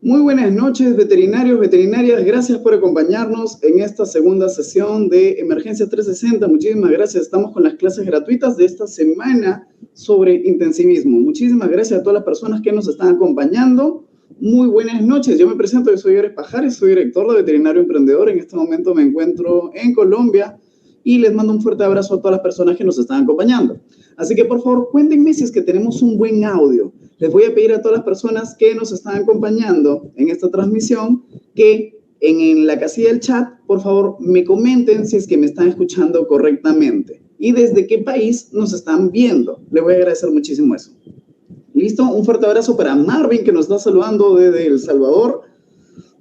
Muy buenas noches, veterinarios, veterinarias. Gracias por acompañarnos en esta segunda sesión de Emergencia 360. Muchísimas gracias. Estamos con las clases gratuitas de esta semana sobre intensivismo. Muchísimas gracias a todas las personas que nos están acompañando. Muy buenas noches. Yo me presento, yo soy Yores Pajares, soy director de Veterinario Emprendedor. En este momento me encuentro en Colombia y les mando un fuerte abrazo a todas las personas que nos están acompañando. Así que por favor, cuéntenme si es que tenemos un buen audio. Les voy a pedir a todas las personas que nos están acompañando en esta transmisión que en la casilla del chat, por favor, me comenten si es que me están escuchando correctamente y desde qué país nos están viendo. Les voy a agradecer muchísimo eso. ¿Listo? Un fuerte abrazo para Marvin, que nos está saludando desde El Salvador.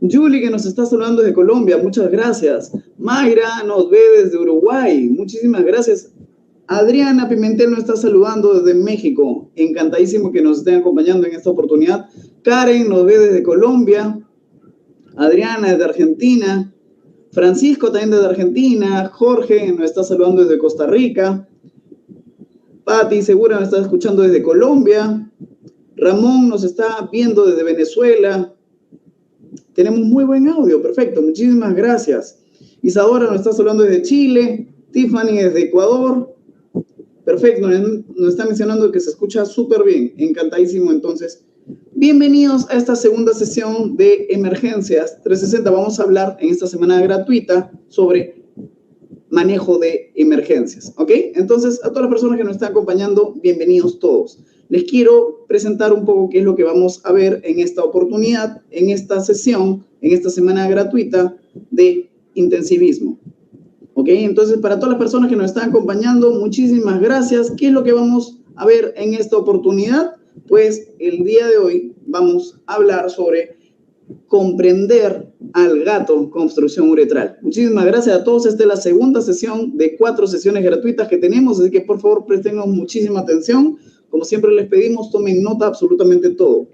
Julie, que nos está saludando desde Colombia. Muchas gracias. Mayra nos ve desde Uruguay. Muchísimas gracias. Adriana Pimentel nos está saludando desde México. Encantadísimo que nos estén acompañando en esta oportunidad. Karen nos ve desde Colombia. Adriana desde Argentina. Francisco también desde Argentina. Jorge nos está saludando desde Costa Rica. Patti Segura nos está escuchando desde Colombia. Ramón nos está viendo desde Venezuela. Tenemos muy buen audio, perfecto. Muchísimas gracias. Isadora nos está saludando desde Chile. Tiffany desde Ecuador. Perfecto, nos está mencionando que se escucha súper bien. Encantadísimo, entonces. Bienvenidos a esta segunda sesión de Emergencias 360. Vamos a hablar en esta semana gratuita sobre manejo de emergencias, ¿ok? Entonces, a todas las personas que nos están acompañando, bienvenidos todos. Les quiero presentar un poco qué es lo que vamos a ver en esta oportunidad, en esta sesión, en esta semana gratuita de intensivismo. ¿Ok? Entonces, para todas las personas que nos están acompañando, muchísimas gracias. ¿Qué es lo que vamos a ver en esta oportunidad? Pues el día de hoy vamos a hablar sobre comprender al gato con obstrucción uretral. Muchísimas gracias a todos. Esta es la segunda sesión de 4 sesiones gratuitas que tenemos, así que por favor presten muchísima atención. Como siempre les pedimos, tomen nota absolutamente todo.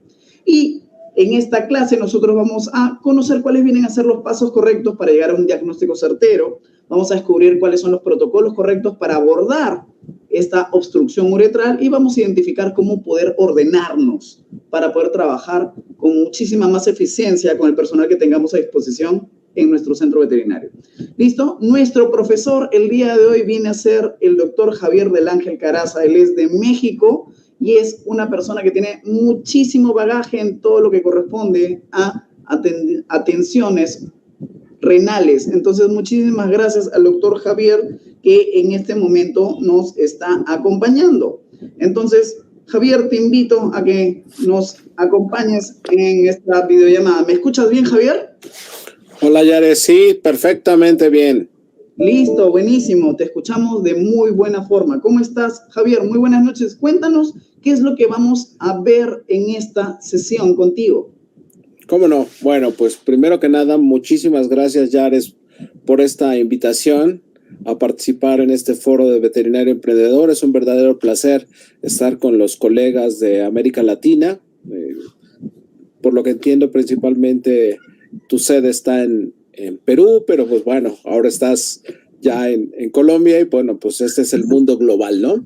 Y en esta clase nosotros vamos a conocer cuáles vienen a ser los pasos correctos para llegar a un diagnóstico certero. Vamos a descubrir cuáles son los protocolos correctos para abordar esta obstrucción uretral y vamos a identificar cómo poder ordenarnos para poder trabajar con muchísima más eficiencia con el personal que tengamos a disposición en nuestro centro veterinario. ¿Listo? Nuestro profesor el día de hoy viene a ser el doctor Javier del Ángel Caraza. Él es de México y es una persona que tiene muchísimo bagaje en todo lo que corresponde a atenciones renales. Entonces, muchísimas gracias al doctor Javier que en este momento nos está acompañando. Entonces, Javier, te invito a que nos acompañes en esta videollamada. ¿Me escuchas bien, Javier? Hola, Yare, sí, perfectamente bien. Listo, buenísimo, te escuchamos de muy buena forma. ¿Cómo estás, Javier? Muy buenas noches. Cuéntanos qué es lo que vamos a ver en esta sesión contigo. ¿Cómo no? Bueno, pues primero que nada, muchísimas gracias, Yares, por esta invitación a participar en este foro de Veterinario Emprendedor. Es un verdadero placer estar con los colegas de América Latina. Por lo que entiendo, principalmente tu sede está en Perú, pero pues bueno, ahora estás ya en Colombia y bueno, pues este es el mundo global, ¿no?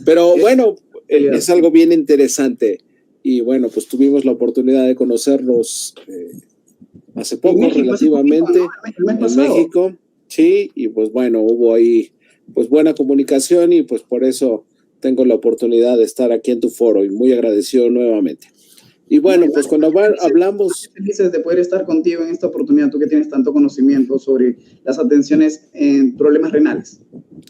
Pero bueno, es algo bien interesante. Y bueno, pues tuvimos la oportunidad de conocerlos hace poco, México, relativamente, en México, sí, y pues bueno, hubo ahí pues buena comunicación y pues por eso tengo la oportunidad de estar aquí en tu foro y muy agradecido nuevamente. Y bueno, pues cuando hablamos... Felices de poder estar contigo en esta oportunidad, tú que tienes tanto conocimiento sobre las atenciones en problemas renales.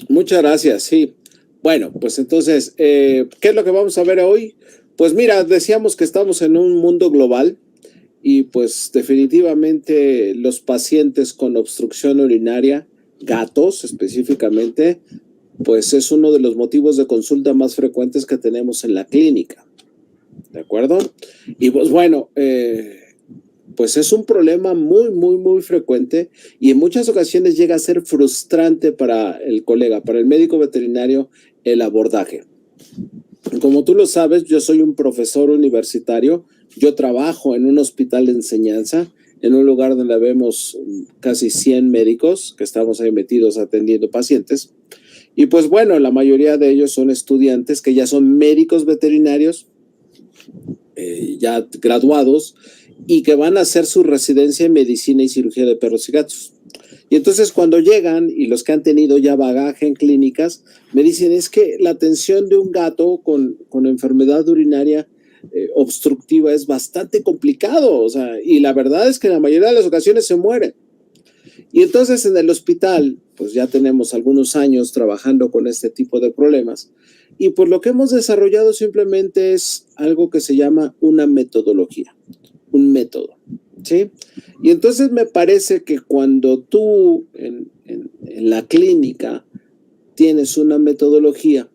Muchas gracias, sí. Bueno, pues entonces, ¿qué es lo que vamos a ver hoy? Pues mira, decíamos que estamos en un mundo global y pues definitivamente los pacientes con obstrucción urinaria, gatos específicamente, pues es uno de los motivos de consulta más frecuentes que tenemos en la clínica. ¿De acuerdo? Y pues bueno, pues es un problema muy frecuente y en muchas ocasiones llega a ser frustrante para el colega, para el médico veterinario, el abordaje. Como tú lo sabes, yo soy un profesor universitario, yo trabajo en un hospital de enseñanza, en un lugar donde vemos casi 100 médicos que estamos ahí metidos atendiendo pacientes. Y pues bueno, la mayoría de ellos son estudiantes que ya son médicos veterinarios, ya graduados, y que van a hacer su residencia en medicina y cirugía de perros y gatos. Y entonces cuando llegan, y los que han tenido ya bagaje en clínicas, me dicen, es que la atención de un gato con enfermedad urinaria obstructiva es bastante complicado, o sea, y la verdad es que en la mayoría de las ocasiones se mueren. Y entonces en el hospital, pues ya tenemos algunos años trabajando con este tipo de problemas, y pues lo que hemos desarrollado simplemente es algo que se llama una metodología, un método, ¿sí? Y entonces me parece que cuando tú en la clínica tienes una metodología,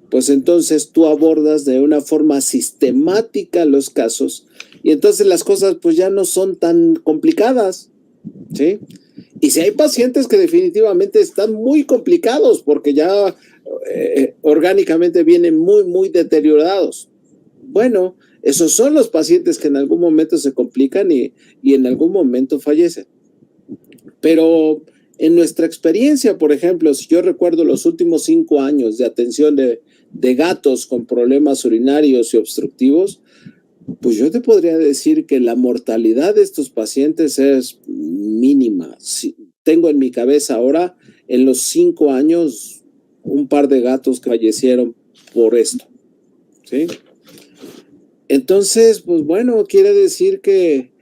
pues entonces tú abordas de una forma sistemática los casos y entonces las cosas pues ya no son tan complicadas, ¿sí? Y si hay pacientes que definitivamente están muy complicados porque ya orgánicamente vienen muy, muy deteriorados, bueno, esos son los pacientes que en algún momento se complican y en algún momento fallecen. Pero en nuestra experiencia, por ejemplo, si yo recuerdo los últimos 5 años de atención de gatos con problemas urinarios y obstructivos, pues yo te podría decir que la mortalidad de estos pacientes es mínima. Tengo en mi cabeza ahora, en los 5 años, un par de gatos que fallecieron por esto, ¿sí? Entonces, pues bueno, quiere decir que,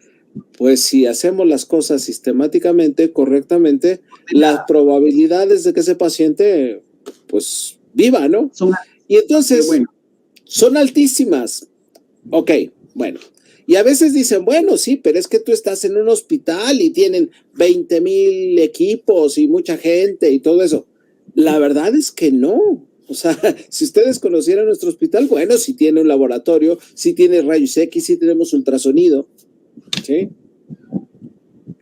pues si hacemos las cosas sistemáticamente, correctamente, las probabilidades de que ese paciente, pues, viva, ¿no? Y entonces, bueno, son altísimas. Ok, bueno. Y a veces dicen, bueno, sí, pero es que tú estás en un hospital y tienen 20,000 equipos y mucha gente y todo eso. La verdad es que no. O sea, si ustedes conocieran nuestro hospital, bueno, sí tiene un laboratorio, sí tiene rayos X, sí tenemos ultrasonido, ¿sí?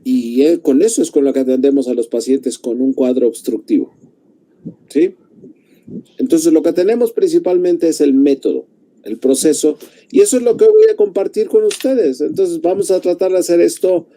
Y con eso es con lo que atendemos a los pacientes con un cuadro obstructivo, ¿sí? Entonces, lo que tenemos principalmente es el método, el proceso, y eso es lo que voy a compartir con ustedes. Entonces, vamos a tratar de hacer esto,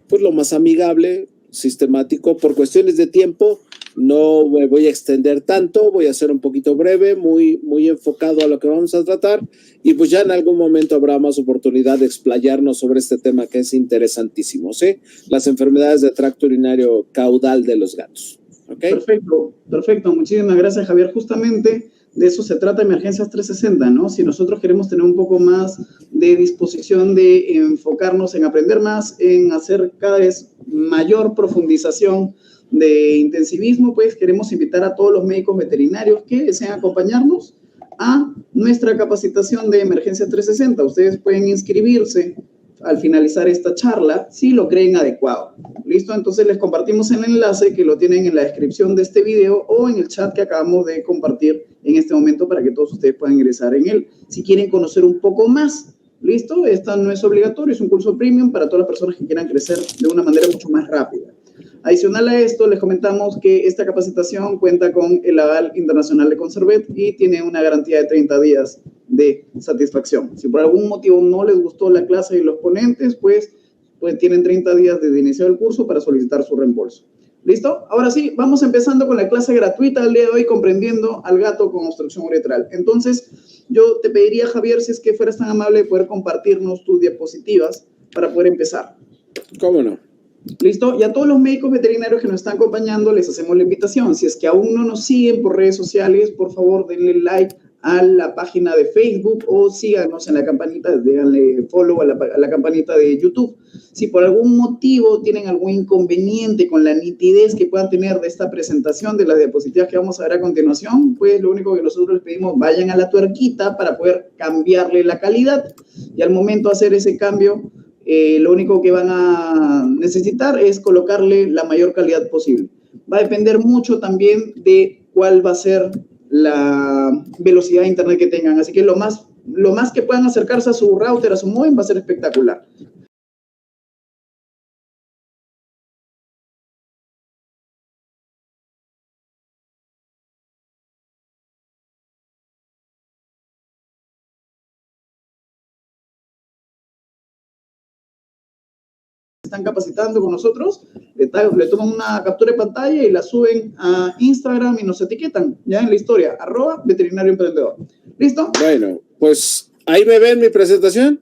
pues, lo más amigable, sistemático. Por cuestiones de tiempo, no me voy a extender tanto, voy a ser un poquito breve, muy, muy enfocado a lo que vamos a tratar, y pues ya en algún momento habrá más oportunidad de explayarnos sobre este tema que es interesantísimo, ¿sí? Las enfermedades de tracto urinario caudal de los gatos. ¿Okay? Perfecto, perfecto. Muchísimas gracias, Javier. Justamente de eso se trata Emergencias 360, ¿no? Si nosotros queremos tener un poco más de disposición de enfocarnos en aprender más, en hacer cada vez mayor profundización de intensivismo, pues queremos invitar a todos los médicos veterinarios que desean acompañarnos a nuestra capacitación de Emergencia 360. Ustedes pueden inscribirse al finalizar esta charla, si lo creen adecuado. ¿Listo? Entonces les compartimos el enlace que lo tienen en la descripción de este video o en el chat que acabamos de compartir en este momento para que todos ustedes puedan ingresar en él. Si quieren conocer un poco más, ¿listo? Esta no es obligatorio, es un curso premium para todas las personas que quieran crecer de una manera mucho más rápida. Adicional a esto, les comentamos que esta capacitación cuenta con el aval internacional de Conservet y tiene una garantía de 30 días de satisfacción. Si por algún motivo no les gustó la clase y los ponentes, pues tienen 30 días desde inicio del curso para solicitar su reembolso. ¿Listo? Ahora sí, vamos empezando con la clase gratuita del día de hoy, comprendiendo al gato con obstrucción uretral. Entonces, yo te pediría, Javier, si es que fueras tan amable de poder compartirnos tus diapositivas para poder empezar. ¿Cómo no? ¿Listo? Y a todos los médicos veterinarios que nos están acompañando les hacemos la invitación. Si es que aún no nos siguen por redes sociales, por favor denle like a la página de Facebook o síganos en la campanita, déganle follow a la campanita de YouTube. Si por algún motivo tienen algún inconveniente con la nitidez que puedan tener de esta presentación de las diapositivas que vamos a ver a continuación, pues lo único que nosotros les pedimos, vayan a la tuerquita para poder cambiarle la calidad. Y al momento de hacer ese cambio, lo único que van a necesitar es colocarle la mayor calidad posible. Va a depender mucho también de cuál va a ser la velocidad de internet que tengan. Así que lo más que puedan acercarse a su router, a su modem, va a ser espectacular. Están capacitando con nosotros, le toman una captura de pantalla y la suben a Instagram y nos etiquetan ya en la historia, @veterinario emprendedor. ¿Listo? Bueno, pues ahí me ven mi presentación.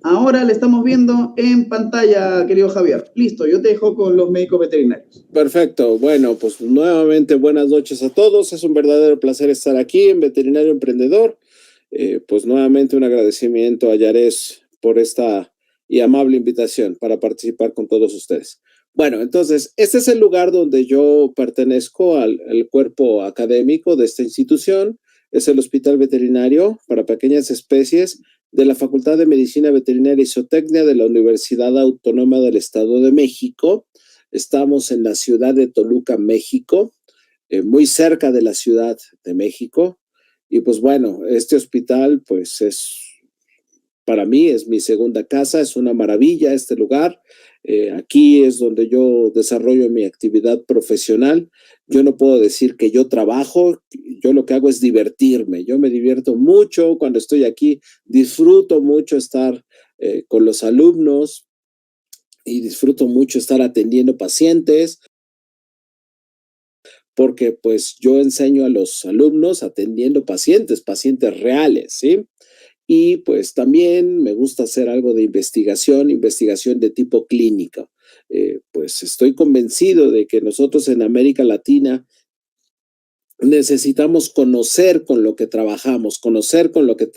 Ahora le estamos viendo en pantalla, querido Javier. Listo, yo te dejo con los médicos veterinarios. Perfecto. Bueno, pues nuevamente buenas noches a todos. Es un verdadero placer estar aquí en Veterinario Emprendedor. Pues nuevamente un agradecimiento a Yares por esta y amable invitación para participar con todos ustedes. Bueno, entonces, este es el lugar donde yo pertenezco al cuerpo académico de esta institución. Es el Hospital Veterinario para Pequeñas Especies de la Facultad de Medicina Veterinaria y Zootecnia de la Universidad Autónoma del Estado de México. Estamos en la ciudad de Toluca, México, muy cerca de la Ciudad de México. Y pues bueno, este hospital pues para mí es mi segunda casa, es una maravilla este lugar. Aquí es donde yo desarrollo mi actividad profesional. Yo no puedo decir que yo trabajo, yo lo que hago es divertirme. Yo me divierto mucho cuando estoy aquí, disfruto mucho estar con los alumnos y disfruto mucho estar atendiendo pacientes, porque pues yo enseño a los alumnos atendiendo pacientes reales, ¿sí? Y pues también me gusta hacer algo de investigación de tipo clínico. Pues estoy convencido de que nosotros en América Latina necesitamos conocer con lo que trabajamos, conocer con lo que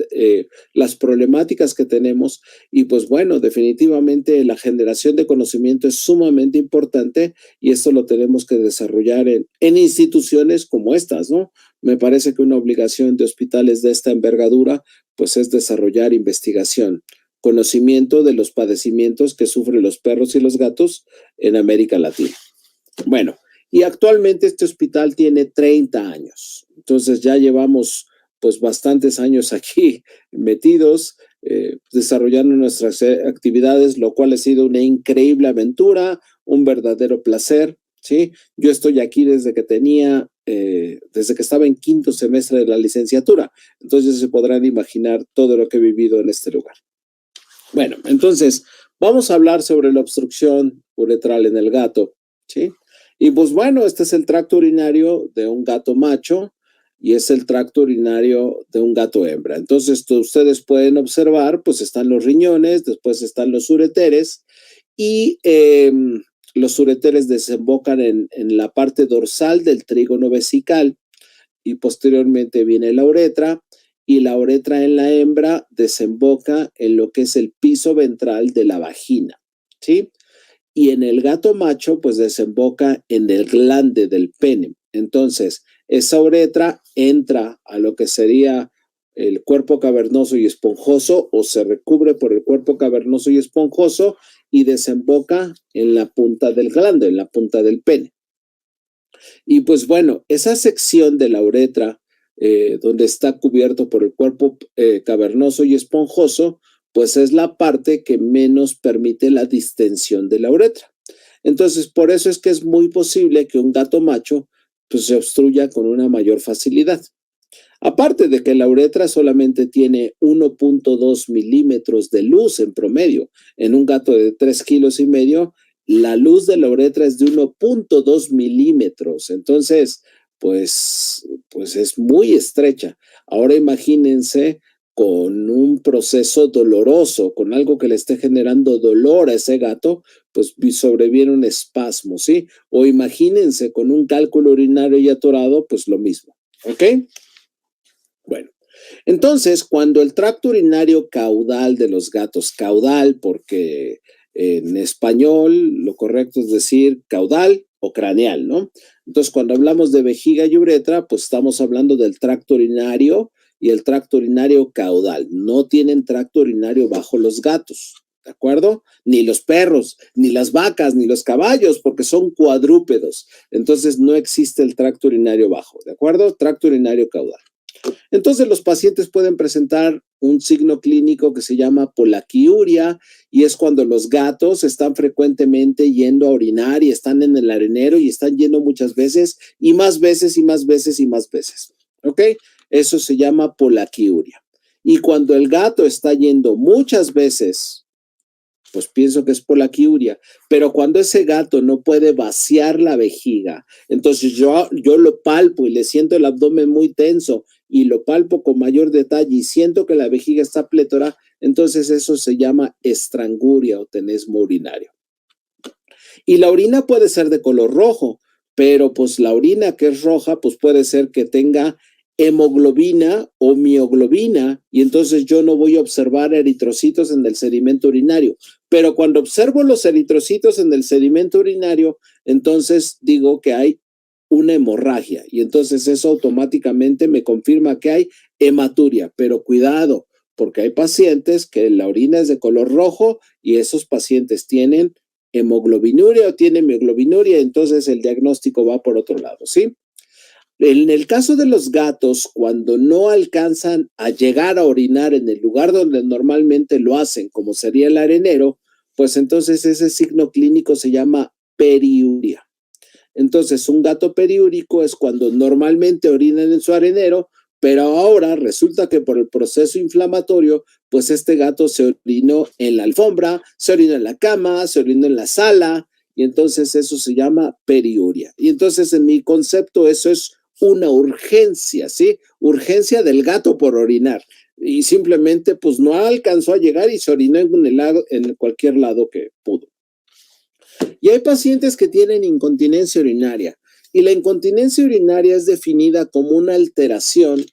las problemáticas que tenemos y pues bueno, definitivamente la generación de conocimiento es sumamente importante y esto lo tenemos que desarrollar en instituciones como estas, ¿no? Me parece que una obligación de hospitales de esta envergadura pues es desarrollar investigación, conocimiento de los padecimientos que sufren los perros y los gatos en América Latina. Bueno, y actualmente este hospital tiene 30 años. Entonces ya llevamos pues bastantes años aquí metidos, desarrollando nuestras actividades, lo cual ha sido una increíble aventura, un verdadero placer, ¿sí? Yo estoy aquí desde que estaba en quinto semestre de la licenciatura. Entonces se podrán imaginar todo lo que he vivido en este lugar. Bueno, entonces vamos a hablar sobre la obstrucción uretral en el gato, ¿sí? Y pues bueno, este es el tracto urinario de un gato macho y es el tracto urinario de un gato hembra. Entonces, ustedes pueden observar, pues están los riñones, después están los ureteres y los ureteres desembocan en la parte dorsal del trígono vesical y posteriormente viene la uretra y la uretra en la hembra desemboca en lo que es el piso ventral de la vagina, ¿sí? Y en el gato macho, pues desemboca en el glande del pene. Entonces, esa uretra entra a lo que sería el cuerpo cavernoso y esponjoso o se recubre por el cuerpo cavernoso y esponjoso y desemboca en la punta del glande, en la punta del pene. Y pues bueno, esa sección de la uretra, donde está cubierto por el cuerpo cavernoso y esponjoso, pues es la parte que menos permite la distensión de la uretra. Entonces, por eso es que es muy posible que un gato macho pues, se obstruya con una mayor facilidad. Aparte de que la uretra solamente tiene 1.2 milímetros de luz en promedio. En un gato de 3,5 kilos, la luz de la uretra es de 1.2 milímetros. Entonces, pues es muy estrecha. Ahora imagínense con un proceso doloroso, con algo que le esté generando dolor a ese gato, pues sobreviene un espasmo, ¿sí? O imagínense con un cálculo urinario ya atorado, pues lo mismo, ¿ok? Bueno, entonces cuando el tracto urinario caudal de los gatos, caudal porque en español lo correcto es decir caudal o craneal, ¿no? Entonces cuando hablamos de vejiga y uretra, pues estamos hablando del tracto urinario y el tracto urinario caudal. No tienen tracto urinario bajo los gatos, ¿de acuerdo? Ni los perros, ni las vacas, ni los caballos, porque son cuadrúpedos. Entonces no existe el tracto urinario bajo, ¿de acuerdo? Tracto urinario caudal. Entonces los pacientes pueden presentar un signo clínico que se llama polaquiuria y es cuando los gatos están frecuentemente yendo a orinar y están en el arenero y están yendo muchas veces y más veces y más veces y más veces. ¿Ok? Eso se llama polaquiuria. Y cuando el gato está yendo muchas veces pues pienso que es polaquiuria, pero cuando ese gato no puede vaciar la vejiga, entonces yo lo palpo y le siento el abdomen muy tenso y lo palpo con mayor detalle y siento que la vejiga está plétora, entonces eso se llama estranguria o tenesmo urinario. Y la orina puede ser de color rojo, pero pues la orina que es roja, pues puede ser que tenga hemoglobina o mioglobina, y entonces yo no voy a observar eritrocitos en el sedimento urinario. Pero cuando observo los eritrocitos en el sedimento urinario, entonces digo que hay una hemorragia, y entonces eso automáticamente me confirma que hay hematuria. Pero cuidado, porque hay pacientes que la orina es de color rojo y esos pacientes tienen hemoglobinuria o tiene mioglobinuria, entonces el diagnóstico va por otro lado, ¿sí? En el caso de los gatos, cuando no alcanzan a llegar a orinar en el lugar donde normalmente lo hacen, como sería el arenero, pues entonces ese signo clínico se llama periuria. Entonces, un gato periúrico es cuando normalmente orinan en su arenero, pero ahora resulta que por el proceso inflamatorio, pues este gato se orinó en la alfombra, se orinó en la cama, se orinó en la sala, y entonces eso se llama periuria. Y entonces en mi concepto eso es una urgencia, ¿sí? Urgencia del gato por orinar. Y simplemente pues no alcanzó a llegar y se orinó en cualquier lado que pudo. Y hay pacientes que tienen incontinencia urinaria y la incontinencia urinaria es definida como una alteración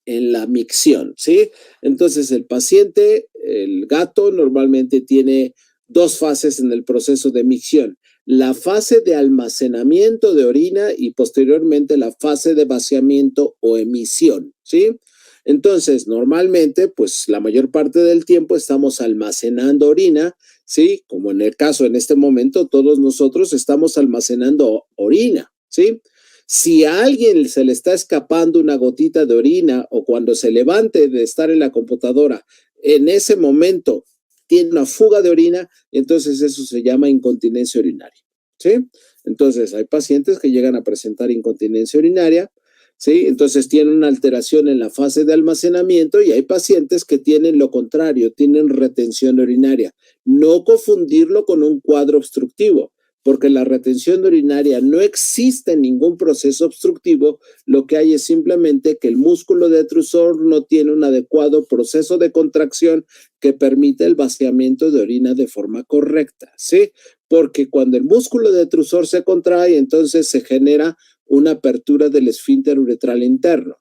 en la micción, ¿sí? Entonces el paciente, el gato, normalmente tiene dos fases en el proceso de micción. La fase de almacenamiento de orina y posteriormente la fase de vaciamiento o emisión, ¿sí? Entonces, normalmente, pues la mayor parte del tiempo estamos almacenando orina, ¿sí? Como en el caso en este momento, todos nosotros estamos almacenando orina, ¿sí? Si a alguien se le está escapando una gotita de orina o cuando se levante de estar en la computadora, en ese momento tiene una fuga de orina, entonces eso se llama incontinencia urinaria, ¿sí? Entonces, hay pacientes que llegan a presentar incontinencia urinaria, ¿sí? Entonces tienen una alteración en la fase de almacenamiento y hay pacientes que tienen lo contrario, tienen retención urinaria. No confundirlo con un cuadro obstructivo, porque la retención urinaria no existe en ningún proceso obstructivo, lo que hay es simplemente que el músculo detrusor no tiene un adecuado proceso de contracción que permita el vaciamiento de orina de forma correcta, ¿sí? Porque cuando el músculo detrusor se contrae, entonces se genera una apertura del esfínter uretral interno.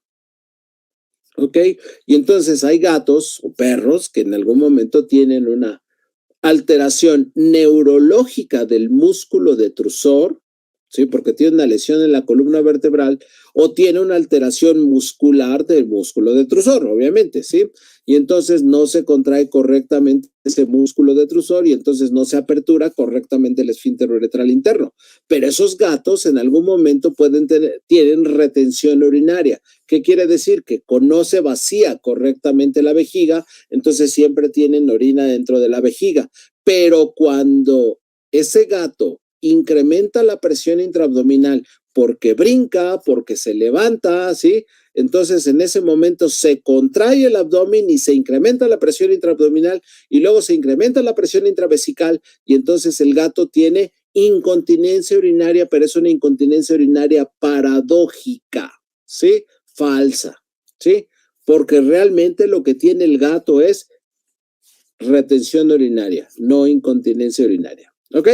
¿Ok? Y entonces hay gatos o perros que en algún momento tienen una alteración neurológica del músculo detrusor, ¿sí? Porque tiene una lesión en la columna vertebral o tiene una alteración muscular del músculo detrusor, obviamente, ¿sí? Y entonces no se contrae correctamente ese músculo detrusor y entonces no se apertura correctamente el esfínter uretral interno. Pero esos gatos en algún momento tienen retención urinaria. ¿Qué quiere decir? Que no se vacía correctamente la vejiga, entonces siempre tienen orina dentro de la vejiga. Pero cuando ese gato incrementa la presión intraabdominal porque brinca, porque se levanta, ¿sí? Entonces en ese momento se contrae el abdomen y se incrementa la presión intraabdominal y luego se incrementa la presión intravesical y entonces el gato tiene incontinencia urinaria, pero es una incontinencia urinaria paradójica, ¿sí? Falsa, ¿sí? Porque realmente lo que tiene el gato es retención urinaria, no incontinencia urinaria. ¿Ok?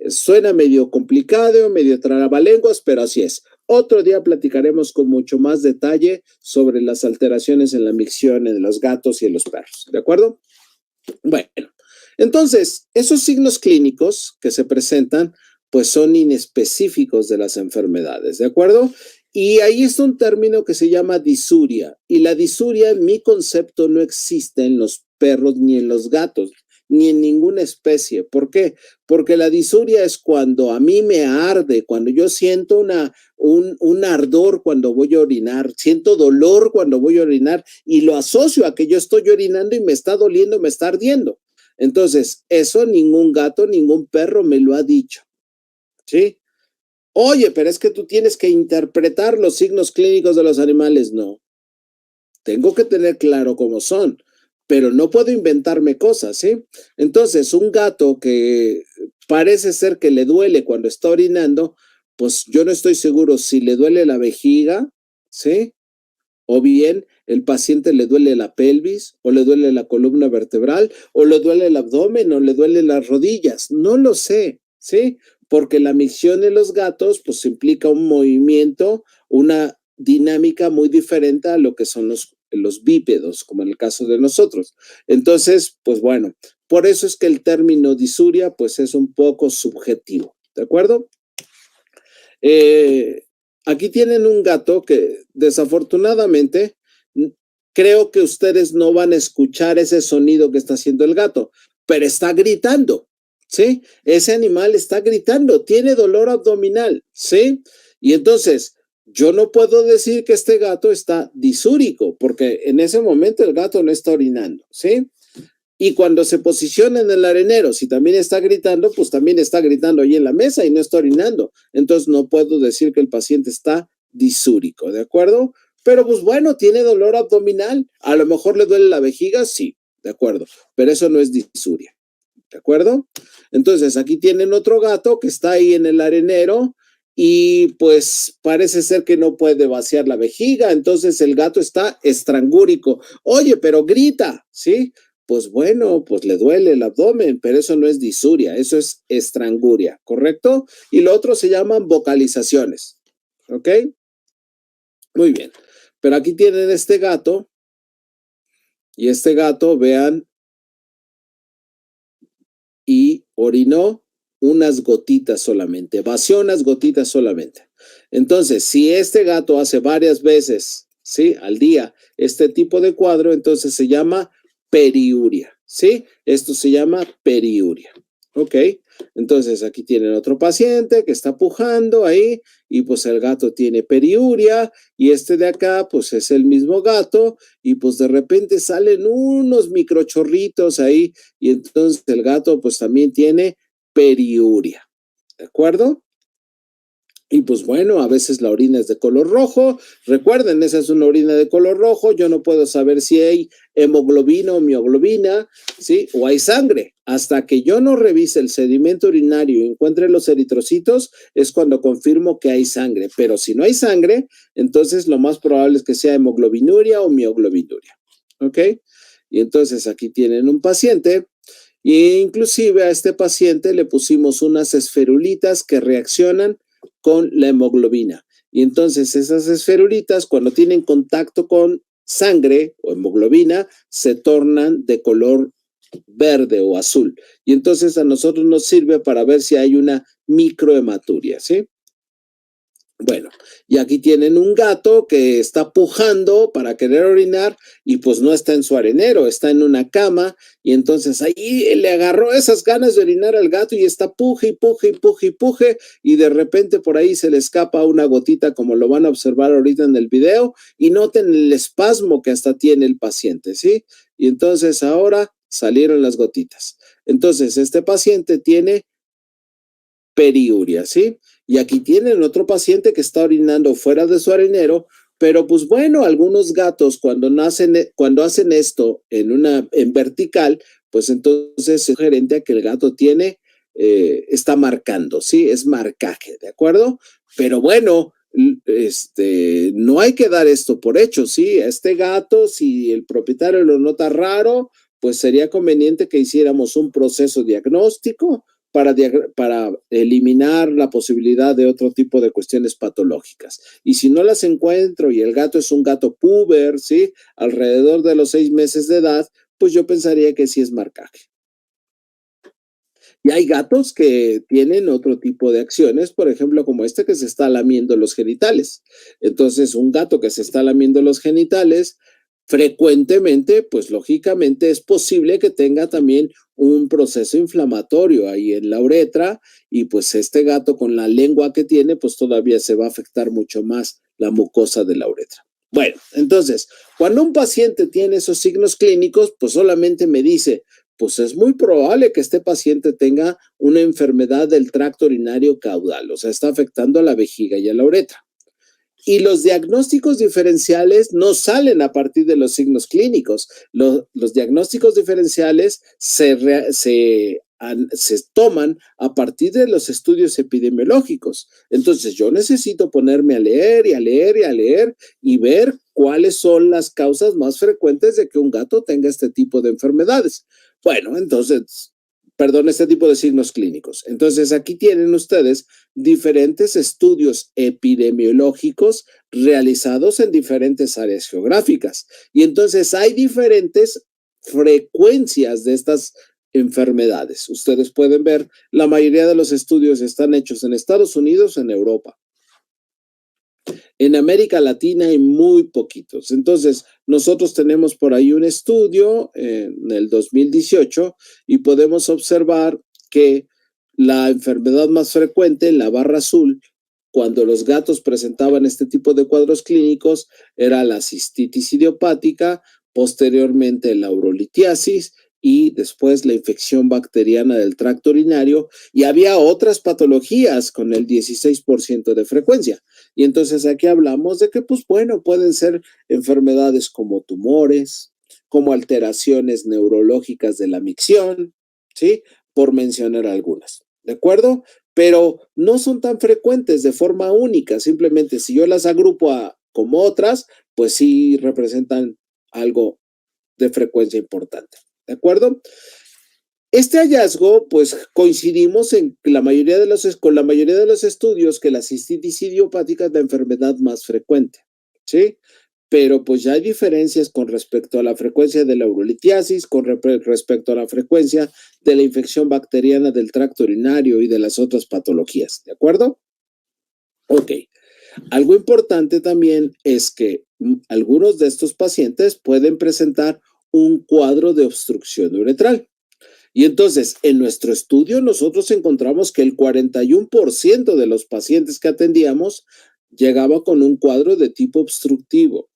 Suena medio complicado, medio trarabalenguas, pero así es. Otro día platicaremos con mucho más detalle sobre las alteraciones en la micción en los gatos y en los perros. ¿De acuerdo? Bueno, entonces, esos signos clínicos que se presentan, pues son inespecíficos de las enfermedades. ¿De acuerdo? Y ahí está un término que se llama disuria. Y la disuria, en mi concepto, no existe en los perros ni en los gatos, ni en ninguna especie. ¿Por qué? Porque la disuria es cuando a mí me arde, cuando yo siento un ardor cuando voy a orinar, siento dolor cuando voy a orinar y lo asocio a que yo estoy orinando y me está doliendo, me está ardiendo. Entonces, eso ningún gato, ningún perro me lo ha dicho. ¿Sí? Oye, pero es que tú tienes que interpretar los signos clínicos de los animales. No. Tengo que tener claro cómo son. pero no puedo inventarme cosas, ¿sí? Entonces, un gato que parece ser que le duele cuando está orinando, pues yo no estoy seguro si le duele la vejiga, ¿sí? O bien el paciente le duele la pelvis, o le duele la columna vertebral, o le duele el abdomen, o le duele las rodillas. No lo sé, ¿sí? Porque la micción en los gatos, pues implica un movimiento, una dinámica muy diferente a lo que son los bípedos, como en el caso de nosotros. Entonces, pues bueno, por eso es que el término disuria, pues es un poco subjetivo, ¿de acuerdo? Aquí tienen un gato que desafortunadamente creo que ustedes no van a escuchar ese sonido que está haciendo el gato, pero está gritando, ¿sí? Ese animal está gritando, tiene dolor abdominal, ¿sí? Y entonces yo no puedo decir que este gato está disúrico, porque en ese momento el gato no está orinando, ¿sí? Y cuando se posiciona en el arenero, si también está gritando, pues también está gritando ahí en la mesa y no está orinando. Entonces no puedo decir que el paciente está disúrico, ¿de acuerdo? Pero pues bueno, tiene dolor abdominal. A lo mejor le duele la vejiga, sí, de acuerdo. Pero eso no es disuria, ¿de acuerdo? Entonces aquí tienen otro gato que está ahí en el arenero y pues parece ser que no puede vaciar la vejiga. Entonces el gato está estrangúrico. Oye, pero grita, ¿sí? Pues bueno, pues le duele el abdomen, pero eso no es disuria, eso es estranguria, ¿correcto? Y lo otro se llaman vocalizaciones, ¿ok? Muy bien, pero aquí tienen este gato y este gato, vean, y orinó unas gotitas solamente, vació unas gotitas solamente. Entonces, si este gato hace varias veces, ¿sí? Al día este tipo de cuadro, entonces se llama periuria, ¿sí? Esto se llama periuria, ¿ok? Entonces aquí tienen otro paciente que está pujando ahí y pues el gato tiene periuria y este de acá pues es el mismo gato y pues de repente salen unos microchorritos ahí y entonces el gato pues también tiene periuria, ¿de acuerdo? Y pues bueno, a veces la orina es de color rojo. Recuerden, esa es una orina de color rojo. Yo no puedo saber si hay hemoglobina o mioglobina, ¿sí? O hay sangre. Hasta que yo no revise el sedimento urinario y encuentre los eritrocitos, es cuando confirmo que hay sangre. Pero si no hay sangre, entonces lo más probable es que sea hemoglobinuria o mioglobinuria, ¿ok? Y entonces aquí tienen un paciente. E inclusive a este paciente le pusimos unas esferulitas que reaccionan con la hemoglobina. Y entonces esas esferulitas, cuando tienen contacto con sangre o hemoglobina, se tornan de color verde o azul. Y entonces a nosotros nos sirve para ver si hay una microhematuria, ¿sí? Bueno, y aquí tienen un gato que está pujando para querer orinar y pues no está en su arenero, está en una cama y entonces ahí le agarró esas ganas de orinar al gato y está puje y puje y puje y puje y de repente por ahí se le escapa una gotita como lo van a observar ahorita en el video y noten el espasmo que hasta tiene el paciente, ¿sí? Y entonces ahora salieron las gotitas. Entonces este paciente tiene periuria, ¿sí? Y aquí tienen otro paciente que está orinando fuera de su arenero, pero pues bueno, algunos gatos cuando hacen esto en vertical, pues entonces es sugerente a que el gato está marcando, ¿sí? Es marcaje, ¿de acuerdo? Pero bueno, no hay que dar esto por hecho, ¿sí? A este gato, si el propietario lo nota raro, pues sería conveniente que hiciéramos un proceso diagnóstico para eliminar la posibilidad de otro tipo de cuestiones patológicas. Y si no las encuentro y el gato es un gato puber, ¿sí? Alrededor de los 6 meses de edad, pues yo pensaría que sí es marcaje. Y hay gatos que tienen otro tipo de acciones, por ejemplo, como este que se está lamiendo los genitales. Entonces, un gato que se está lamiendo los genitales, frecuentemente, pues lógicamente es posible que tenga también un proceso inflamatorio ahí en la uretra y pues este gato con la lengua que tiene, pues todavía se va a afectar mucho más la mucosa de la uretra. Bueno, entonces, cuando un paciente tiene esos signos clínicos, pues solamente me dice, pues es muy probable que este paciente tenga una enfermedad del tracto urinario caudal, o sea, está afectando a la vejiga y a la uretra. Y los diagnósticos diferenciales no salen a partir de los signos clínicos. Los diagnósticos diferenciales se toman a partir de los estudios epidemiológicos. Entonces yo necesito ponerme a leer y a leer y a leer y ver cuáles son las causas más frecuentes de que un gato tenga este tipo de enfermedades. Bueno, entonces, perdón, este tipo de signos clínicos. Entonces aquí tienen ustedes diferentes estudios epidemiológicos realizados en diferentes áreas geográficas. Y entonces hay diferentes frecuencias de estas enfermedades. Ustedes pueden ver, la mayoría de los estudios están hechos en Estados Unidos, en Europa. En América Latina hay muy poquitos. Entonces, nosotros tenemos por ahí un estudio en el 2018 y podemos observar que la enfermedad más frecuente en la barra azul, cuando los gatos presentaban este tipo de cuadros clínicos, era la cistitis idiopática, posteriormente la urolitiasis y después la infección bacteriana del tracto urinario, y había otras patologías con el 16% de frecuencia. Y entonces aquí hablamos de que, pues bueno, pueden ser enfermedades como tumores, como alteraciones neurológicas de la micción, ¿sí? Por mencionar algunas, ¿de acuerdo? Pero no son tan frecuentes de forma única, simplemente si yo las agrupo como otras, pues sí representan algo de frecuencia importante, ¿de acuerdo? Este hallazgo, pues coincidimos en con la mayoría de los estudios que la cistitis idiopática es la enfermedad más frecuente, ¿sí? Pero pues ya hay diferencias con respecto a la frecuencia de la urolitiasis, con respecto a la frecuencia de la infección bacteriana del tracto urinario y de las otras patologías, ¿de acuerdo? Ok. Algo importante también es que algunos de estos pacientes pueden presentar un cuadro de obstrucción uretral. Y entonces, en nuestro estudio, nosotros encontramos que el 41% de los pacientes que atendíamos llegaba con un cuadro de tipo obstructivo,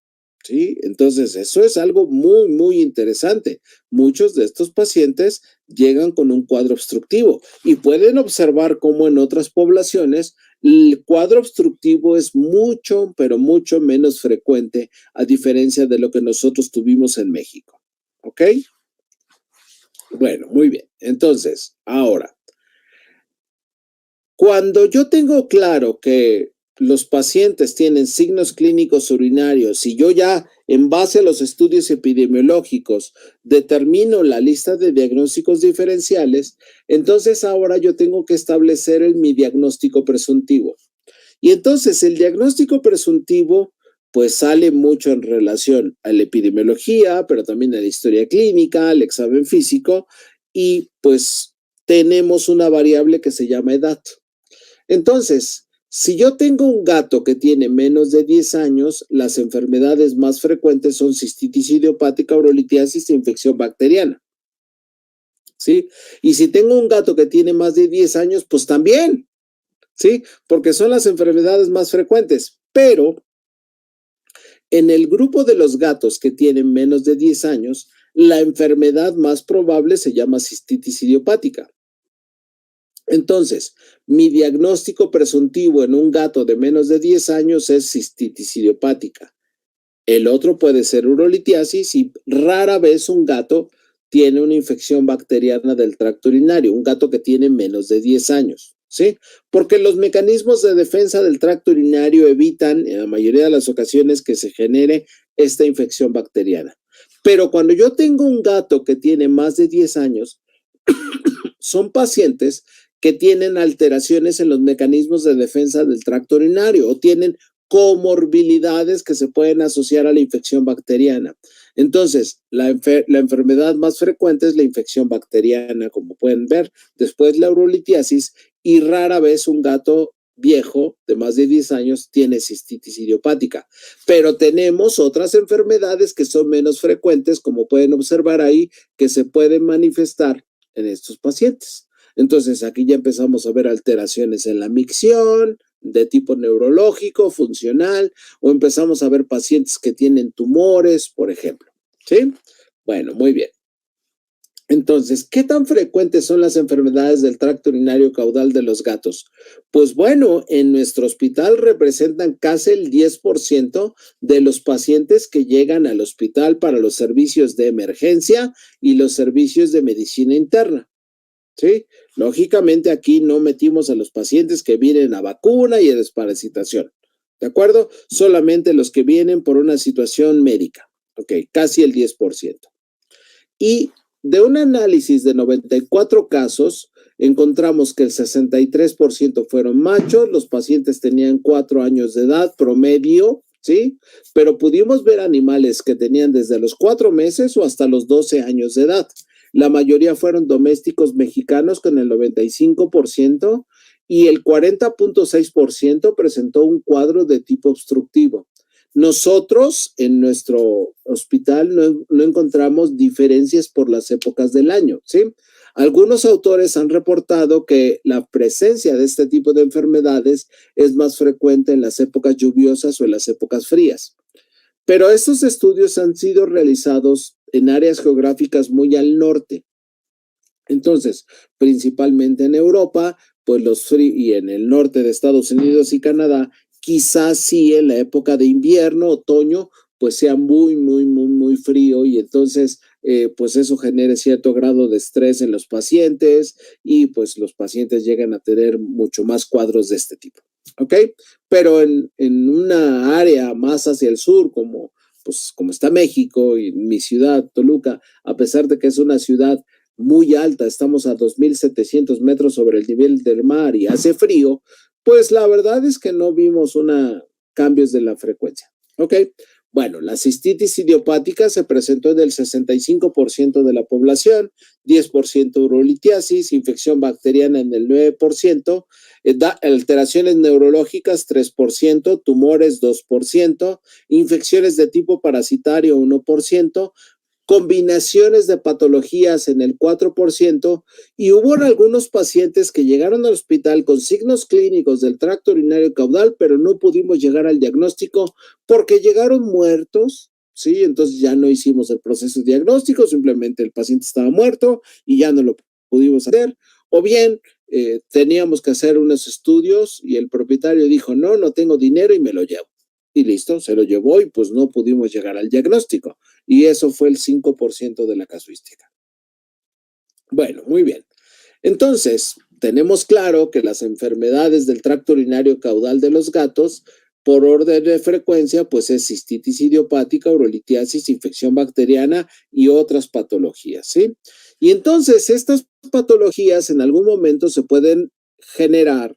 ¿sí? Entonces, eso es algo muy, muy interesante. Muchos de estos pacientes llegan con un cuadro obstructivo y pueden observar cómo en otras poblaciones el cuadro obstructivo es mucho, pero mucho menos frecuente, a diferencia de lo que nosotros tuvimos en México, ¿ok? Bueno, muy bien. Entonces, ahora, cuando yo tengo claro que los pacientes tienen signos clínicos urinarios y yo ya, en base a los estudios epidemiológicos, determino la lista de diagnósticos diferenciales, entonces ahora yo tengo que establecer mi diagnóstico presuntivo. Y entonces el diagnóstico presuntivo pues sale mucho en relación a la epidemiología, pero también a la historia clínica, al examen físico, y pues tenemos una variable que se llama edad. Entonces, si yo tengo un gato que tiene menos de 10 años, las enfermedades más frecuentes son cistitis idiopática, urolitiasis e infección bacteriana, ¿sí? Y si tengo un gato que tiene más de 10 años, pues también, ¿sí? Porque son las enfermedades más frecuentes, pero en el grupo de los gatos que tienen menos de 10 años, la enfermedad más probable se llama cistitis idiopática. Entonces, mi diagnóstico presuntivo en un gato de menos de 10 años es cistitis idiopática. El otro puede ser urolitiasis y rara vez un gato tiene una infección bacteriana del tracto urinario, un gato que tiene menos de 10 años, ¿sí? Porque los mecanismos de defensa del tracto urinario evitan en la mayoría de las ocasiones que se genere esta infección bacteriana. Pero cuando yo tengo un gato que tiene más de 10 años, son pacientes que tienen alteraciones en los mecanismos de defensa del tracto urinario o tienen comorbilidades que se pueden asociar a la infección bacteriana. Entonces, la enfermedad más frecuente es la infección bacteriana, como pueden ver, después la urolitiasis y rara vez un gato viejo de más de 10 años tiene cistitis idiopática. Pero tenemos otras enfermedades que son menos frecuentes, como pueden observar ahí, que se pueden manifestar en estos pacientes. Entonces, aquí ya empezamos a ver alteraciones en la micción de tipo neurológico, funcional, o empezamos a ver pacientes que tienen tumores, por ejemplo. ¿Sí? Bueno, muy bien. Entonces, ¿qué tan frecuentes son las enfermedades del tracto urinario caudal de los gatos? Pues bueno, en nuestro hospital representan casi el 10% de los pacientes que llegan al hospital para los servicios de emergencia y los servicios de medicina interna. ¿Sí? Lógicamente aquí no metimos a los pacientes que vienen a vacuna y a desparasitación. ¿De acuerdo? Solamente los que vienen por una situación médica. Ok, casi el 10%. Y de un análisis de 94 casos, encontramos que el 63% fueron machos, los pacientes tenían 4 años de edad promedio, ¿sí? Pero pudimos ver animales que tenían desde los 4 meses o hasta los 12 años de edad. La mayoría fueron domésticos mexicanos con el 95% y el 40.6% presentó un cuadro de tipo obstructivo. Nosotros en nuestro hospital no encontramos diferencias por las épocas del año, ¿sí? Algunos autores han reportado que la presencia de este tipo de enfermedades es más frecuente en las épocas lluviosas o en las épocas frías. Pero estos estudios han sido realizados en áreas geográficas muy al norte. Entonces, principalmente en Europa, pues y en el norte de Estados Unidos y Canadá, quizás sí en la época de invierno, otoño, pues sea muy frío y entonces, pues eso genere cierto grado de estrés en los pacientes y pues los pacientes llegan a tener mucho más cuadros de este tipo, ¿ok? Pero en una área más hacia el sur, como está México y mi ciudad, Toluca, a pesar de que es una ciudad muy alta, estamos a 2.700 metros sobre el nivel del mar y hace frío, pues la verdad es que no vimos cambios de la frecuencia. ¿Ok? Bueno, la cistitis idiopática se presentó en el 65% de la población, 10% urolitiasis, infección bacteriana en el 9%, alteraciones neurológicas 3%, tumores 2%, infecciones de tipo parasitario 1%, combinaciones de patologías en el 4% y hubo algunos pacientes que llegaron al hospital con signos clínicos del tracto urinario caudal, pero no pudimos llegar al diagnóstico porque llegaron muertos, ¿sí? Entonces ya no hicimos el proceso diagnóstico, simplemente el paciente estaba muerto y ya no lo pudimos hacer, o bien teníamos que hacer unos estudios y el propietario dijo, no tengo dinero y me lo llevo. Y listo, se lo llevó y pues no pudimos llegar al diagnóstico. Y eso fue el 5% de la casuística. Bueno, muy bien. Entonces, tenemos claro que las enfermedades del tracto urinario caudal de los gatos, por orden de frecuencia, pues es cistitis idiopática, urolitiasis, infección bacteriana y otras patologías, ¿sí? Y entonces, estas patologías en algún momento se pueden generar,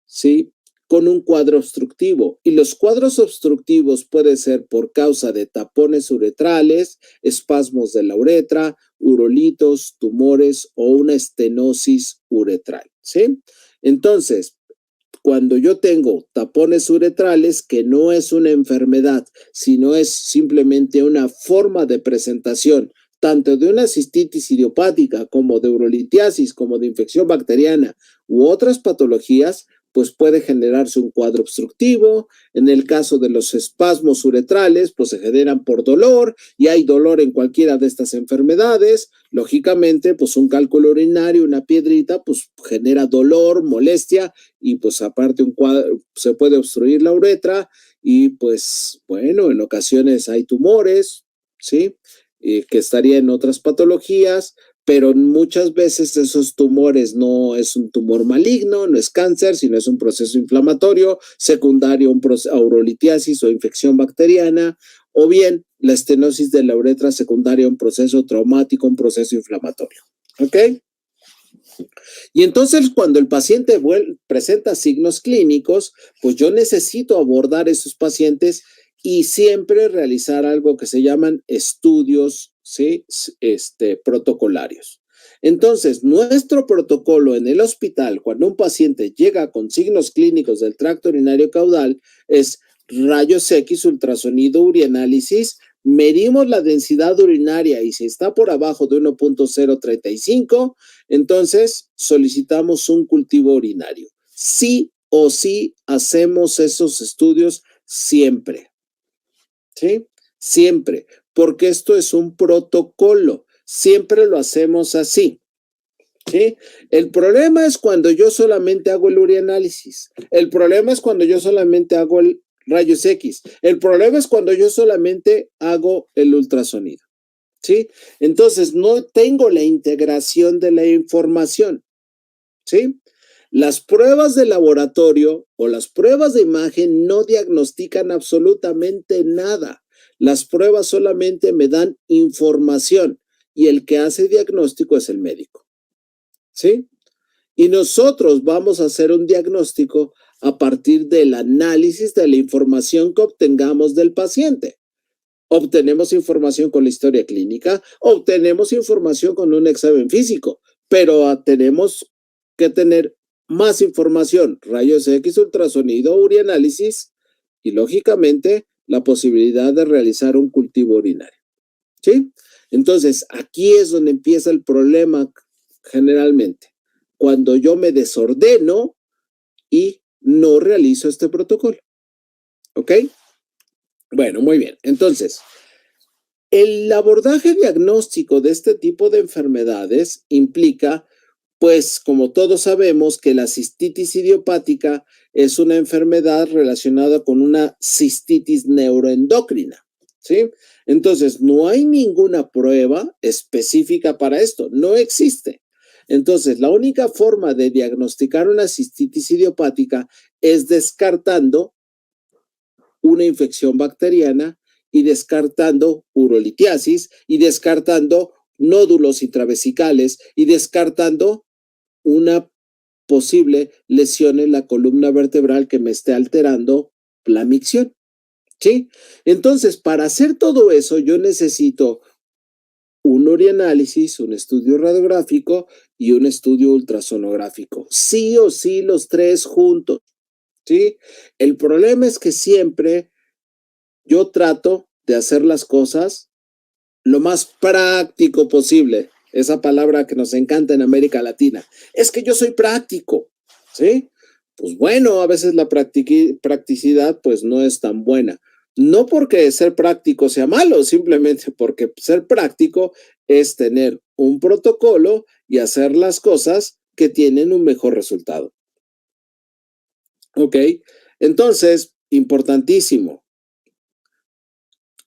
¿sí? Con un cuadro obstructivo. Y los cuadros obstructivos pueden ser por causa de tapones uretrales, espasmos de la uretra, urolitos, tumores o una estenosis uretral, ¿sí? Entonces, cuando yo tengo tapones uretrales, que no es una enfermedad, sino es simplemente una forma de presentación, tanto de una cistitis idiopática como de urolitiasis, como de infección bacteriana u otras patologías, pues puede generarse un cuadro obstructivo. En el caso de los espasmos uretrales, pues se generan por dolor y hay dolor en cualquiera de estas enfermedades. Lógicamente, pues un cálculo urinario, una piedrita, pues genera dolor, molestia y pues aparte un cuadro, se puede obstruir la uretra y pues bueno, en ocasiones hay tumores, ¿sí? Que estaría en otras patologías, pero muchas veces esos tumores no es un tumor maligno, no es cáncer, sino es un proceso inflamatorio secundario a urolitiasis o infección bacteriana, o bien la estenosis de la uretra secundaria a un proceso traumático, un proceso inflamatorio. ¿Ok? Y entonces cuando el paciente presenta signos clínicos, pues yo necesito abordar esos pacientes y siempre realizar algo que se llaman estudios, ¿sí? Protocolarios. Entonces, nuestro protocolo en el hospital, cuando un paciente llega con signos clínicos del tracto urinario caudal, es rayos X, ultrasonido, urianálisis, medimos la densidad urinaria y si está por abajo de 1.035, entonces solicitamos un cultivo urinario. Sí o sí hacemos esos estudios siempre. ¿Sí? Siempre, porque esto es un protocolo. siempre lo hacemos así. ¿Sí? El problema es cuando yo solamente hago el urianálisis. El problema es cuando yo solamente hago el rayos X. El problema es cuando yo solamente hago el ultrasonido. ¿Sí? Entonces, no tengo la integración de la información. ¿Sí? Las pruebas de laboratorio o las pruebas de imagen no diagnostican absolutamente nada. Las pruebas solamente me dan información y el que hace diagnóstico es el médico. ¿Sí? Y nosotros vamos a hacer un diagnóstico a partir del análisis de la información que obtengamos del paciente. Obtenemos información con la historia clínica, obtenemos información con un examen físico, pero tenemos que tener más información, rayos X, ultrasonido, urianálisis y lógicamente la posibilidad de realizar un cultivo urinario. ¿Sí? Entonces, aquí es donde empieza el problema generalmente, cuando yo me desordeno y no realizo este protocolo. ¿Ok? Bueno, muy bien. Entonces, el abordaje diagnóstico de este tipo de enfermedades implica, pues, como todos sabemos, que la cistitis idiopática es una enfermedad relacionada con una cistitis neuroendocrina, ¿sí? Entonces, no hay ninguna prueba específica para esto, no existe. Entonces, la única forma de diagnosticar una cistitis idiopática es descartando una infección bacteriana y descartando urolitiasis y descartando nódulos intravesicales y descartando una posible lesión en la columna vertebral que me esté alterando la micción. ¿Sí? Entonces, para hacer todo eso, yo necesito un urianálisis, un estudio radiográfico y un estudio ultrasonográfico. Sí o sí, los tres juntos. ¿Sí? El problema es que siempre yo trato de hacer las cosas lo más práctico posible. Esa palabra que nos encanta en América Latina. Es que yo soy práctico, ¿sí? Pues bueno, a veces la practicidad pues no es tan buena. No porque ser práctico sea malo, simplemente porque ser práctico es tener un protocolo y hacer las cosas que tienen un mejor resultado. ¿Ok? Entonces, importantísimo.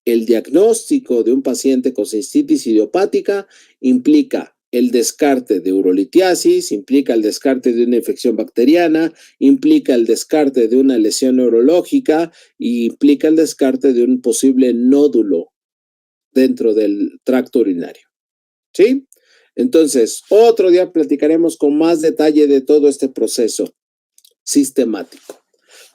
El diagnóstico de un paciente con cistitis idiopática implica el descarte de urolitiasis, implica el descarte de una infección bacteriana, implica el descarte de una lesión neurológica y implica el descarte de un posible nódulo dentro del tracto urinario. ¿Sí? Entonces, otro día platicaremos con más detalle de todo este proceso sistemático.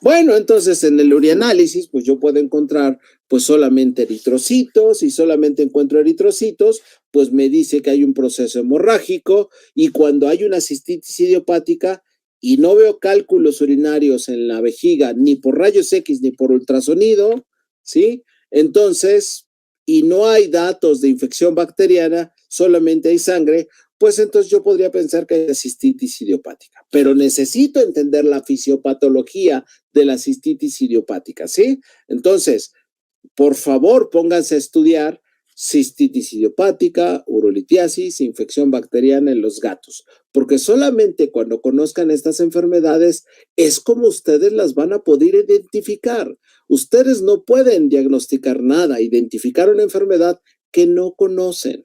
Bueno, entonces en el urianálisis, pues yo puedo encontrar pues solamente eritrocitos y solamente encuentro eritrocitos, pues me dice que hay un proceso hemorrágico y cuando hay una cistitis idiopática y no veo cálculos urinarios en la vejiga ni por rayos X ni por ultrasonido, ¿sí? Entonces, y no hay datos de infección bacteriana, solamente hay sangre, pues entonces yo podría pensar que hay cistitis idiopática, pero necesito entender la fisiopatología de la cistitis idiopática, ¿sí? Entonces, por favor, pónganse a estudiar cistitis idiopática, urolitiasis, infección bacteriana en los gatos, porque solamente cuando conozcan estas enfermedades es como ustedes las van a poder identificar. Ustedes no pueden diagnosticar nada, identificar una enfermedad que no conocen.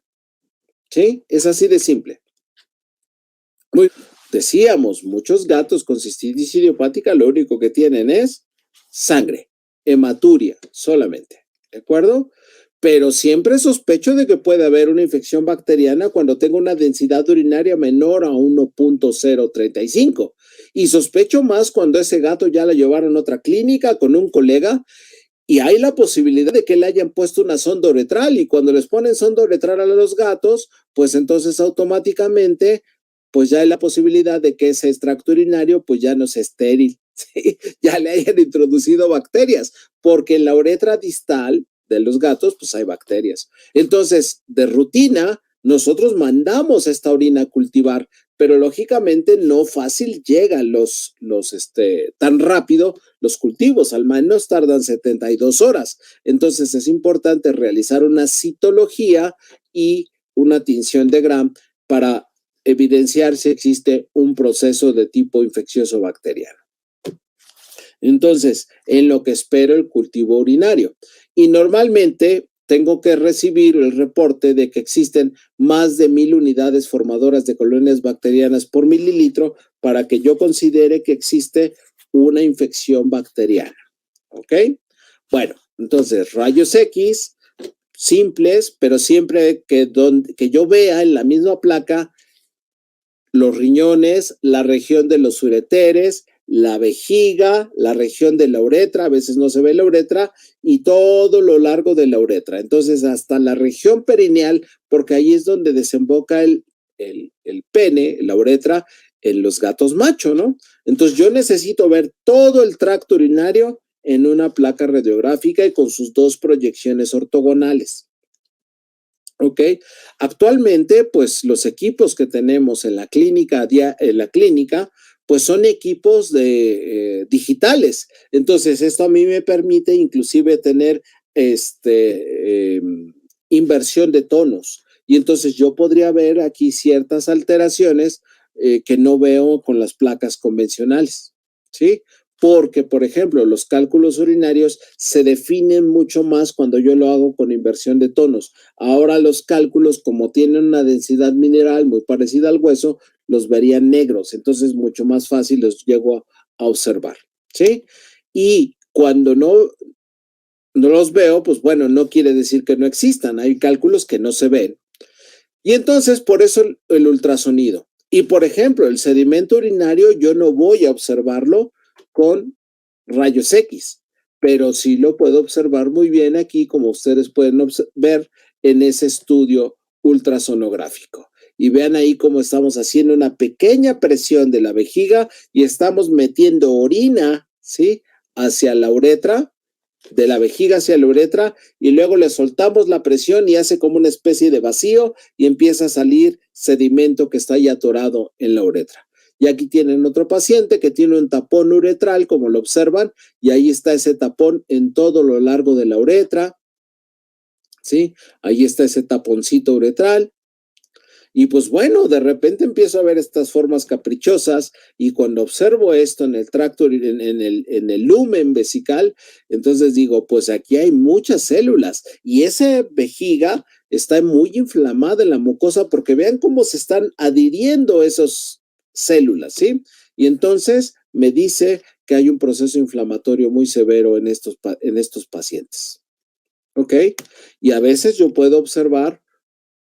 ¿Sí? Es así de simple. Decíamos, muchos gatos con cistitis idiopática lo único que tienen es sangre, hematuria solamente, ¿de acuerdo? Pero siempre sospecho de que puede haber una infección bacteriana cuando tengo una densidad urinaria menor a 1.035 y sospecho más cuando ese gato ya la llevaron a otra clínica con un colega y hay la posibilidad de que le hayan puesto una sonda uretral y cuando les ponen sonda uretral a los gatos, pues entonces automáticamente pues ya hay la posibilidad de que ese extracto urinario pues ya no es estéril, ¿sí? Ya le hayan introducido bacterias, porque en la uretra distal de los gatos pues hay bacterias. Entonces, de rutina, nosotros mandamos esta orina a cultivar, pero lógicamente no fácil llegan tan rápido los cultivos, al menos tardan 72 horas. Entonces es importante realizar una citología y una tinción de Gram para evidenciar si existe un proceso de tipo infeccioso bacteriano. Entonces, en lo que espero el cultivo urinario. Y normalmente tengo que recibir el reporte de que existen más de 1000 unidades formadoras de colonias bacterianas por mililitro para que yo considere que existe una infección bacteriana. ¿Ok? Bueno, entonces, rayos X simples, pero siempre que yo vea en la misma placa los riñones, la región de los ureteres, la vejiga, la región de la uretra, a veces no se ve la uretra, y todo lo largo de la uretra. Entonces, hasta la región perineal, porque ahí es donde desemboca el pene, la uretra, en los gatos macho, ¿no? Entonces, yo necesito ver todo el tracto urinario en una placa radiográfica y con sus dos proyecciones ortogonales. ¿Ok? Actualmente, pues los equipos que tenemos en la clínica, pues son equipos digitales. Entonces, esto a mí me permite inclusive tener inversión de tonos. Y entonces yo podría ver aquí ciertas alteraciones que no veo con las placas convencionales, ¿sí? Porque, por ejemplo, los cálculos urinarios se definen mucho más cuando yo lo hago con inversión de tonos. Ahora los cálculos, como tienen una densidad mineral muy parecida al hueso, los verían negros, entonces mucho más fácil los llego a observar, ¿sí? Y cuando no los veo, pues bueno, no quiere decir que no existan, hay cálculos que no se ven. Y entonces, por eso el ultrasonido. Y, por ejemplo, el sedimento urinario yo no voy a observarlo con rayos X, pero sí lo puedo observar muy bien aquí, como ustedes pueden ver en ese estudio ultrasonográfico. Y vean ahí cómo estamos haciendo una pequeña presión de la vejiga y estamos metiendo orina, ¿sí?, hacia la uretra, de la vejiga hacia la uretra, y luego le soltamos la presión y hace como una especie de vacío y empieza a salir sedimento que está ahí atorado en la uretra. Y aquí tienen otro paciente que tiene un tapón uretral, como lo observan, y ahí está ese tapón en todo lo largo de la uretra, ¿sí? Ahí está ese taponcito uretral. Y pues bueno, de repente empiezo a ver estas formas caprichosas y cuando observo esto en el tracto, en el lumen vesical, entonces digo, pues aquí hay muchas células y esa vejiga está muy inflamada en la mucosa porque vean cómo se están adhiriendo esas células, ¿sí? Y entonces me dice que hay un proceso inflamatorio muy severo en estos pacientes, ¿ok? Y a veces yo puedo observar,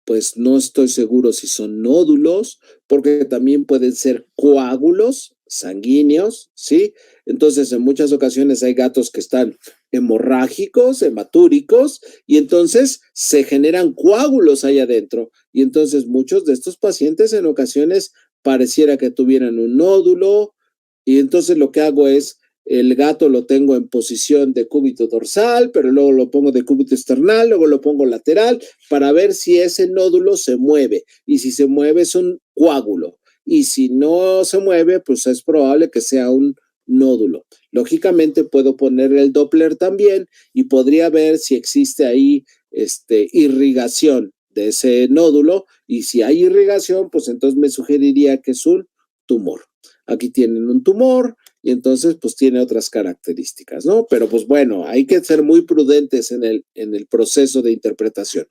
pues no estoy seguro si son nódulos, porque también pueden ser coágulos sanguíneos, ¿sí? Entonces, en muchas ocasiones hay gatos que están hemorrágicos, hematúricos, y entonces se generan coágulos ahí adentro. Y entonces muchos de estos pacientes en ocasiones pareciera que tuvieran un nódulo, y entonces lo que hago es el gato lo tengo en posición de cúbito dorsal, pero luego lo pongo de cúbito external, luego lo pongo lateral para ver si ese nódulo se mueve. Y si se mueve es un coágulo. Y si no se mueve, pues es probable que sea un nódulo. Lógicamente puedo poner el Doppler también y podría ver si existe ahí irrigación de ese nódulo. Y si hay irrigación, pues entonces me sugeriría que es un tumor. Aquí tienen un tumor y entonces pues tiene otras características, ¿no? Pero pues bueno, hay que ser muy prudentes en el proceso de interpretación.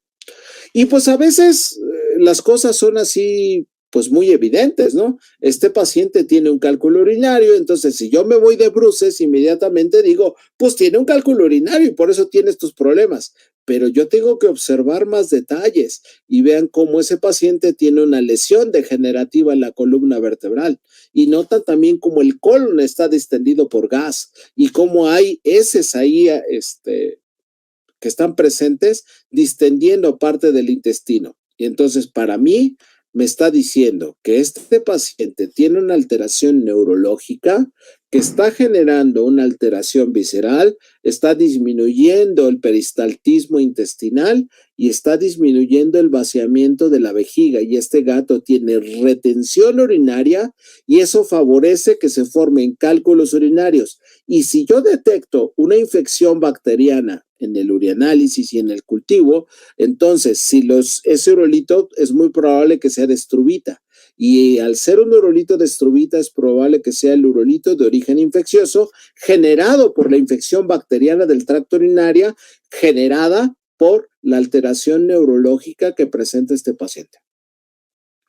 Y pues a veces las cosas son así, pues muy evidentes, ¿no? Este paciente tiene un cálculo urinario, entonces si yo me voy de bruces, inmediatamente digo, pues tiene un cálculo urinario y por eso tiene estos problemas. Pero yo tengo que observar más detalles y vean cómo ese paciente tiene una lesión degenerativa en la columna vertebral y notan también cómo el colon está distendido por gas y cómo hay heces ahí, que están presentes distendiendo parte del intestino. Y entonces para mí me está diciendo que este paciente tiene una alteración neurológica que está generando una alteración visceral, está disminuyendo el peristaltismo intestinal y está disminuyendo el vaciamiento de la vejiga. Y este gato tiene retención urinaria y eso favorece que se formen cálculos urinarios. Y si yo detecto una infección bacteriana en el urianálisis y en el cultivo. Entonces, si ese urolito es muy probable que sea de estruvita. Y al ser un urolito de estruvita es probable que sea el urolito de origen infeccioso generado por la infección bacteriana del tracto urinario, generada por la alteración neurológica que presenta este paciente.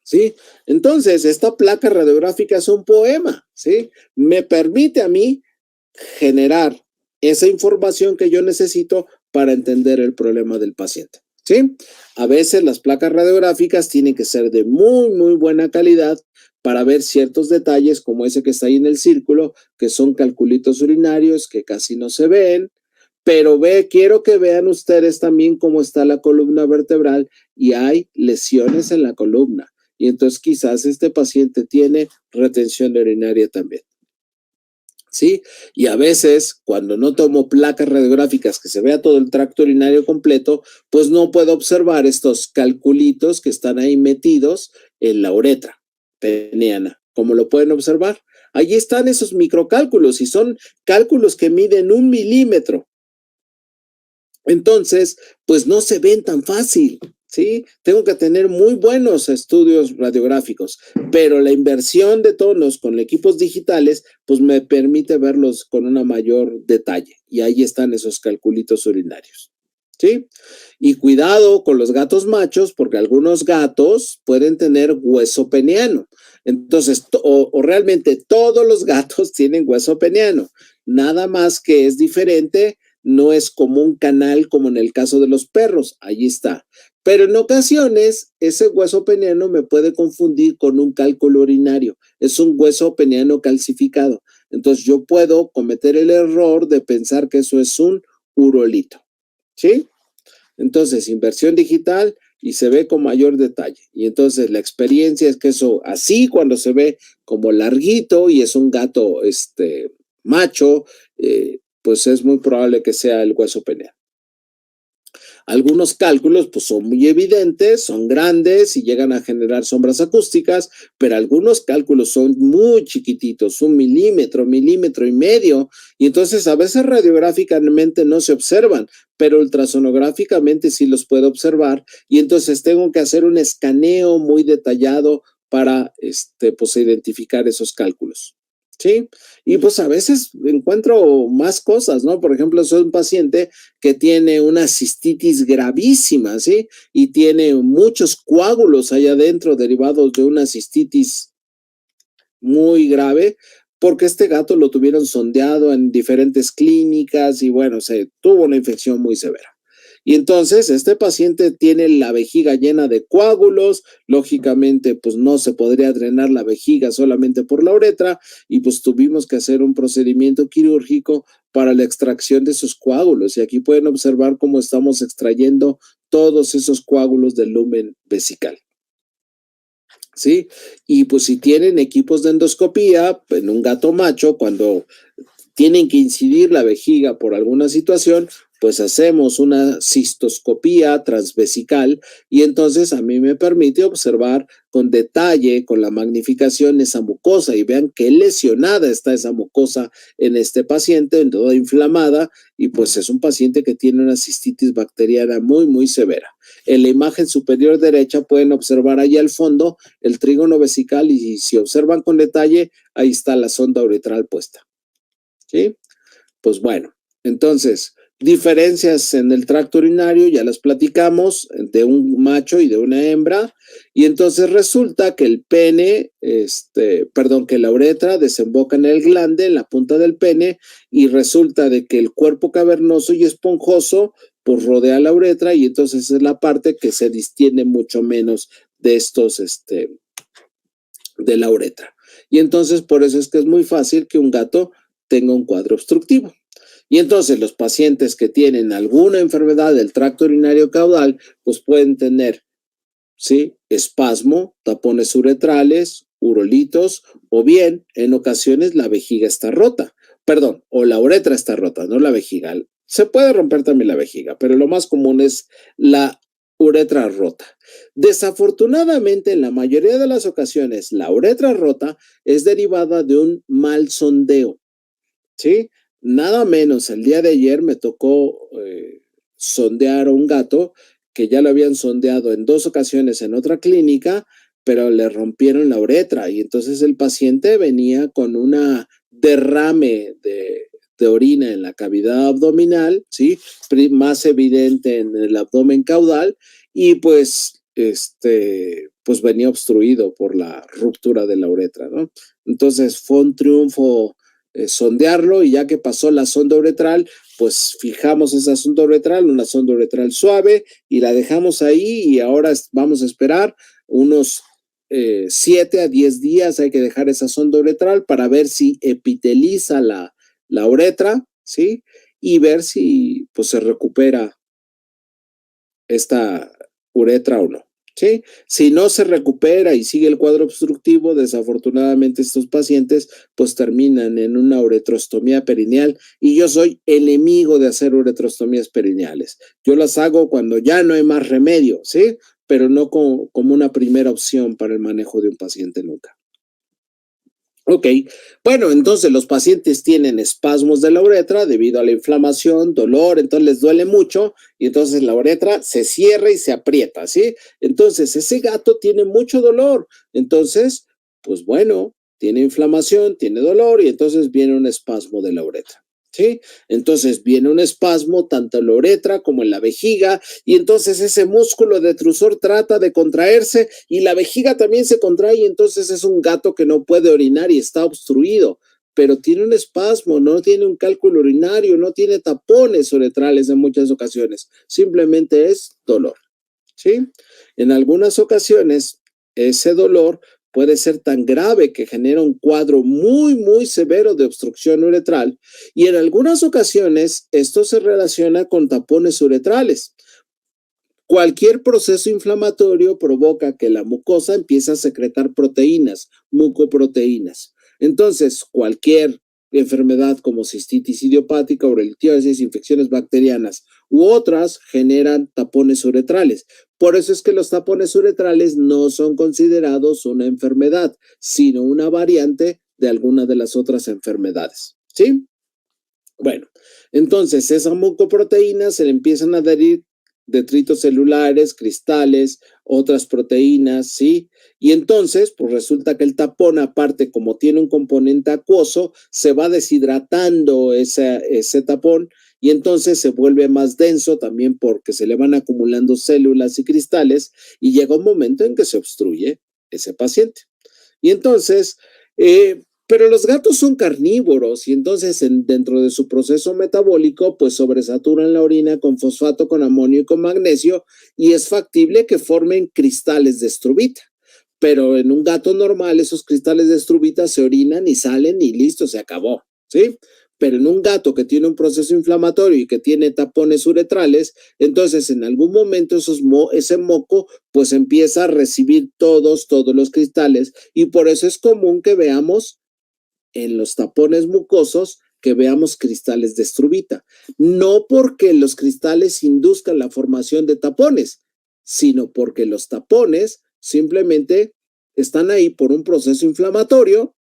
¿Sí? Entonces, esta placa radiográfica es un poema, ¿sí? Me permite a mí generar esa información que yo necesito para entender el problema del paciente, ¿sí? A veces las placas radiográficas tienen que ser de muy, muy buena calidad para ver ciertos detalles como ese que está ahí en el círculo, que son calculitos urinarios que casi no se ven, pero quiero que vean ustedes también cómo está la columna vertebral y hay lesiones en la columna. Y entonces quizás este paciente tiene retención urinaria también. ¿Sí? Y a veces, cuando no tomo placas radiográficas que se vea todo el tracto urinario completo, pues no puedo observar estos calculitos que están ahí metidos en la uretra peniana. ¿Cómo lo pueden observar? Allí están esos microcálculos y son cálculos que miden 1 milímetro. Entonces, pues no se ven tan fácil, ¿sí? Tengo que tener muy buenos estudios radiográficos, pero la inversión de tonos con equipos digitales, pues me permite verlos con una mayor detalle. Y ahí están esos calculitos urinarios, ¿sí? Y cuidado con los gatos machos, porque algunos gatos pueden tener hueso peniano. Entonces, o realmente todos los gatos tienen hueso peniano, nada más que es diferente. No es como un canal como en el caso de los perros, allí está. Pero en ocasiones ese hueso peniano me puede confundir con un cálculo urinario. Es un hueso peniano calcificado. Entonces yo puedo cometer el error de pensar que eso es un urolito. ¿Sí? Entonces, inversión digital y se ve con mayor detalle. Y entonces la experiencia es que eso así cuando se ve como larguito y es un gato macho, pues es muy probable que sea el hueso peniano. Algunos cálculos pues son muy evidentes, son grandes y llegan a generar sombras acústicas, pero algunos cálculos son muy chiquititos, 1 milímetro, milímetro y medio, y entonces a veces radiográficamente no se observan, pero ultrasonográficamente sí los puedo observar, y entonces tengo que hacer un escaneo muy detallado para pues identificar esos cálculos. ¿Sí? Y pues a veces encuentro más cosas, ¿no? Por ejemplo, soy un paciente que tiene una cistitis gravísima, ¿sí? Y tiene muchos coágulos allá adentro derivados de una cistitis muy grave, porque este gato lo tuvieron sondeado en diferentes clínicas y bueno, se tuvo una infección muy severa. Y entonces este paciente tiene la vejiga llena de coágulos, lógicamente pues no se podría drenar la vejiga solamente por la uretra y pues tuvimos que hacer un procedimiento quirúrgico para la extracción de esos coágulos y aquí pueden observar cómo estamos extrayendo todos esos coágulos del lumen vesical. ¿Sí? Y pues si tienen equipos de endoscopía en un gato macho, cuando tienen que incidir la vejiga por alguna situación, pues hacemos una cistoscopía transvesical y entonces a mí me permite observar con detalle, con la magnificación esa mucosa y vean qué lesionada está esa mucosa en este paciente, toda inflamada y pues es un paciente que tiene una cistitis bacteriana muy, muy severa. En la imagen superior derecha pueden observar ahí al fondo el trígono vesical y si observan con detalle, ahí está la sonda uretral puesta. ¿Sí? Pues bueno, entonces, diferencias en el tracto urinario, ya las platicamos, de un macho y de una hembra, y entonces resulta que el pene, que la uretra desemboca en el glande, en la punta del pene, y resulta de que el cuerpo cavernoso y esponjoso, pues rodea la uretra, y entonces es la parte que se distiende mucho menos de estos, de la uretra. Y entonces por eso es que es muy fácil que un gato tenga un cuadro obstructivo. Y entonces los pacientes que tienen alguna enfermedad del tracto urinario caudal, pues pueden tener, ¿sí? Espasmo, tapones uretrales, urolitos, o bien en ocasiones la vejiga está rota. Perdón, o la uretra está rota, no la vejiga. Se puede romper también la vejiga, pero lo más común es la uretra rota. Desafortunadamente, en la mayoría de las ocasiones, la uretra rota es derivada de un mal sondeo, ¿sí? Nada menos, el día de ayer me tocó sondear a un gato que ya lo habían sondeado en 2 ocasiones en otra clínica, pero le rompieron la uretra y entonces el paciente venía con una derrame de orina en la cavidad abdominal, ¿sí? Más evidente en el abdomen caudal y pues pues venía obstruido por la ruptura de la uretra, ¿no? Entonces fue un triunfo sondearlo y ya que pasó la sonda uretral, pues fijamos esa sonda uretral, una sonda uretral suave y la dejamos ahí y ahora vamos a esperar unos 7 a 10 días, hay que dejar esa sonda uretral para ver si epiteliza la uretra, ¿sí? Y ver si pues se recupera esta uretra o no, ¿sí? Si no se recupera y sigue el cuadro obstructivo, desafortunadamente estos pacientes pues terminan en una uretrostomía perineal y yo soy enemigo de hacer uretrostomías perineales. Yo las hago cuando ya no hay más remedio, ¿sí? Pero no como una primera opción para el manejo de un paciente nunca. Ok, bueno, entonces los pacientes tienen espasmos de la uretra debido a la inflamación, dolor, entonces les duele mucho y entonces la uretra se cierra y se aprieta, ¿sí? Entonces ese gato tiene mucho dolor, entonces, pues bueno, tiene inflamación, tiene dolor y entonces viene un espasmo de la uretra. ¿Sí? Entonces viene un espasmo tanto en la uretra como en la vejiga y entonces ese músculo detrusor trata de contraerse y la vejiga también se contrae y entonces es un gato que no puede orinar y está obstruido, pero tiene un espasmo, no tiene un cálculo urinario, no tiene tapones uretrales en muchas ocasiones, simplemente es dolor, ¿sí? En algunas ocasiones ese dolor puede ser tan grave que genera un cuadro muy, muy severo de obstrucción uretral y en algunas ocasiones esto se relaciona con tapones uretrales. Cualquier proceso inflamatorio provoca que la mucosa empiece a secretar proteínas, mucoproteínas. Entonces, cualquier enfermedad como cistitis idiopática, urolitiosis, infecciones bacterianas u otras generan tapones uretrales. Por eso es que los tapones uretrales no son considerados una enfermedad, sino una variante de alguna de las otras enfermedades. ¿Sí? Bueno, entonces esas mucoproteínas se le empiezan a adherir detritos celulares, cristales, otras proteínas, ¿sí? Y entonces, pues resulta que el tapón, aparte, como tiene un componente acuoso, se va deshidratando ese tapón y entonces se vuelve más denso también porque se le van acumulando células y cristales y llega un momento en que se obstruye ese paciente. Y entonces, pero los gatos son carnívoros y entonces dentro de su proceso metabólico pues sobresaturan la orina con fosfato, con amonio y con magnesio y es factible que formen cristales de estruvita. Pero en un gato normal esos cristales de estruvita se orinan y salen y listo, se acabó, ¿sí? Pero en un gato que tiene un proceso inflamatorio y que tiene tapones uretrales, entonces en algún momento ese moco pues empieza a recibir todos los cristales y por eso es común que veamos en los tapones mucosos que veamos cristales de estruvita. No porque los cristales induzcan la formación de tapones, sino porque los tapones simplemente están ahí por un proceso inflamatorio,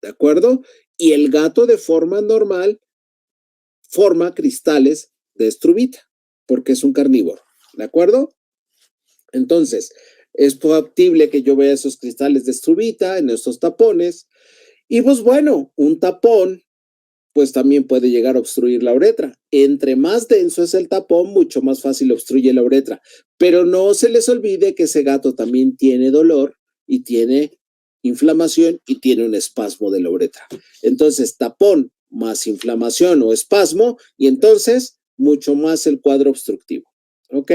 ¿de acuerdo? Y el gato de forma normal forma cristales de estruvita, porque es un carnívoro, ¿de acuerdo? Entonces, es factible que yo vea esos cristales de estruvita en estos tapones, y pues bueno, un tapón pues también puede llegar a obstruir la uretra. Entre más denso es el tapón, mucho más fácil obstruye la uretra. Pero no se les olvide que ese gato también tiene dolor y tiene inflamación y tiene un espasmo de la uretra. Entonces, tapón más inflamación o espasmo y entonces mucho más el cuadro obstructivo. ¿Ok?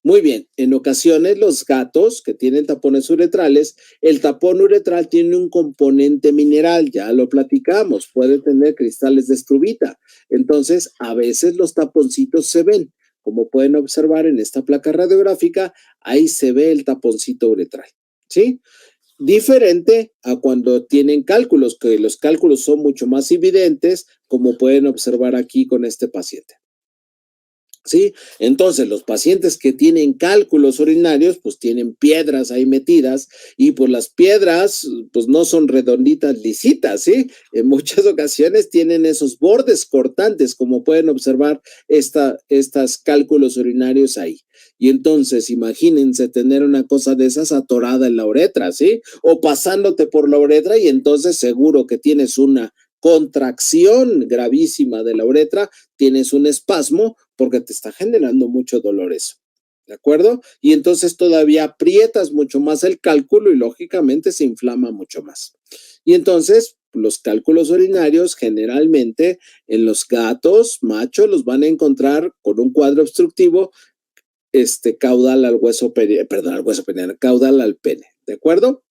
Muy bien, en ocasiones los gatos que tienen tapones uretrales, el tapón uretral tiene un componente mineral, ya lo platicamos, puede tener cristales de estruvita. Entonces, a veces los taponcitos se ven. Como pueden observar en esta placa radiográfica, ahí se ve el taponcito uretral, ¿sí? Diferente a cuando tienen cálculos, que los cálculos son mucho más evidentes, como pueden observar aquí con este paciente. ¿Sí? Entonces, los pacientes que tienen cálculos urinarios, pues tienen piedras ahí metidas y pues las piedras, pues no son redonditas lisitas, ¿sí? En muchas ocasiones tienen esos bordes cortantes, como pueden observar estas cálculos urinarios ahí. Y entonces, imagínense tener una cosa de esas atorada en la uretra, ¿sí? O pasándote por la uretra y entonces seguro que tienes una contracción gravísima de la uretra, tienes un espasmo porque te está generando mucho dolor eso, ¿de acuerdo? Y entonces todavía aprietas mucho más el cálculo y lógicamente se inflama mucho más. Y entonces los cálculos urinarios generalmente en los gatos machos los van a encontrar con un cuadro obstructivo caudal al hueso perdón, al hueso peniano, caudal al pene, ¿de acuerdo?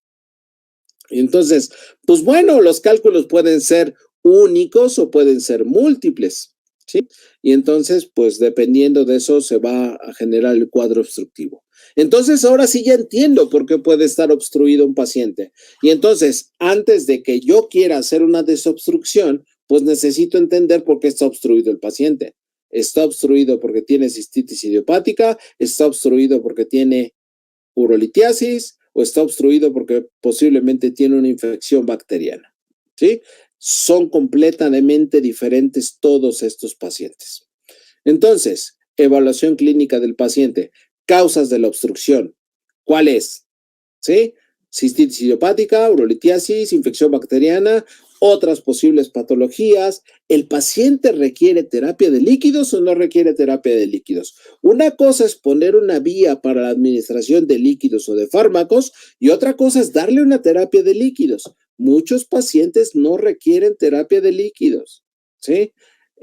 Y entonces, pues bueno, los cálculos pueden ser únicos o pueden ser múltiples, ¿sí? Y entonces, pues dependiendo de eso se va a generar el cuadro obstructivo. Entonces, ahora sí ya entiendo por qué puede estar obstruido un paciente. Y entonces, antes de que yo quiera hacer una desobstrucción, pues necesito entender por qué está obstruido el paciente. Está obstruido porque tiene cistitis idiopática, está obstruido porque tiene urolitiasis o está obstruido porque posiblemente tiene una infección bacteriana, ¿sí? Son completamente diferentes todos estos pacientes. Entonces, evaluación clínica del paciente, causas de la obstrucción, ¿cuál es? ¿Sí? Cistitis idiopática, urolitiasis, infección bacteriana, otras posibles patologías. ¿El paciente requiere terapia de líquidos o no requiere terapia de líquidos? Una cosa es poner una vía para la administración de líquidos o de fármacos y otra cosa es darle una terapia de líquidos. Muchos pacientes no requieren terapia de líquidos, ¿sí?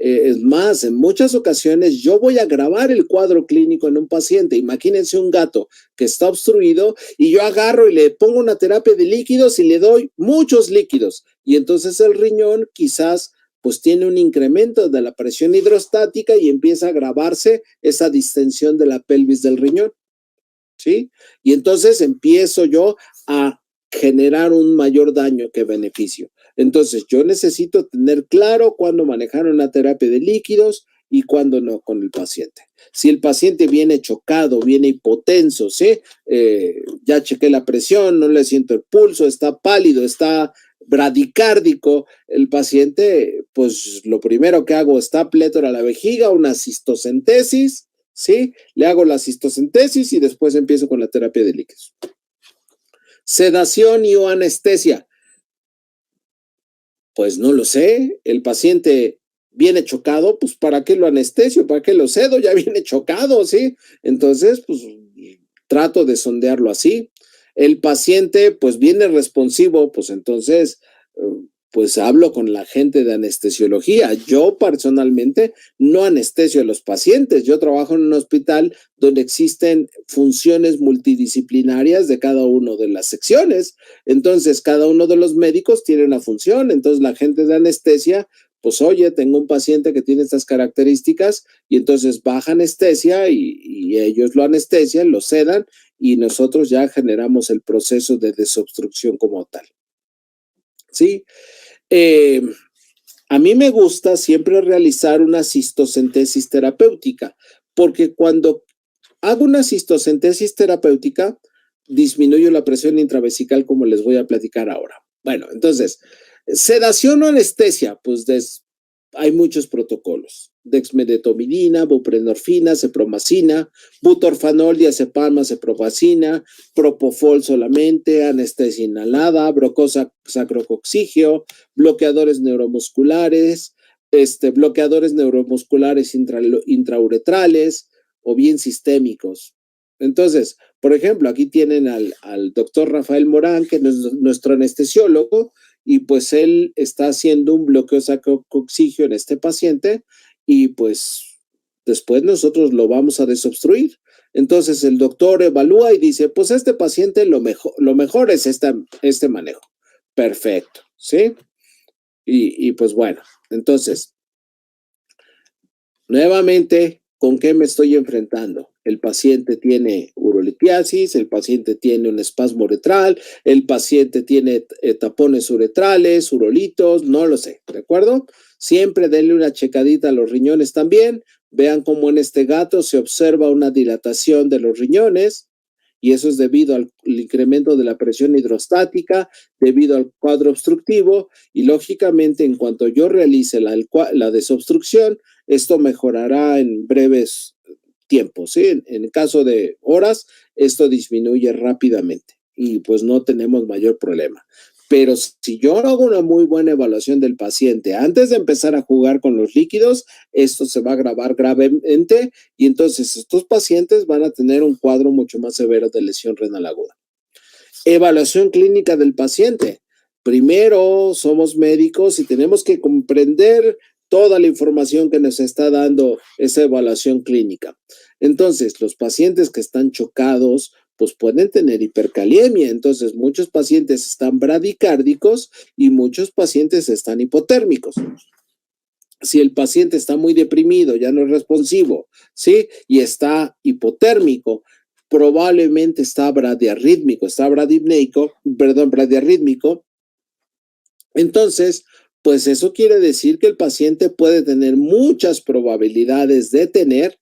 Es más, en muchas ocasiones yo voy a grabar el cuadro clínico en un paciente. Imagínense un gato que está obstruido y yo agarro y le pongo una terapia de líquidos y le doy muchos líquidos. Y entonces el riñón quizás pues tiene un incremento de la presión hidrostática y empieza a agravarse esa distensión de la pelvis del riñón, ¿sí? Y entonces empiezo yo a generar un mayor daño que beneficio. Entonces yo necesito tener claro cuándo manejar una terapia de líquidos y cuándo no con el paciente. Si el paciente viene chocado, viene hipotenso, ¿sí? Ya chequé la presión, no le siento el pulso, está pálido, está bradicárdico, el paciente, pues lo primero que hago, está plétora a la vejiga, una cistocentesis, ¿sí? Le hago la cistocentesis y después empiezo con la terapia de líquidos. Sedación y o anestesia. Pues no lo sé, el paciente viene chocado, pues ¿para qué lo anestesio? ¿Para qué lo sedo? Ya viene chocado, ¿sí? Entonces, pues trato de sondearlo así. El paciente, pues viene responsivo, pues entonces, pues hablo con la gente de anestesiología. Yo personalmente no anestesio a los pacientes. Yo trabajo en un hospital donde existen funciones multidisciplinarias de cada una de las secciones. Entonces, cada uno de los médicos tiene una función. Entonces, la gente de anestesia, pues oye, tengo un paciente que tiene estas características y entonces baja anestesia y ellos lo anestesian, lo sedan y nosotros ya generamos el proceso de desobstrucción como tal. ¿Sí? A mí me gusta siempre realizar una cistocentesis terapéutica, porque cuando hago una cistocentesis terapéutica, disminuyo la presión intravesical, como les voy a platicar ahora. Bueno, entonces, sedación o anestesia, pues hay muchos protocolos. Dexmedetomidina, buprenorfina, cepromacina, butorfanol, diazepam, cepromacina, propofol solamente, anestesia inhalada, brocosa sacrococcigio, bloqueadores neuromusculares, bloqueadores neuromusculares intrauretrales o bien sistémicos. Entonces, por ejemplo, aquí tienen al doctor Rafael Morán, que es nuestro anestesiólogo, y pues él está haciendo un bloqueo sacrococcigio en este paciente y pues después nosotros lo vamos a desobstruir. Entonces el doctor evalúa y dice, pues este paciente lo mejor es este manejo. Perfecto, ¿sí? Y pues bueno, entonces, nuevamente, ¿con qué me estoy enfrentando? El paciente tiene urolitiasis, el paciente tiene un espasmo uretral, el paciente tiene tapones uretrales, urolitos, no lo sé, ¿de acuerdo? Siempre denle una checadita a los riñones también, Vean cómo en este gato se observa una dilatación de los riñones, y eso es debido al incremento de la presión hidrostática, debido al cuadro obstructivo, y lógicamente en cuanto yo realice la desobstrucción, esto mejorará en breves tiempos, ¿sí? En el caso de horas, esto disminuye rápidamente y pues no tenemos mayor problema. Pero si yo hago una muy buena evaluación del paciente antes de empezar a jugar con los líquidos, esto se va a agravar gravemente y entonces estos pacientes van a tener un cuadro mucho más severo de lesión renal aguda. Evaluación clínica del paciente. Primero, somos médicos y tenemos que comprender toda la información que nos está dando esa evaluación clínica. Entonces, los pacientes que están chocados, pues pueden tener hipercaliemia. Entonces, muchos pacientes están bradicárdicos y muchos pacientes están hipotérmicos. Si el paciente está muy deprimido, ya no es responsivo, ¿sí? Y está hipotérmico, probablemente está bradiarrítmico, bradiarrítmico. Entonces, pues eso quiere decir que el paciente puede tener muchas probabilidades de tener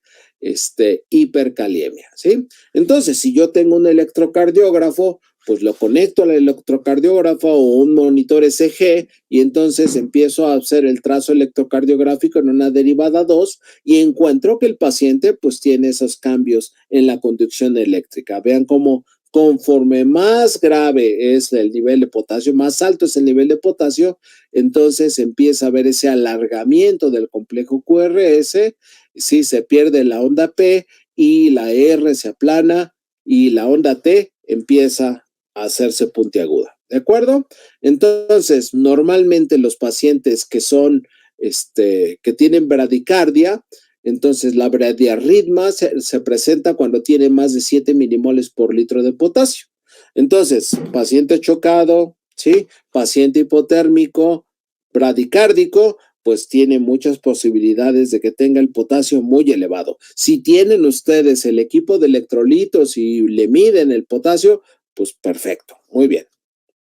hipercaliemia, ¿sí? Entonces, si yo tengo un electrocardiógrafo, pues lo conecto al electrocardiógrafo o un monitor ECG y entonces empiezo a hacer el trazo electrocardiográfico en una derivada 2 y encuentro que el paciente pues tiene esos cambios en la conducción eléctrica. Vean cómo conforme más grave es el nivel de potasio, más alto es el nivel de potasio, entonces empieza a haber ese alargamiento del complejo QRS, sí, se pierde la onda P y la R se aplana y la onda T empieza a hacerse puntiaguda, ¿de acuerdo? Entonces, normalmente los pacientes que son, que tienen bradicardia, entonces la bradiarritmia se presenta cuando tiene más de 7 milimoles por litro de potasio. Entonces, paciente chocado, ¿sí? Paciente hipotérmico, bradicárdico, pues tiene muchas posibilidades de que tenga el potasio muy elevado. Si tienen ustedes el equipo de electrolitos y le miden el potasio, pues perfecto, muy bien.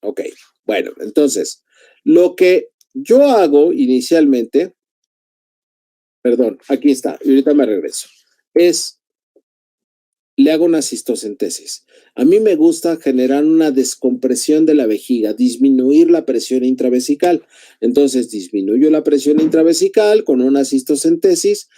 Ok, bueno, entonces, lo que yo hago inicialmente, perdón, aquí está, y ahorita me regreso, le hago una cistocentesis. A mí me gusta generar una descompresión de la vejiga, disminuir la presión intravesical. Entonces, disminuyo la presión intravesical con una cistocentesis.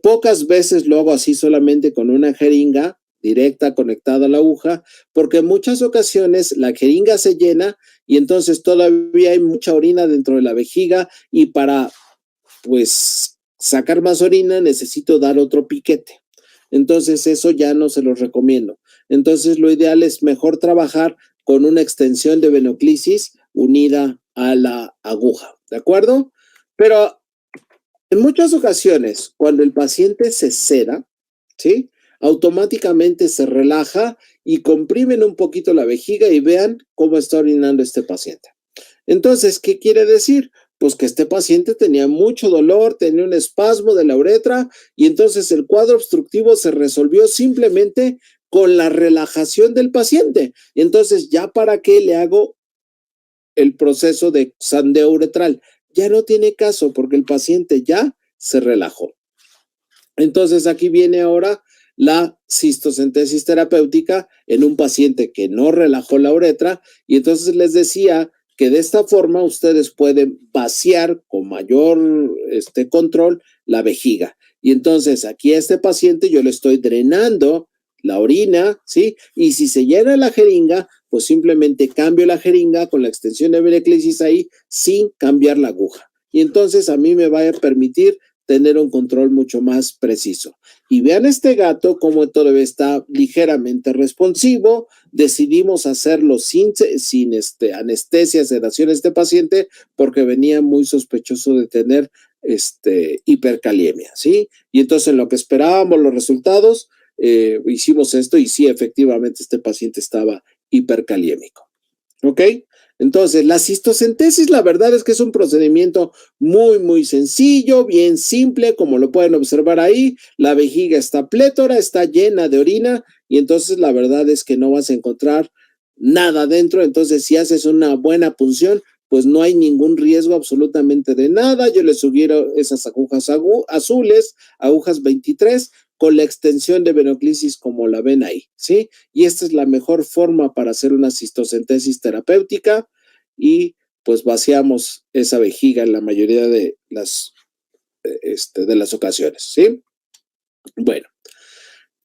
Pocas veces lo hago así solamente con una jeringa directa conectada a la aguja, porque en muchas ocasiones la jeringa se llena y entonces todavía hay mucha orina dentro de la vejiga y para, pues, sacar más orina necesito dar otro piquete. Entonces eso ya no se los recomiendo. Entonces lo ideal es mejor trabajar con una extensión de venoclisis unida a la aguja, ¿de acuerdo? Pero en muchas ocasiones, cuando el paciente se seda, ¿sí? Automáticamente se relaja y comprimen un poquito la vejiga y vean cómo está orinando este paciente. Entonces, ¿qué quiere decir? Pues que este paciente tenía mucho dolor, tenía un espasmo de la uretra y entonces el cuadro obstructivo se resolvió simplemente con la relajación del paciente. Entonces, ¿ya para qué le hago el proceso de sondeo uretral? Ya no tiene caso porque el paciente ya se relajó. Entonces, aquí viene ahora la cistocentesis terapéutica en un paciente que no relajó la uretra y entonces les decía que de esta forma ustedes pueden vaciar con mayor control la vejiga. Y entonces aquí a este paciente yo le estoy drenando la orina, ¿sí? Y si se llena la jeringa, pues simplemente cambio la jeringa con la extensión de venoclisis ahí sin cambiar la aguja. Y entonces a mí me va a permitir tener un control mucho más preciso. Y vean este gato como todavía está ligeramente responsivo. Decidimos hacerlo sin anestesia, sedación a este paciente porque venía muy sospechoso de tener hipercaliemia, ¿sí? Y entonces en lo que esperábamos los resultados, hicimos esto y sí, efectivamente este paciente estaba hipercaliémico, ¿ok? Entonces, la cistocentesis, la verdad es que es un procedimiento muy, muy sencillo, bien simple, como lo pueden observar ahí. La vejiga está plétora, está llena de orina y entonces la verdad es que no vas a encontrar nada dentro. Entonces, si haces una buena punción, pues no hay ningún riesgo absolutamente de nada. Yo les sugiero esas agujas azules, agujas 23, con la extensión de venoclisis como la ven ahí, ¿sí? Y esta es la mejor forma para hacer una cistocentesis terapéutica y pues vaciamos esa vejiga en la mayoría de las ocasiones, ¿sí? Bueno,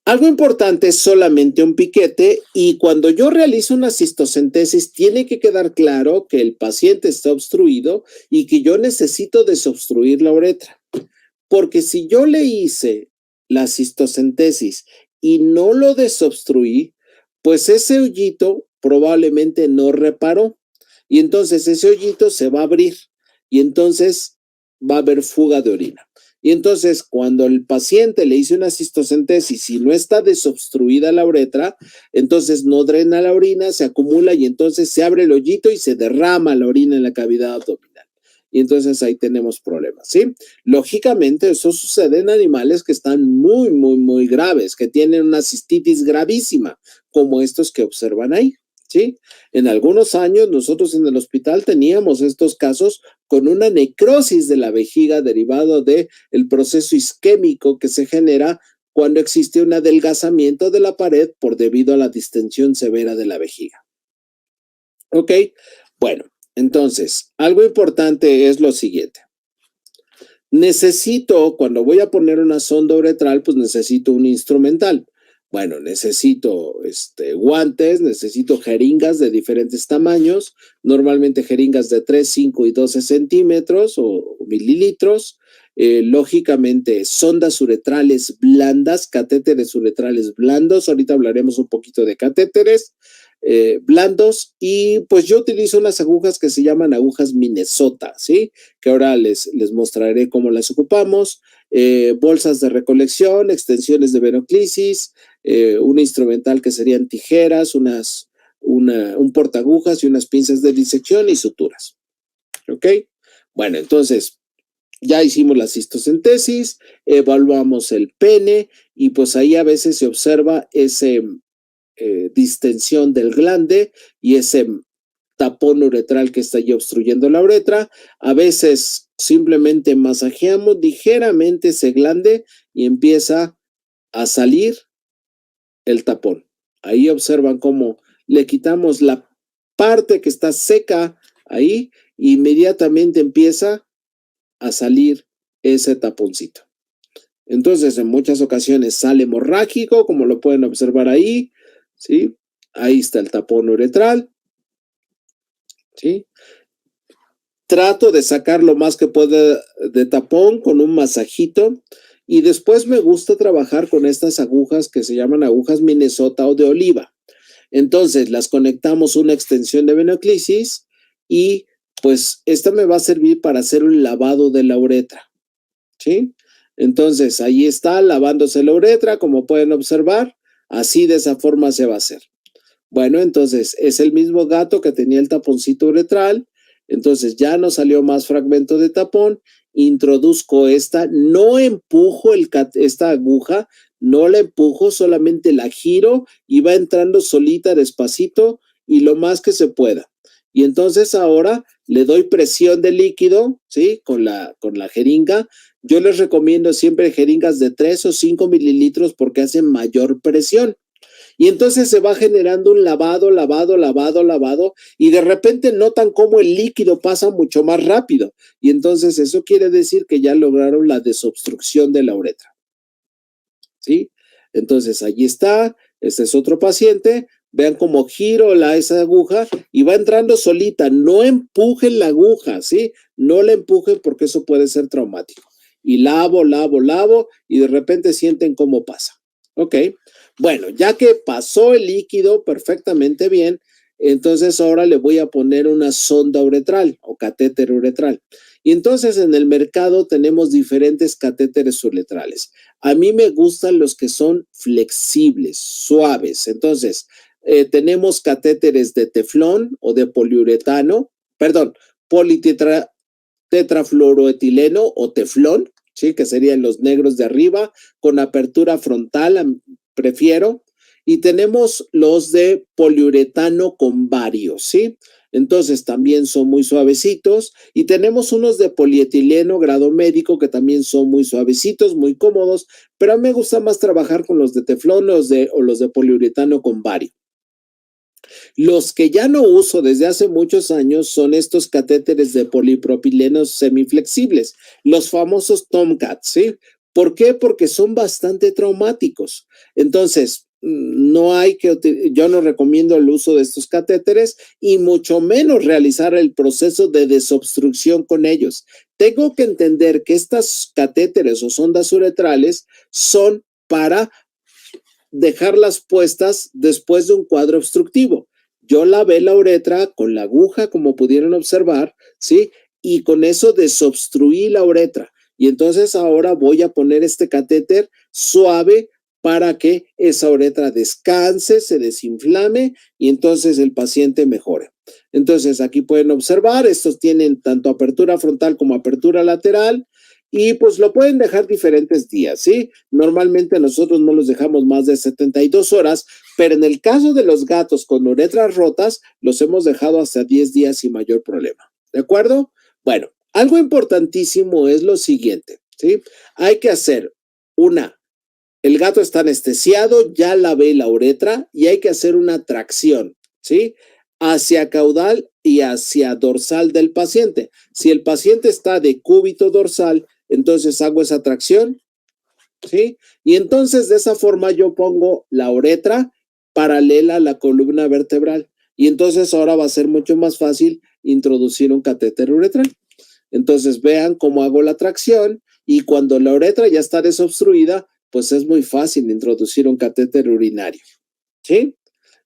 algo importante es solamente un piquete y cuando yo realizo una cistocentesis tiene que quedar claro que el paciente está obstruido y que yo necesito desobstruir la uretra. Porque si yo le hice la cistocentesis y no lo desobstruí, pues ese hoyito probablemente no reparó y entonces ese hoyito se va a abrir y entonces va a haber fuga de orina. Y entonces, cuando el paciente le hizo una cistocentesis y no está desobstruida la uretra, entonces no drena la orina, se acumula y entonces se abre el hoyito y se derrama la orina en la cavidad abdominal. Y entonces ahí tenemos problemas, ¿sí? Lógicamente, eso sucede en animales que están muy, muy, muy graves, que tienen una cistitis gravísima, como estos que observan ahí, ¿sí? En algunos años, nosotros en el hospital teníamos estos casos con una necrosis de la vejiga derivado del proceso isquémico que se genera cuando existe un adelgazamiento de la pared por debido a la distensión severa de la vejiga. ¿Ok? Bueno, entonces, algo importante es lo siguiente. Necesito, cuando voy a poner una sonda uretral, pues necesito un instrumental. Bueno, necesito guantes, necesito jeringas de diferentes tamaños, normalmente jeringas de 3, 5 y 12 centímetros o mililitros. Lógicamente, sondas uretrales blandas, catéteres uretrales blandos. Ahorita hablaremos un poquito de catéteres blandos y pues yo utilizo unas agujas que se llaman agujas Minnesota, ¿sí? Que ahora les mostraré cómo las ocupamos. Bolsas de recolección, extensiones de venoclisis, un instrumental que serían tijeras, un portaagujas y unas pinzas de disección y suturas. ¿Ok? Bueno, entonces ya hicimos la cistocentesis, evaluamos el pene y pues ahí a veces se observa ese distensión del glande y ese tapón uretral que está allí obstruyendo la uretra. A veces simplemente masajeamos ligeramente ese glande y empieza a salir el tapón. Ahí observan cómo le quitamos la parte que está seca ahí e inmediatamente empieza a salir ese taponcito. Entonces, en muchas ocasiones sale hemorrágico, como lo pueden observar ahí, ¿sí? Ahí está el tapón uretral, ¿sí? Trato de sacar lo más que pueda de tapón con un masajito y después me gusta trabajar con estas agujas que se llaman agujas Minnesota o de oliva. Entonces, las conectamos una extensión de venoclisis y pues esta me va a servir para hacer un lavado de la uretra, ¿sí? Entonces, ahí está lavándose la uretra, como pueden observar, así de esa forma se va a hacer. Bueno, entonces es el mismo gato que tenía el taponcito uretral, entonces ya no salió más fragmento de tapón, introduzco esta, no empujo esta aguja, no la empujo, solamente la giro y va entrando solita despacito y lo más que se pueda. Y entonces ahora le doy presión de líquido, ¿sí? Con la jeringa. Yo les recomiendo siempre jeringas de 3 o 5 mililitros porque hacen mayor presión. Y entonces se va generando un lavado, y de repente notan cómo el líquido pasa mucho más rápido. Y entonces eso quiere decir que ya lograron la desobstrucción de la uretra. ¿Sí? Entonces allí está, este es otro paciente. Vean cómo giro esa aguja y va entrando solita. No empujen la aguja, ¿sí? No la empujen porque eso puede ser traumático. Y lavo, y de repente sienten cómo pasa. Ok. Bueno, ya que pasó el líquido perfectamente bien, entonces ahora le voy a poner una sonda uretral o catéter uretral. Y entonces en el mercado tenemos diferentes catéteres uretrales. A mí me gustan los que son flexibles, suaves. Entonces, tenemos catéteres de teflón o de poliuretano, perdón, tetrafluoroetileno o teflón, ¿sí? Que serían los negros de arriba, con apertura frontal, prefiero. Y tenemos los de poliuretano con varios, ¿sí? Entonces también son muy suavecitos y tenemos unos de polietileno grado médico que también son muy suavecitos, muy cómodos, pero a mí me gusta más trabajar con los de teflón o los de poliuretano con bario. Los que ya no uso desde hace muchos años son estos catéteres de polipropileno semiflexibles, los famosos Tomcat, ¿sí? ¿Por qué? Porque son bastante traumáticos. Entonces, yo no recomiendo el uso de estos catéteres y mucho menos realizar el proceso de desobstrucción con ellos. Tengo que entender que estas catéteres o sondas uretrales son para dejarlas puestas después de un cuadro obstructivo. Yo lavé la uretra con la aguja, como pudieron observar, ¿sí? Y con eso desobstruí la uretra. Y entonces ahora voy a poner este catéter suave para que esa uretra descanse, se desinflame y entonces el paciente mejore. Entonces aquí pueden observar, estos tienen tanto apertura frontal como apertura lateral. Y pues lo pueden dejar diferentes días, ¿sí? Normalmente nosotros no los dejamos más de 72 horas, pero en el caso de los gatos con uretras rotas, los hemos dejado hasta 10 días sin mayor problema. ¿De acuerdo? Bueno, algo importantísimo es lo siguiente, ¿sí? Hay que hacer el gato está anestesiado, ya lavé la uretra y hay que hacer una tracción, ¿sí? Hacia caudal y hacia dorsal del paciente. Si el paciente está de cúbito dorsal, entonces hago esa tracción, ¿sí? Y entonces de esa forma yo pongo la uretra paralela a la columna vertebral. Y entonces ahora va a ser mucho más fácil introducir un catéter uretral. Entonces vean cómo hago la tracción y cuando la uretra ya está desobstruida, pues es muy fácil introducir un catéter urinario, ¿sí?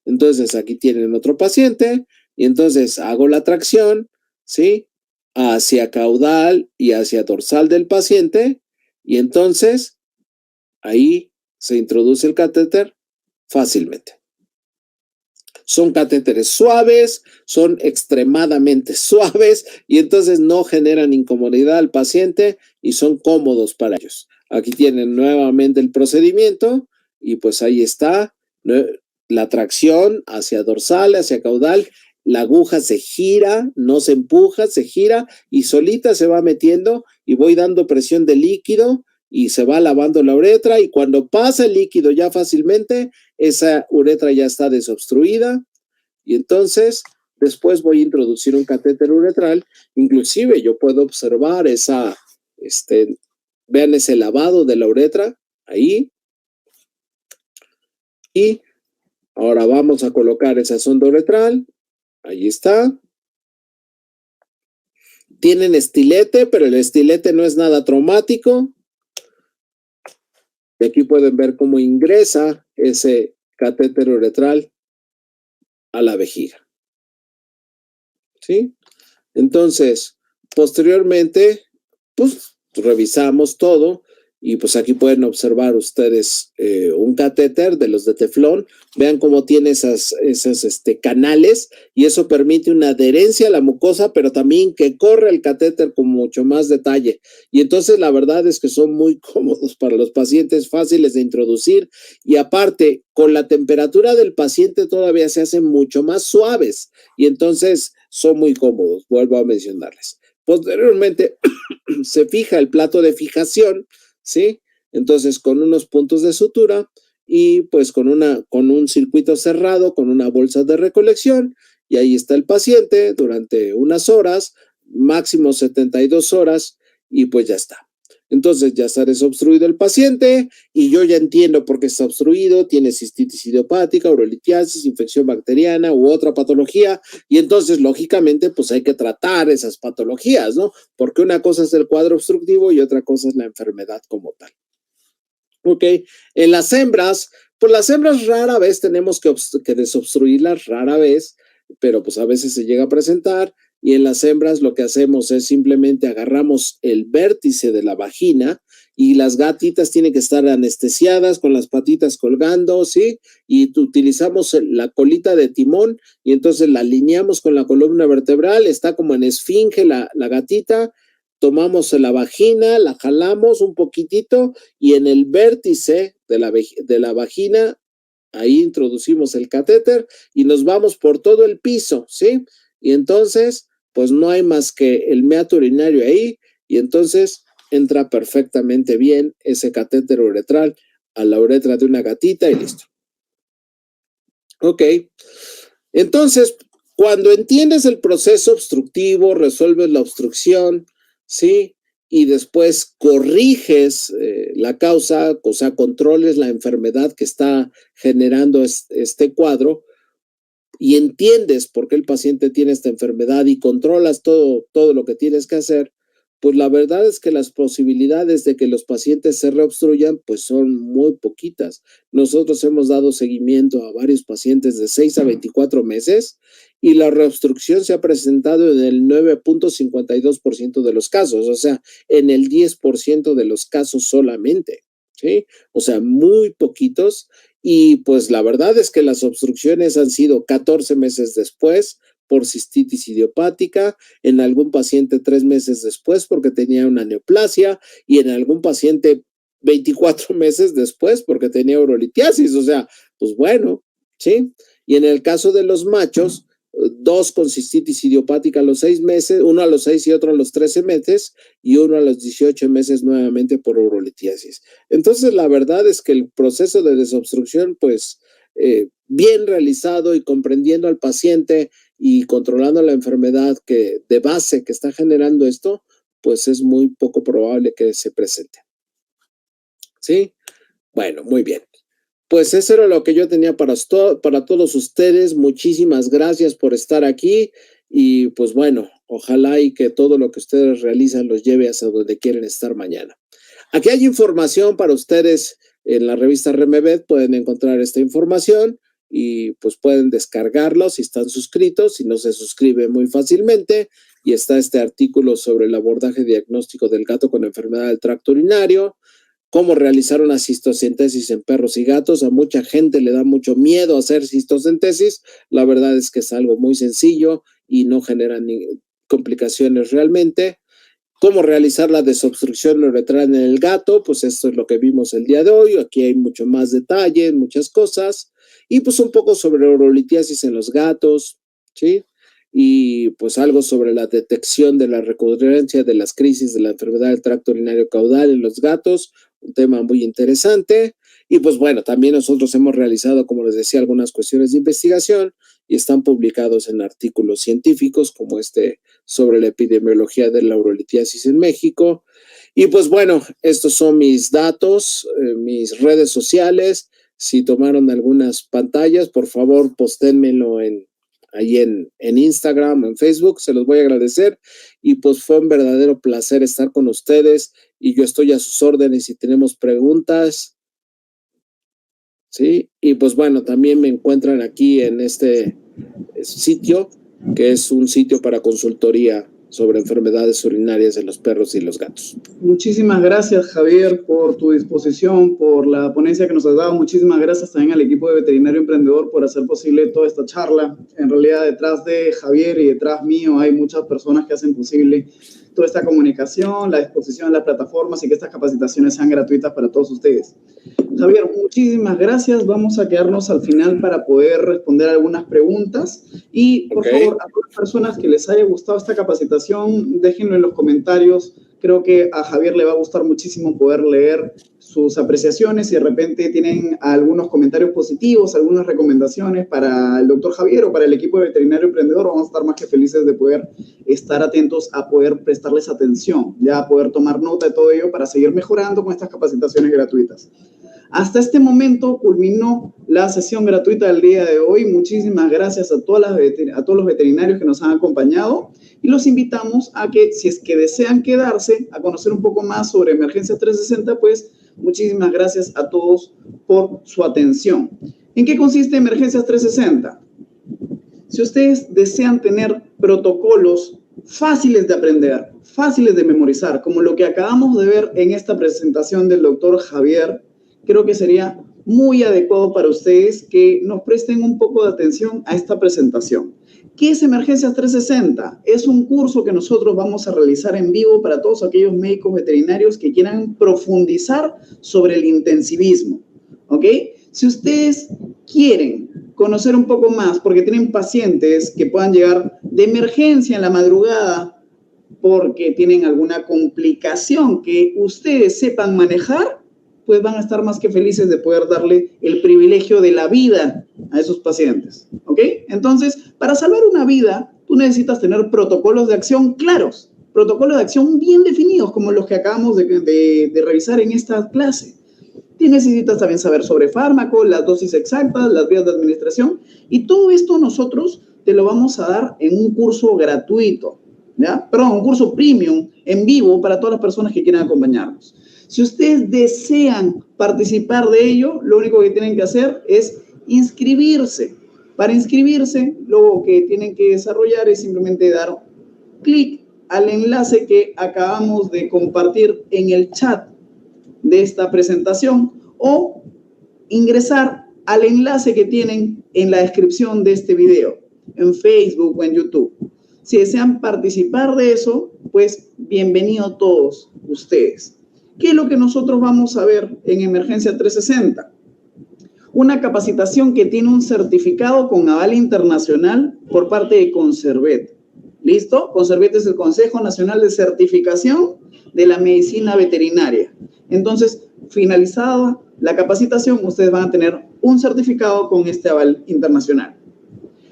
Entonces aquí tienen otro paciente y entonces hago la tracción, ¿sí? Hacia caudal y hacia dorsal del paciente y entonces ahí se introduce el catéter fácilmente. Son catéteres suaves, son extremadamente suaves y entonces no generan incomodidad al paciente y son cómodos para ellos. Aquí tienen nuevamente el procedimiento y pues ahí está la tracción hacia dorsal, hacia caudal. La aguja se gira, no se empuja, se gira y solita se va metiendo y voy dando presión de líquido y se va lavando la uretra y cuando pasa el líquido ya fácilmente, esa uretra ya está desobstruida y entonces después voy a introducir un catéter uretral. Inclusive yo puedo observar vean ese lavado de la uretra ahí y ahora vamos a colocar esa sonda uretral. Ahí está. Tienen estilete, pero el estilete no es nada traumático. Y aquí pueden ver cómo ingresa ese catéter uretral a la vejiga. ¿Sí? Entonces, posteriormente, pues revisamos todo y pues aquí pueden observar ustedes un catéter de los de teflón. Vean cómo tiene esas canales y eso permite una adherencia a la mucosa, pero también que corre el catéter con mucho más detalle. Y entonces la verdad es que son muy cómodos para los pacientes, fáciles de introducir y aparte con la temperatura del paciente todavía se hacen mucho más suaves y entonces son muy cómodos, vuelvo a mencionarles. Posteriormente se fija el plato de fijación, ¿sí? Entonces con unos puntos de sutura y pues con un circuito cerrado, con una bolsa de recolección y ahí está el paciente durante unas horas, máximo 72 horas y pues ya está. Entonces ya está desobstruido el paciente y yo ya entiendo por qué está obstruido, tiene cistitis idiopática, urolitiasis, infección bacteriana u otra patología y entonces lógicamente pues hay que tratar esas patologías, ¿no? Porque una cosa es el cuadro obstructivo y otra cosa es la enfermedad como tal. Ok, en las hembras, pues las hembras rara vez tenemos que desobstruirlas, rara vez, pero pues a veces se llega a presentar y en las hembras lo que hacemos es simplemente agarramos el vértice de la vagina y las gatitas tienen que estar anestesiadas con las patitas colgando, ¿sí? Y utilizamos la colita de timón y entonces la alineamos con la columna vertebral, está como en esfinge la gatita, tomamos la vagina, la jalamos un poquitito y en el vértice de la vagina, ahí introducimos el catéter y nos vamos por todo el piso, ¿sí? y entonces, pues no hay más que el meato urinario ahí, y entonces entra perfectamente bien ese catéter uretral a la uretra de una gatita y listo. Ok, entonces, cuando entiendes el proceso obstructivo, resuelves la obstrucción, ¿sí? Y después corriges la causa, o sea, controles la enfermedad que está generando este cuadro, y entiendes por qué el paciente tiene esta enfermedad y controlas todo lo que tienes que hacer, pues la verdad es que las posibilidades de que los pacientes se reobstruyan pues son muy poquitas. Nosotros hemos dado seguimiento a varios pacientes de 6 a 24 meses y la reobstrucción se ha presentado en el 9.52% de los casos, o sea, en el 10% de los casos solamente, ¿sí? O sea, muy poquitos. Y pues la verdad es que las obstrucciones han sido 14 meses después por cistitis idiopática, en algún paciente 3 meses después porque tenía una neoplasia y en algún paciente 24 meses después porque tenía urolitiasis. O sea, pues bueno, ¿sí? Y en el caso de los machos, 2 con cistitis idiopática a los 6 meses, uno a los 6 y otro a los 13 meses, y uno a los 18 meses nuevamente por urolitiasis. Entonces, la verdad es que el proceso de desobstrucción, pues, bien realizado y comprendiendo al paciente y controlando la enfermedad que de base que está generando esto, pues es muy poco probable que se presente. ¿Sí? Bueno, muy bien. Pues eso era lo que yo tenía para todos ustedes. Muchísimas gracias por estar aquí y pues bueno, ojalá y que todo lo que ustedes realizan los lleve hasta donde quieren estar mañana. Aquí hay información para ustedes en la revista Remevet, pueden encontrar esta información y pues pueden descargarlo si están suscritos, si no se suscribe muy fácilmente, y está este artículo sobre el abordaje diagnóstico del gato con enfermedad del tracto urinario, cómo realizar una cistocentesis en perros y gatos. A mucha gente le da mucho miedo hacer cistocentesis. La verdad es que es algo muy sencillo y no genera ni complicaciones realmente. Cómo realizar la desobstrucción uretral en el gato, pues esto es lo que vimos el día de hoy. Aquí hay mucho más detalle, muchas cosas. Y pues un poco sobre urolitiasis en los gatos, ¿sí? Y pues algo sobre la detección de la recurrencia de las crisis de la enfermedad del tracto urinario caudal en los gatos, un tema muy interesante. Y pues bueno, también nosotros hemos realizado, como les decía, algunas cuestiones de investigación y están publicados en artículos científicos como este sobre la epidemiología de la urolitiasis en México. Y pues bueno, estos son mis datos, mis redes sociales. Si tomaron algunas pantallas, por favor, posténmelo ahí en Instagram, en Facebook, se los voy a agradecer. Y pues fue un verdadero placer estar con ustedes y yo estoy a sus órdenes si tenemos preguntas. Sí, y pues bueno, también me encuentran aquí en este sitio, que es un sitio para consultoría sobre enfermedades urinarias en los perros y los gatos. Muchísimas gracias, Javier, por tu disposición, por la ponencia que nos has dado. Muchísimas gracias también al equipo de Veterinario Emprendedor por hacer posible toda esta charla. En realidad, detrás de Javier y detrás mío hay muchas personas que hacen posible toda esta comunicación, la exposición en las plataformas y que estas capacitaciones sean gratuitas para todos ustedes. Javier, muchísimas gracias. Vamos a quedarnos al final para poder responder algunas preguntas. Y, por favor, a todas las personas que les haya gustado esta capacitación, déjenlo en los comentarios. Creo que a Javier le va a gustar muchísimo poder leer sus apreciaciones. Si de repente tienen algunos comentarios positivos, algunas recomendaciones para el doctor Javier o para el equipo de Veterinario Emprendedor, vamos a estar más que felices de poder estar atentos a poder prestarles atención, ya a poder tomar nota de todo ello para seguir mejorando con estas capacitaciones gratuitas. Hasta este momento culminó la sesión gratuita del día de hoy. Muchísimas gracias a todos los veterinarios que nos han acompañado y los invitamos a que, si es que desean quedarse a conocer un poco más sobre Emergencia 360, pues muchísimas gracias a todos por su atención. ¿En qué consiste Emergencias 360? Si ustedes desean tener protocolos fáciles de aprender, fáciles de memorizar, como lo que acabamos de ver en esta presentación del doctor Javier, creo que sería muy adecuado para ustedes que nos presten un poco de atención a esta presentación. ¿Qué es Emergencias 360? Es un curso que nosotros vamos a realizar en vivo para todos aquellos médicos veterinarios que quieran profundizar sobre el intensivismo, ¿ok? Si ustedes quieren conocer un poco más, porque tienen pacientes que puedan llegar de emergencia en la madrugada porque tienen alguna complicación que ustedes sepan manejar, pues van a estar más que felices de poder darle el privilegio de la vida a esos pacientes, ¿ok? Entonces, para salvar una vida, tú necesitas tener protocolos de acción claros, protocolos de acción bien definidos, como los que acabamos de revisar en esta clase. Y necesitas también saber sobre fármacos, las dosis exactas, las vías de administración, y todo esto nosotros te lo vamos a dar en un curso gratuito, ¿ya? Perdón, un curso premium en vivo para todas las personas que quieran acompañarnos. Si ustedes desean participar de ello, lo único que tienen que hacer es inscribirse. Para inscribirse, lo que tienen que desarrollar es simplemente dar clic al enlace que acabamos de compartir en el chat de esta presentación o ingresar al enlace que tienen en la descripción de este video, en Facebook o en YouTube. Si desean participar de eso, pues bienvenidos todos ustedes. ¿Qué es lo que nosotros vamos a ver en Emergencia 360? Una capacitación que tiene un certificado con aval internacional por parte de Conservet. ¿Listo? Conservet es el Consejo Nacional de Certificación de la Medicina Veterinaria. Entonces, finalizada la capacitación, ustedes van a tener un certificado con este aval internacional.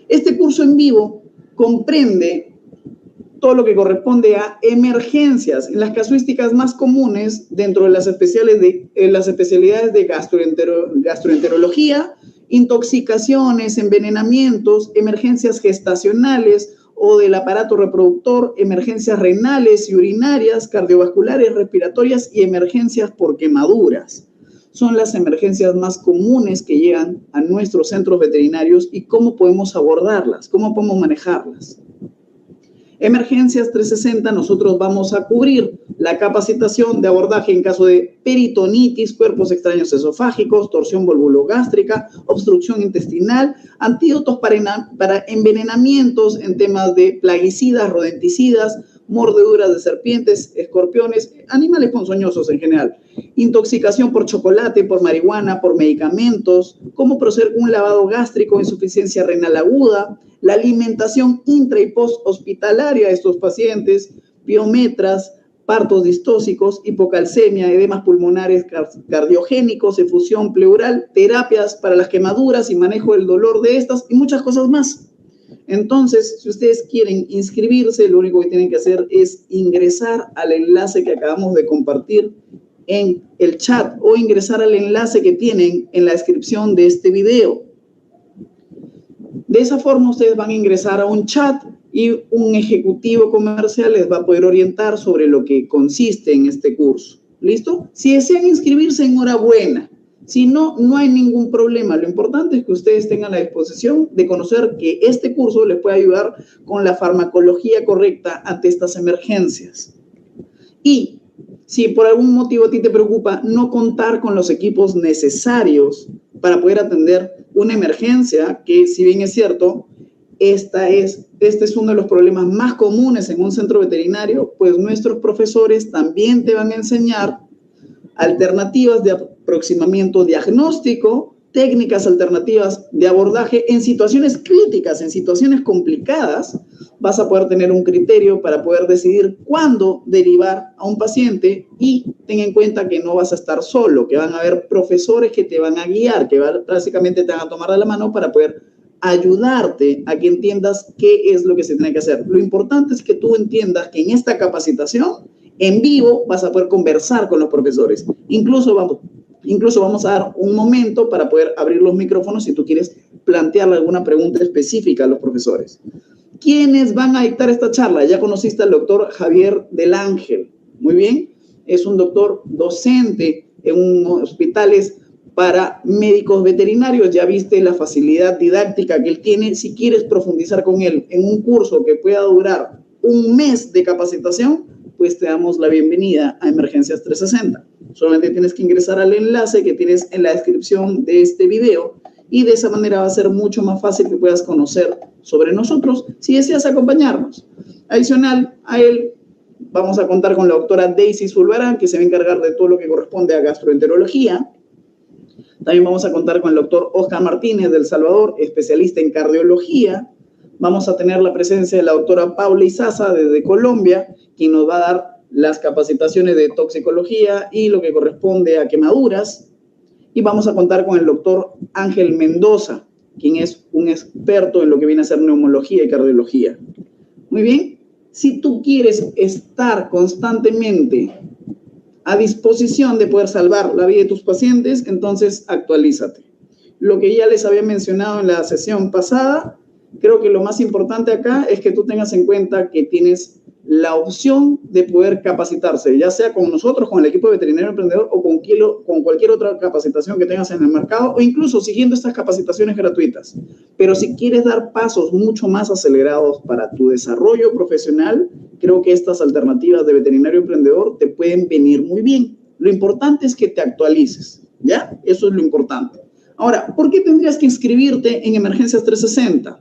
Este curso en vivo comprende todo lo que corresponde a emergencias, en las casuísticas más comunes dentro de las especialidades de gastroenterología, intoxicaciones, envenenamientos, emergencias gestacionales o del aparato reproductor, emergencias renales y urinarias, cardiovasculares, respiratorias y emergencias por quemaduras. Son las emergencias más comunes que llegan a nuestros centros veterinarios y cómo podemos abordarlas, cómo podemos manejarlas. Emergencias 360, nosotros vamos a cubrir la capacitación de abordaje en caso de peritonitis, cuerpos extraños esofágicos, torsión volvulogástrica, obstrucción intestinal, antídotos para envenenamientos en temas de plaguicidas, rodenticidas, mordeduras de serpientes, escorpiones, animales ponzoñosos en general, intoxicación por chocolate, por marihuana, por medicamentos, cómo proceder con un lavado gástrico, insuficiencia renal aguda, la alimentación intra y post hospitalaria de estos pacientes, biometras, partos distóxicos, hipocalcemia, edemas pulmonares cardiogénicos, efusión pleural, terapias para las quemaduras y manejo del dolor de estas y muchas cosas más. Entonces, si ustedes quieren inscribirse, lo único que tienen que hacer es ingresar al enlace que acabamos de compartir en el chat o ingresar al enlace que tienen en la descripción de este video. De esa forma, ustedes van a ingresar a un chat y un ejecutivo comercial les va a poder orientar sobre lo que consiste en este curso. ¿Listo? Si desean inscribirse, enhorabuena. Si no, no hay ningún problema. Lo importante es que ustedes tengan la disposición de conocer que este curso les puede ayudar con la farmacología correcta ante estas emergencias. Y si por algún motivo a ti te preocupa no contar con los equipos necesarios para poder atender una emergencia, que si bien es cierto, este es uno de los problemas más comunes en un centro veterinario, pues nuestros profesores también te van a enseñar alternativas de aproximamiento diagnóstico, técnicas alternativas de abordaje en situaciones críticas, en situaciones complicadas. Vas a poder tener un criterio para poder decidir cuándo derivar a un paciente y ten en cuenta que no vas a estar solo, que van a haber profesores que te van a guiar, que básicamente te van a tomar de la mano para poder ayudarte a que entiendas qué es lo que se tiene que hacer. Lo importante es que tú entiendas que en esta capacitación en vivo vas a poder conversar con los profesores. Incluso vamos a dar un momento para poder abrir los micrófonos si tú quieres plantearle alguna pregunta específica a los profesores. ¿Quiénes van a dictar esta charla? Ya conociste al doctor Javier del Ángel. Muy bien. Es un doctor docente en hospitales para médicos veterinarios. Ya viste la facilidad didáctica que él tiene. Si quieres profundizar con él en un curso que pueda durar un mes de capacitación, pues te damos la bienvenida a Emergencias 360. Solamente tienes que ingresar al enlace que tienes en la descripción de este video y de esa manera va a ser mucho más fácil que puedas conocer sobre nosotros si deseas acompañarnos. Adicional a él, vamos a contar con la doctora Daisy Zulbarán, que se va a encargar de todo lo que corresponde a gastroenterología. También vamos a contar con el doctor Oscar Martínez del Salvador, especialista en cardiología. Vamos a tener la presencia de la doctora Paula Izaza desde Colombia, quien nos va a dar las capacitaciones de toxicología y lo que corresponde a quemaduras. Y vamos a contar con el doctor Ángel Mendoza, quien es un experto en lo que viene a ser neumología y cardiología. Muy bien, si tú quieres estar constantemente a disposición de poder salvar la vida de tus pacientes, entonces actualízate. Lo que ya les había mencionado en la sesión pasada, creo que lo más importante acá es que tú tengas en cuenta que tienes la opción de poder capacitarse, ya sea con nosotros, con el equipo de veterinario emprendedor o con cualquier otra capacitación que tengas en el mercado o incluso siguiendo estas capacitaciones gratuitas. Pero si quieres dar pasos mucho más acelerados para tu desarrollo profesional, creo que estas alternativas de veterinario emprendedor te pueden venir muy bien. Lo importante es que te actualices, ¿ya? Eso es lo importante. Ahora, ¿por qué tendrías que inscribirte en Emergencias 360?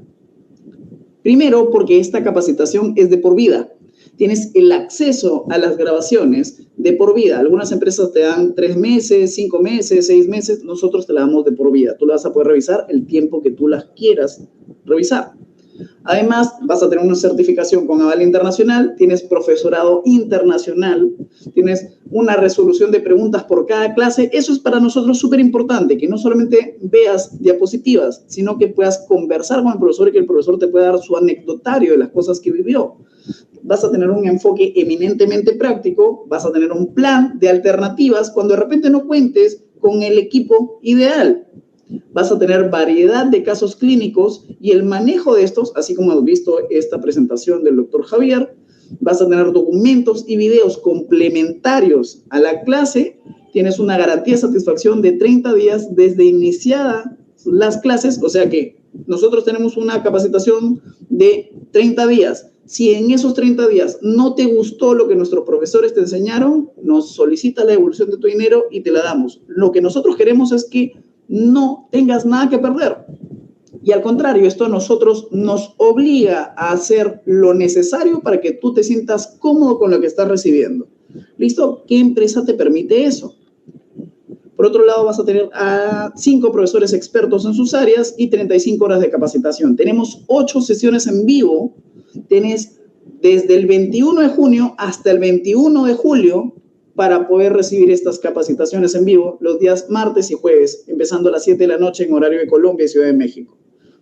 Primero, porque esta capacitación es de por vida. Tienes el acceso a las grabaciones de por vida. Algunas empresas te dan 3 meses, 5 meses, 6 meses. Nosotros te la damos de por vida. Tú la vas a poder revisar el tiempo que tú las quieras revisar. Además, vas a tener una certificación con aval internacional, tienes profesorado internacional, tienes una resolución de preguntas por cada clase. Eso es para nosotros súper importante, que no solamente veas diapositivas, sino que puedas conversar con el profesor y que el profesor te pueda dar su anecdotario de las cosas que vivió. Vas a tener un enfoque eminentemente práctico, vas a tener un plan de alternativas cuando de repente no cuentes con el equipo ideal. Vas a tener variedad de casos clínicos y el manejo de estos, así como has visto esta presentación del doctor Javier, vas a tener documentos y videos complementarios a la clase. Tienes una garantía de satisfacción de 30 días desde iniciadas las clases, o sea que nosotros tenemos una capacitación de 30 días. Si en esos 30 días no te gustó lo que nuestros profesores te enseñaron, nos solicita la devolución de tu dinero y te la damos. Lo que nosotros queremos es que no tengas nada que perder. Y al contrario, esto a nosotros nos obliga a hacer lo necesario para que tú te sientas cómodo con lo que estás recibiendo. ¿Listo? ¿Qué empresa te permite eso? Por otro lado, vas a tener a 5 profesores expertos en sus áreas y 35 horas de capacitación. Tenemos 8 sesiones en vivo. Tienes desde el 21 de junio hasta el 21 de julio para poder recibir estas capacitaciones en vivo los días martes y jueves, empezando a las 7 de la noche en horario de Colombia y Ciudad de México.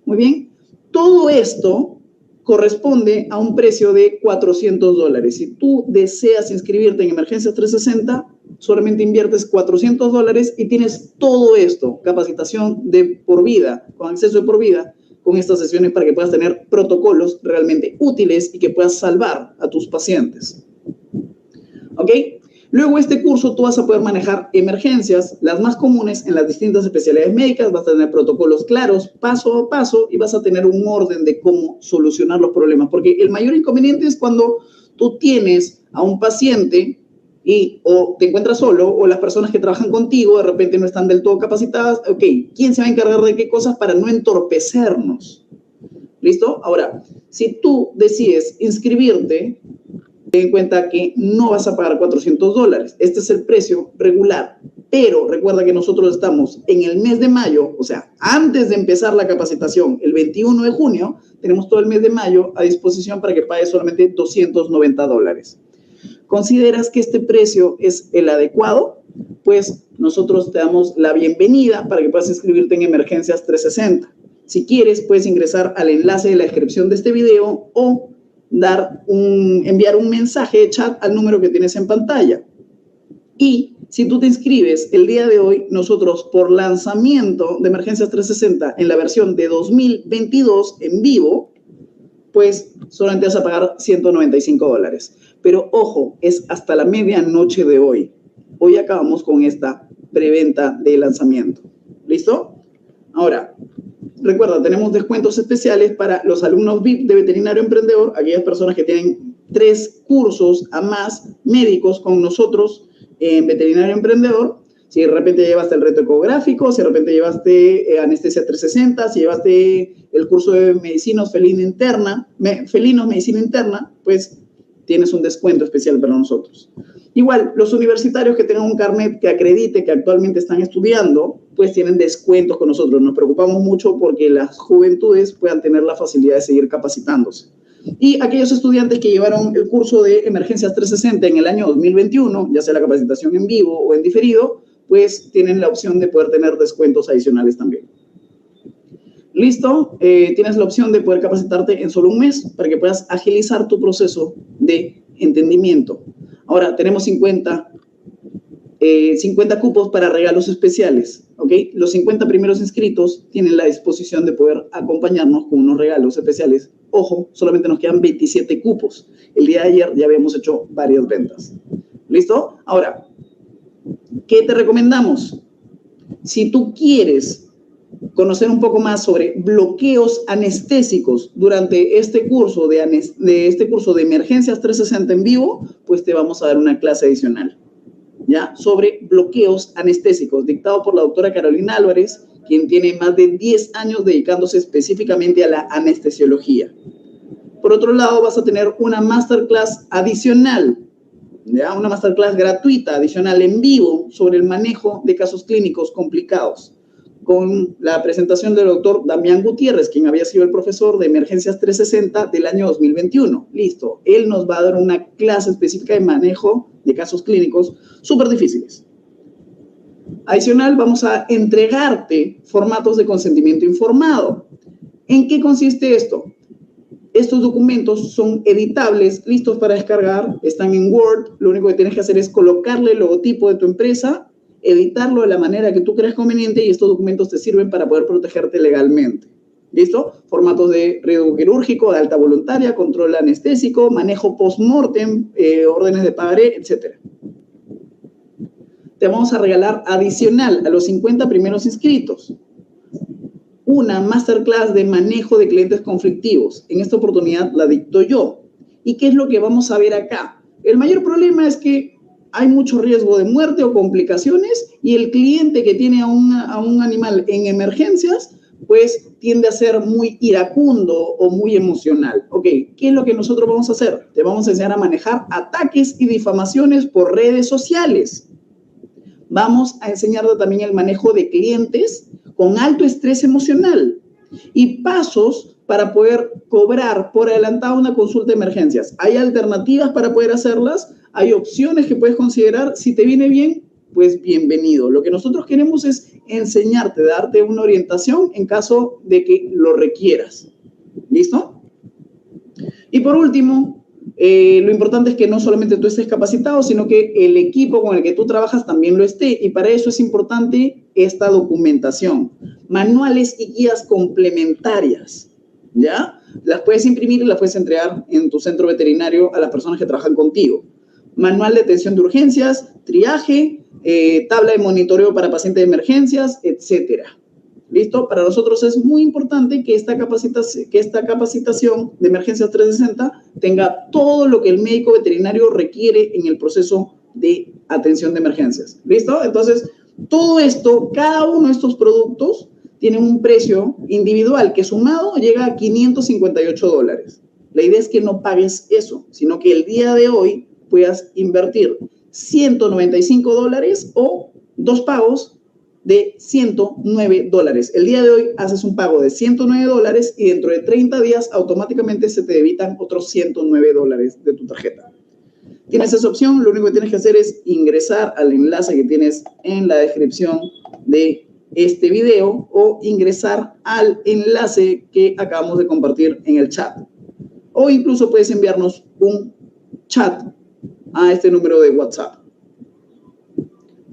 Muy bien, todo esto corresponde a un precio de $400. Si tú deseas inscribirte en Emergencias 360, solamente inviertes $400 y tienes todo esto, capacitación de por vida, con acceso de por vida, con estas sesiones para que puedas tener protocolos realmente útiles y que puedas salvar a tus pacientes. ¿Ok? Luego de este curso tú vas a poder manejar emergencias, las más comunes en las distintas especialidades médicas, vas a tener protocolos claros, paso a paso, y vas a tener un orden de cómo solucionar los problemas. Porque el mayor inconveniente es cuando tú tienes a un paciente y o te encuentras solo o las personas que trabajan contigo de repente no están del todo capacitadas. Ok, ¿quién se va a encargar de qué cosas para no entorpecernos? ¿Listo? Ahora, si tú decides inscribirte, ten en cuenta que no vas a pagar $400. Este es el precio regular. Pero recuerda que nosotros estamos en el mes de mayo, o sea, antes de empezar la capacitación, el 21 de junio, tenemos todo el mes de mayo a disposición para que pagues solamente $290. ¿Consideras que este precio es el adecuado? Pues nosotros te damos la bienvenida para que puedas inscribirte en Emergencias 360. Si quieres, puedes ingresar al enlace de la descripción de este video o enviar un mensaje de chat al número que tienes en pantalla. Y si tú te inscribes el día de hoy, nosotros por lanzamiento de Emergencias 360 en la versión de 2022 en vivo, pues solamente vas a pagar $195. Pero ojo, es hasta la medianoche de hoy. Hoy acabamos con esta preventa de lanzamiento. ¿Listo? Ahora, recuerda, tenemos descuentos especiales para los alumnos VIP de Veterinario Emprendedor, aquellas personas que tienen 3 cursos a más médicos con nosotros en Veterinario Emprendedor. Si de repente llevaste el reto ecográfico, si de repente llevaste anestesia 360, si llevaste el curso de felinos medicina interna, pues tienes un descuento especial para nosotros. Igual, los universitarios que tengan un carnet que acredite que actualmente están estudiando, pues tienen descuentos con nosotros. Nos preocupamos mucho porque las juventudes puedan tener la facilidad de seguir capacitándose. Y aquellos estudiantes que llevaron el curso de Emergencias 360 en el año 2021, ya sea la capacitación en vivo o en diferido, pues tienen la opción de poder tener descuentos adicionales también. ¿Listo? Tienes la opción de poder capacitarte en solo un mes para que puedas agilizar tu proceso de entendimiento. Ahora, tenemos 50 cupos para regalos especiales, ¿ok? Los 50 primeros inscritos tienen la disposición de poder acompañarnos con unos regalos especiales. Ojo, solamente nos quedan 27 cupos. El día de ayer ya habíamos hecho varias ventas. ¿Listo? Ahora, ¿qué te recomendamos? Si tú quieres conocer un poco más sobre bloqueos anestésicos durante este curso de Emergencias 360 en vivo, pues te vamos a dar una clase adicional, ¿ya? Sobre bloqueos anestésicos, dictado por la doctora Carolina Álvarez, quien tiene más de 10 años dedicándose específicamente a la anestesiología. Por otro lado, vas a tener una masterclass adicional, ¿ya? Una masterclass gratuita adicional en vivo sobre el manejo de casos clínicos complicados, con la presentación del doctor Damián Gutiérrez, quien había sido el profesor de Emergencias 360 del año 2021. Listo, él nos va a dar una clase específica de manejo de casos clínicos súper difíciles. Adicional, vamos a entregarte formatos de consentimiento informado. ¿En qué consiste esto? Estos documentos son editables, listos para descargar, están en Word. Lo único que tienes que hacer es colocarle el logotipo de tu empresa, editarlo de la manera que tú creas conveniente y estos documentos te sirven para poder protegerte legalmente. ¿Listo? Formatos de riesgo quirúrgico, de alta voluntaria, control anestésico, manejo post-mortem, órdenes de pagaré, etc. Te vamos a regalar adicional a los 50 primeros inscritos una masterclass de manejo de clientes conflictivos. En esta oportunidad la dicto yo. ¿Y qué es lo que vamos a ver acá? El mayor problema es que hay mucho riesgo de muerte o complicaciones y el cliente que tiene a un animal en emergencias, pues tiende a ser muy iracundo o muy emocional. Ok, ¿qué es lo que nosotros vamos a hacer? Te vamos a enseñar a manejar ataques y difamaciones por redes sociales. Vamos a enseñarte también el manejo de clientes con alto estrés emocional y pasos para poder cobrar por adelantado una consulta de emergencias. Hay alternativas para poder hacerlas, hay opciones que puedes considerar. Si te viene bien, pues bienvenido. Lo que nosotros queremos es enseñarte, darte una orientación en caso de que lo requieras. ¿Listo? Y por último, lo importante es que no solamente tú estés capacitado, sino que el equipo con el que tú trabajas también lo esté. Y para eso es importante esta documentación. Manuales y guías complementarias, ¿ya? Las puedes imprimir y las puedes entregar en tu centro veterinario a las personas que trabajan contigo. Manual de atención de urgencias, triaje, tabla de monitoreo para pacientes de emergencias, etcétera. ¿Listo? Para nosotros es muy importante que esta capacitación de Emergencias 360 tenga todo lo que el médico veterinario requiere en el proceso de atención de emergencias. ¿Listo? Entonces, todo esto, cada uno de estos productos tiene un precio individual que sumado llega a $558. La idea es que no pagues eso, sino que el día de hoy puedas invertir $195 o 2 pagos de $109. El día de hoy haces un pago de $109 y dentro de 30 días automáticamente se te debitan otros $109 de tu tarjeta. Tienes esa opción, lo único que tienes que hacer es ingresar al enlace que tienes en la descripción de este video o ingresar al enlace que acabamos de compartir en el chat. O incluso puedes enviarnos un chat a este número de WhatsApp.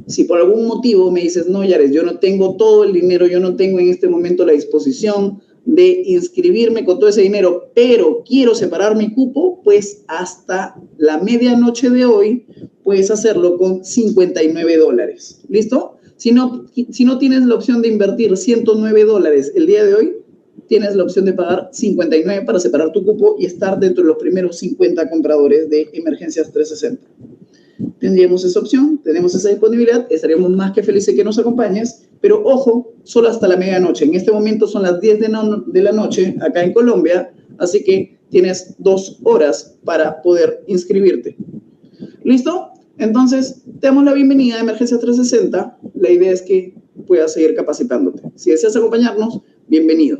Si por algún motivo me dices, no, Yares, yo no tengo todo el dinero, yo no tengo en este momento la disposición de inscribirme con todo ese dinero, pero quiero separar mi cupo, pues hasta la medianoche de hoy puedes hacerlo con $59. ¿Listo? Si no tienes la opción de invertir $109 el día de hoy, tienes la opción de pagar 59 para separar tu cupo y estar dentro de los primeros 50 compradores de Emergencias 360. Tendríamos esa opción, tenemos esa disponibilidad, estaríamos más que felices que nos acompañes, pero ojo, solo hasta la medianoche. En este momento son las 10 de la noche acá en Colombia, así que tienes 2 horas para poder inscribirte. ¿Listo? Entonces, te damos la bienvenida a Emergencia 360. La idea es que puedas seguir capacitándote. Si deseas acompañarnos, bienvenido.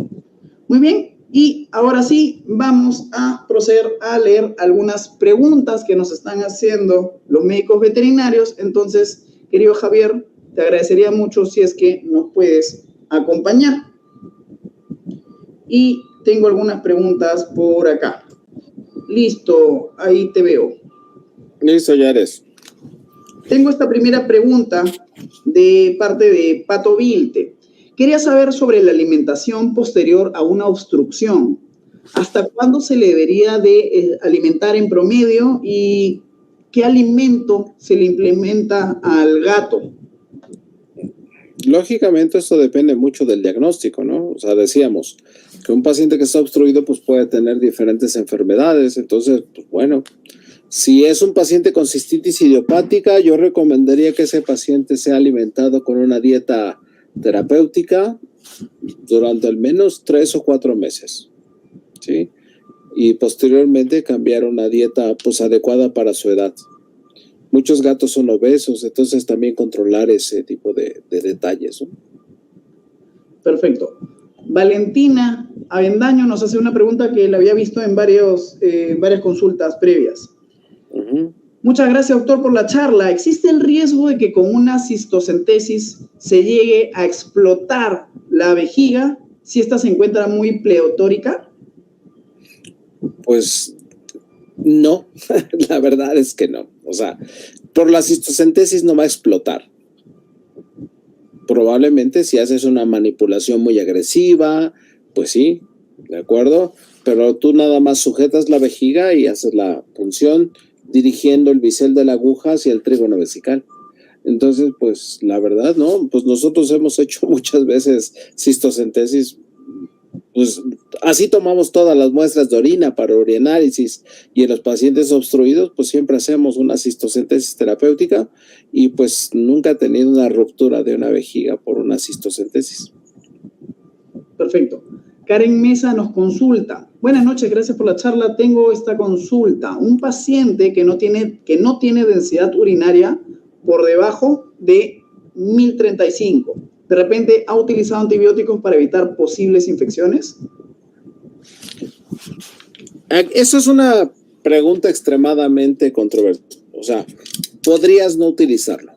Muy bien, y ahora sí, vamos a proceder a leer algunas preguntas que nos están haciendo los médicos veterinarios. Entonces, querido Javier, te agradecería mucho si es que nos puedes acompañar. Y tengo algunas preguntas por acá. Listo, ahí te veo. Listo, ya eres. Tengo esta primera pregunta de parte de Pato Vilte. Quería saber sobre la alimentación posterior a una obstrucción. ¿Hasta cuándo se le debería de alimentar en promedio y qué alimento se le implementa al gato? Lógicamente esto depende mucho del diagnóstico, ¿no? O sea, decíamos que un paciente que está obstruido pues puede tener diferentes enfermedades. Entonces, pues bueno, si es un paciente con cistitis idiopática, yo recomendaría que ese paciente sea alimentado con una dieta terapéutica durante al menos 3 o 4 meses, ¿sí? Y posteriormente cambiar una dieta pues adecuada para su edad. Muchos gatos son obesos, entonces también controlar ese tipo de detalles, ¿no? Perfecto. Valentina Avendaño nos hace una pregunta que la había visto en varias consultas previas. Muchas gracias, doctor, por la charla. ¿Existe el riesgo de que con una cistocentesis se llegue a explotar la vejiga si esta se encuentra muy pleotórica? Pues no, la verdad es que no. O sea, por la cistocentesis no va a explotar. Probablemente si haces una manipulación muy agresiva, pues sí, ¿de acuerdo? Pero tú nada más sujetas la vejiga y haces la punción dirigiendo el bisel de la aguja hacia el trígono vesical. Entonces, pues la verdad, ¿no? Pues nosotros hemos hecho muchas veces cistocentesis. Pues así tomamos todas las muestras de orina para urinálisis y en los pacientes obstruidos pues siempre hacemos una cistocentesis terapéutica y pues nunca he tenido una ruptura de una vejiga por una cistocentesis. Perfecto. Karen Mesa nos consulta. Buenas noches, gracias por la charla. Tengo esta consulta. Un paciente que no tiene densidad urinaria por debajo de 1035. ¿De repente ha utilizado antibióticos para evitar posibles infecciones? Eso es una pregunta extremadamente controvertida. O sea, podrías no utilizarlo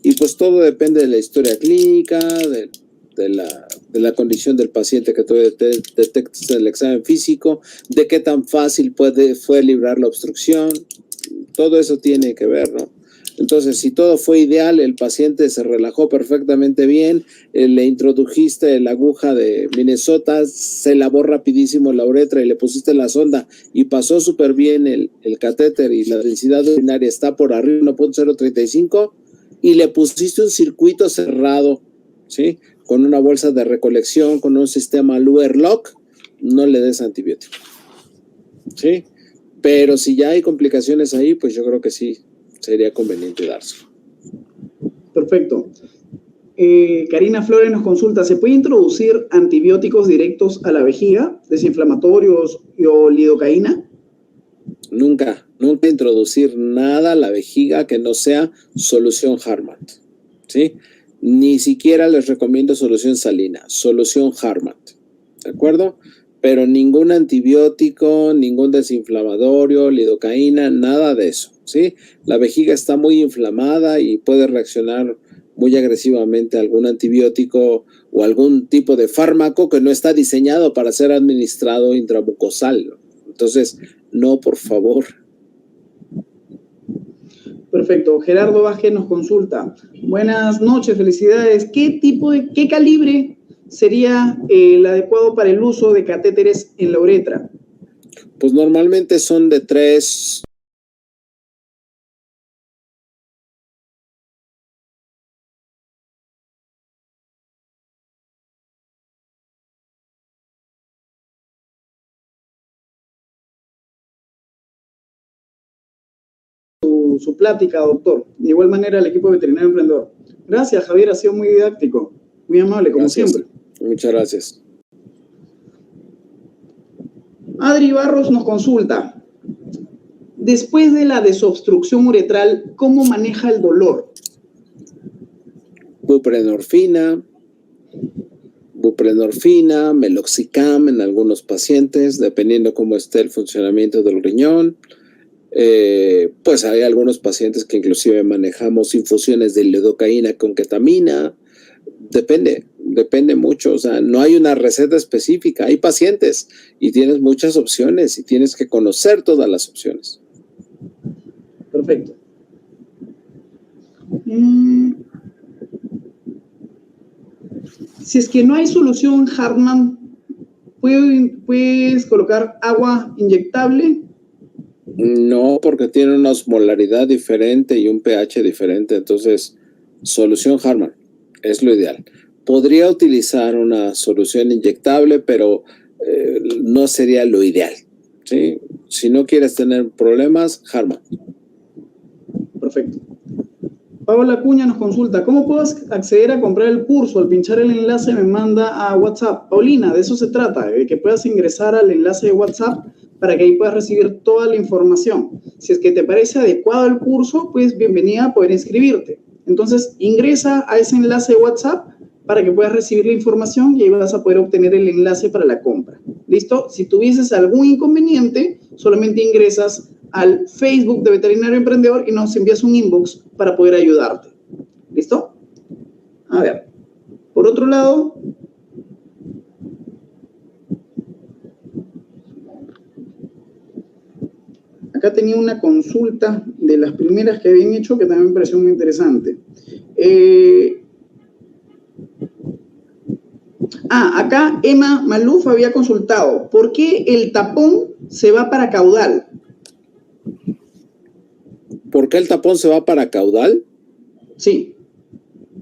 y pues todo depende de la historia clínica, de la condición del paciente que tú detectes en el examen físico, de qué tan fácil fue librar la obstrucción. Todo eso tiene que ver, ¿no? Entonces, si todo fue ideal, el paciente se relajó perfectamente bien, le introdujiste la aguja de Minnesota, se lavó rapidísimo la uretra y le pusiste la sonda y pasó súper bien el catéter y la densidad urinaria está por arriba 1.035 y le pusiste un circuito cerrado, ¿sí? Con una bolsa de recolección, con un sistema Luer-Lock, no le des antibiótico, ¿sí? Pero si ya hay complicaciones ahí, pues yo creo que sí sería conveniente dárselo. Perfecto. Karina Flores nos consulta, ¿se puede introducir antibióticos directos a la vejiga, desinflamatorios o lidocaína? Nunca introducir nada a la vejiga que no sea solución Hartmann, ¿sí? Ni siquiera les recomiendo solución salina, solución Hartmann, ¿de acuerdo? Pero ningún antibiótico, ningún desinflamatorio, lidocaína, nada de eso, ¿sí? La vejiga está muy inflamada y puede reaccionar muy agresivamente a algún antibiótico o algún tipo de fármaco que no está diseñado para ser administrado intramucosal. Entonces, no, por favor. Perfecto. Gerardo Vázquez nos consulta. Buenas noches, felicidades. ¿Qué calibre sería el adecuado para el uso de catéteres en la uretra? Pues normalmente son de 3. Su plática, doctor. De igual manera, el equipo veterinario emprendedor. Gracias, Javier, ha sido muy didáctico, muy amable, como siempre. Muchas gracias. Adri Barros nos consulta. después de la desobstrucción uretral, ¿cómo maneja el dolor? Buprenorfina, meloxicam en algunos pacientes, dependiendo cómo esté el funcionamiento del riñón. Pues hay algunos pacientes que inclusive manejamos infusiones de lidocaína con ketamina. Depende mucho, o sea, no hay una receta específica. Hay pacientes y tienes muchas opciones y tienes que conocer todas las opciones. Perfecto. Si es que no hay solución Hartmann, ¿puedes colocar agua inyectable? No, porque tiene una osmolaridad diferente y un pH diferente. Entonces, solución Hartmann es lo ideal. Podría utilizar una solución inyectable, pero no sería lo ideal, ¿sí? Si no quieres tener problemas, Hartmann. Perfecto. Paola Acuña nos consulta, ¿cómo puedo acceder a comprar el curso? Al pinchar el enlace me manda a WhatsApp. Paulina, de eso se trata, de que puedas ingresar al enlace de WhatsApp para que ahí puedas recibir toda la información. Si es que te parece adecuado el curso, pues bienvenida a poder inscribirte. Entonces, ingresa a ese enlace de WhatsApp para que puedas recibir la información y ahí vas a poder obtener el enlace para la compra. ¿Listo? Si tuvieses algún inconveniente, solamente ingresas al Facebook de Veterinario Emprendedor y nos envías un inbox para poder ayudarte. ¿Listo? A ver. Por otro lado, acá tenía una consulta de las primeras que habían hecho que también me pareció muy interesante. Acá Emma Maluf había consultado, ¿por qué el tapón se va para caudal? ¿Por qué el tapón se va para caudal? Sí.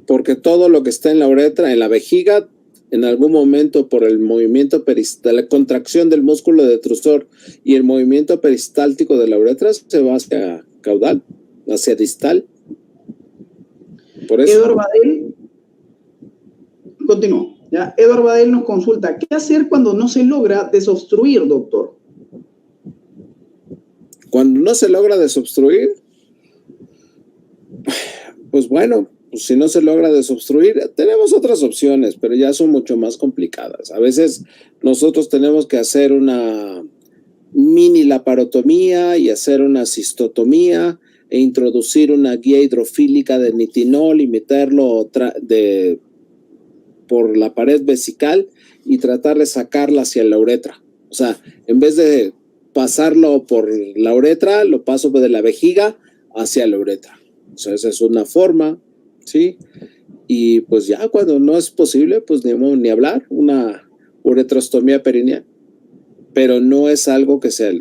Porque todo lo que está en la uretra, en la vejiga, en algún momento por el movimiento peristal, la contracción del músculo detrusor y el movimiento peristáltico de la uretra se va hacia caudal, hacia distal. Por eso. Edward Badel, continúo. ¿Ya? Edward Badel nos consulta, ¿qué hacer cuando no se logra desobstruir, doctor? Cuando no se logra desobstruir, pues bueno, pues si no se logra desobstruir, tenemos otras opciones, pero ya son mucho más complicadas. A veces nosotros tenemos que hacer una mini laparotomía y hacer una cistotomía e introducir una guía hidrofílica de nitinol y meterlo por la pared vesical y tratar de sacarla hacia la uretra. O sea, en vez de pasarlo por la uretra, lo paso de la vejiga hacia la uretra. O sea, esa es una forma, ¿sí? Y pues ya cuando no es posible, pues ni hablar, una uretrostomía perineal. Pero no es algo que sea.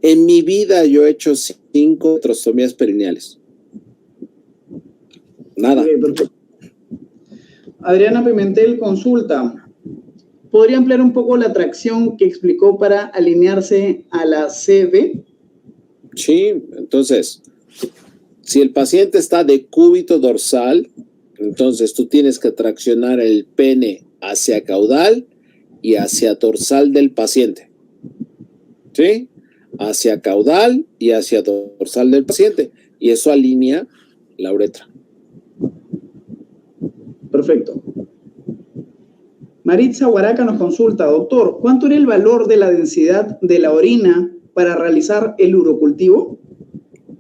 En mi vida yo he hecho 5 uretrostomías perineales. Nada. Okay, perfecto. Adriana Pimentel consulta, ¿podría ampliar un poco la tracción que explicó para alinearse a la CB? Sí, entonces, si el paciente está de cúbito dorsal, entonces tú tienes que traccionar el pene hacia caudal y hacia dorsal del paciente. ¿Sí? Hacia caudal y hacia dorsal del paciente. Y eso alinea la uretra. Perfecto. Maritza Huaraca nos consulta, doctor, ¿cuánto era el valor de la densidad de la orina para realizar el urocultivo?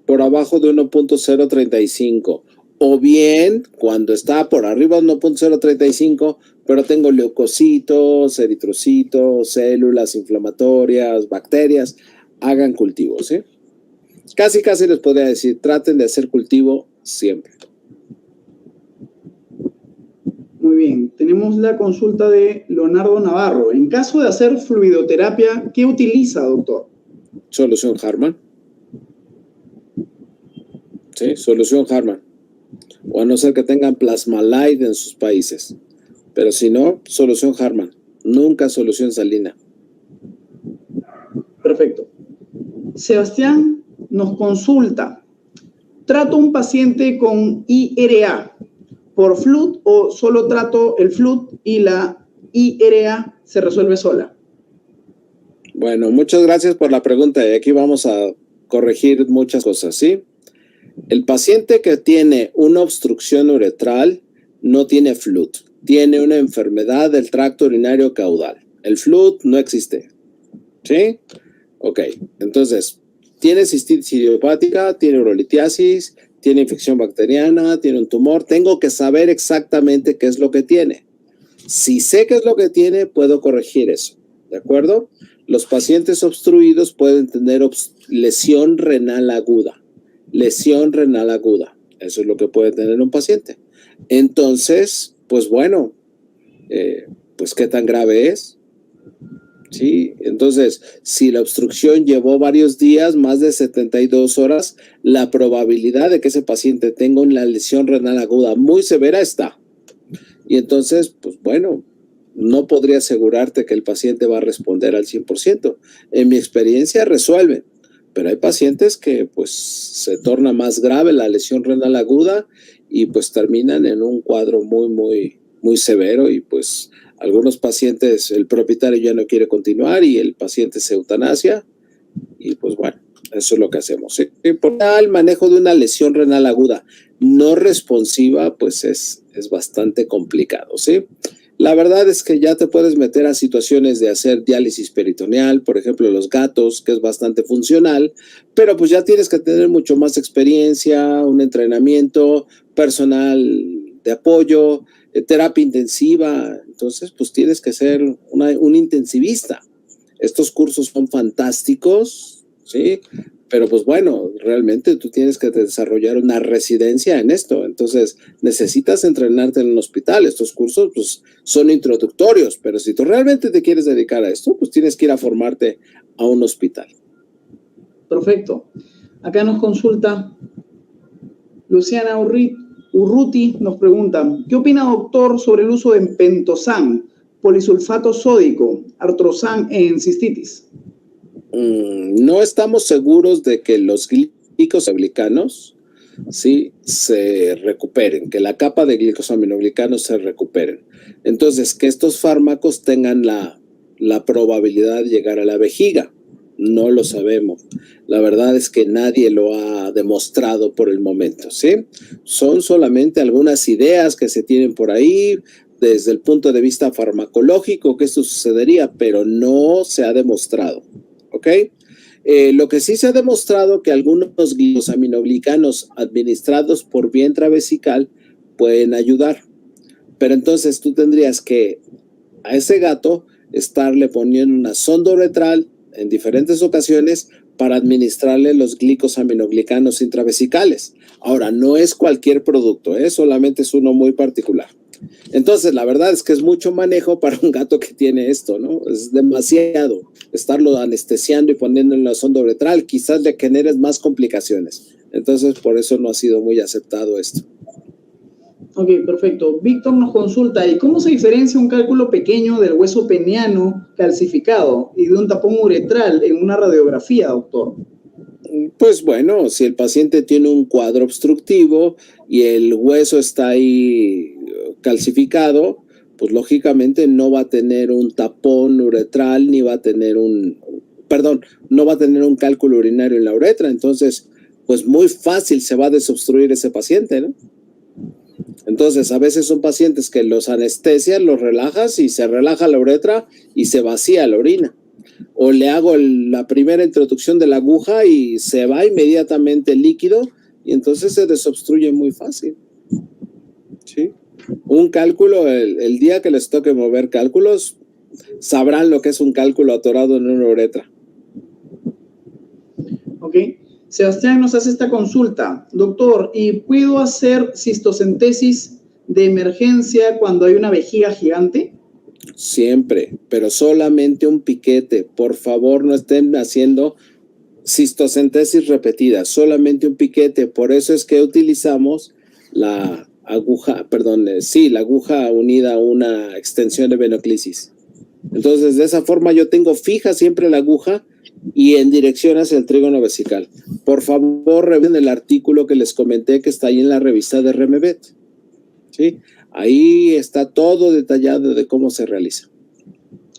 Por abajo de 1.035. O bien, cuando está por arriba de 1.035, pero tengo leucocitos, eritrocitos, células inflamatorias, bacterias, hagan cultivos, ¿sí? Casi les podría decir, traten de hacer cultivo siempre. Muy bien, tenemos la consulta de Leonardo Navarro. En caso de hacer fluidoterapia, ¿qué utiliza, doctor? Solución Hartmann. Sí, solución Hartmann. O a no ser que tengan Plasmalide en sus países. Pero si no, solución Hartmann. Nunca solución salina. Perfecto. Sebastián nos consulta. ¿Trato un paciente con IRA por FLUT o solo trato el FLUT y la IRA se resuelve sola? Bueno, muchas gracias por la pregunta y aquí vamos a corregir muchas cosas, ¿sí? El paciente que tiene una obstrucción uretral no tiene FLUT, tiene una enfermedad del tracto urinario caudal. El FLUT no existe, ¿sí? Ok, entonces, tiene cistitis idiopática, tiene urolitiasis, tiene infección bacteriana, tiene un tumor. Tengo que saber exactamente qué es lo que tiene. Si sé qué es lo que tiene, puedo corregir eso, ¿de acuerdo? Los pacientes obstruidos pueden tener lesión renal aguda. Lesión renal aguda. Eso es lo que puede tener un paciente. Entonces, pues bueno, pues qué tan grave es. Sí, entonces, si la obstrucción llevó varios días, más de 72 horas, la probabilidad de que ese paciente tenga una lesión renal aguda muy severa está. Y entonces, pues bueno, no podría asegurarte que el paciente va a responder al 100%. En mi experiencia resuelven, pero hay pacientes que pues se torna más grave la lesión renal aguda y pues terminan en un cuadro muy severo y pues algunos pacientes el propietario ya no quiere continuar y el paciente se eutanasia y pues bueno, eso es lo que hacemos. ¿Sí? Por el manejo de una lesión renal aguda no responsiva pues es bastante complicado, ¿sí? La verdad es que ya te puedes meter a situaciones de hacer diálisis peritoneal, por ejemplo, los gatos, que es bastante funcional, pero pues ya tienes que tener mucho más experiencia, un entrenamiento, personal de apoyo, terapia intensiva, entonces pues tienes que ser un intensivista. Estos cursos son fantásticos, ¿sí? Pero pues bueno, realmente tú tienes que desarrollar una residencia en esto, entonces necesitas entrenarte en un hospital. Estos cursos pues son introductorios, pero si tú realmente te quieres dedicar a esto, pues tienes que ir a formarte a un hospital. Perfecto. Acá nos consulta Luciana Urruti, nos pregunta, ¿qué opina, doctor, sobre el uso de pentosan, polisulfato sódico, artrosan en cistitis? No estamos seguros de que los glicosaminoglicanos sí se recuperen, que la capa de glicosaminoglicanos se recuperen. Entonces, que estos fármacos tengan la probabilidad de llegar a la vejiga. No lo sabemos. La verdad es que nadie lo ha demostrado por el momento, ¿sí? Son solamente algunas ideas que se tienen por ahí desde el punto de vista farmacológico que esto sucedería, pero no se ha demostrado. ¿Ok? Lo que sí se ha demostrado que algunos glicosaminoglicanos administrados por vía intravesical pueden ayudar. Pero entonces tú tendrías que a ese gato estarle poniendo una sonda uretral en diferentes ocasiones para administrarle los glicosaminoglicanos intravesicales. Ahora, no es cualquier producto, solamente es uno muy particular. Entonces, la verdad es que es mucho manejo para un gato que tiene esto, ¿no? Es demasiado estarlo anestesiando y poniendo en la sonda uretral, quizás le generes más complicaciones. Entonces, por eso no ha sido muy aceptado esto. Ok, perfecto. Víctor nos consulta, ¿y cómo se diferencia un cálculo pequeño del hueso peniano calcificado y de un tapón uretral en una radiografía, doctor? Pues bueno, si el paciente tiene un cuadro obstructivo y el hueso está ahí calcificado, pues lógicamente no va a tener un tapón uretral ni va a tener no va a tener un cálculo urinario en la uretra. Entonces, pues muy fácil se va a desobstruir ese paciente, ¿no? Entonces, a veces son pacientes que los anestesias, los relajas y se relaja la uretra y se vacía la orina. O le hago la primera introducción de la aguja y se va inmediatamente el líquido y entonces se desobstruye muy fácil. ¿Sí? Un cálculo, el día que les toque mover cálculos, sabrán lo que es un cálculo atorado en una uretra. Ok. Sebastián nos hace esta consulta. Doctor, ¿y puedo hacer cistocentesis de emergencia cuando hay una vejiga gigante? Siempre, pero solamente un piquete. Por favor, no estén haciendo cistocentesis repetida, solamente un piquete. Por eso es que utilizamos la aguja, la aguja unida a una extensión de venoclisis. Entonces, de esa forma yo tengo fija siempre la aguja y en dirección hacia el trígono vesical. Por favor, revisen el artículo que les comenté que está ahí en la revista de REMEVET. ¿Sí? Ahí está todo detallado de cómo se realiza.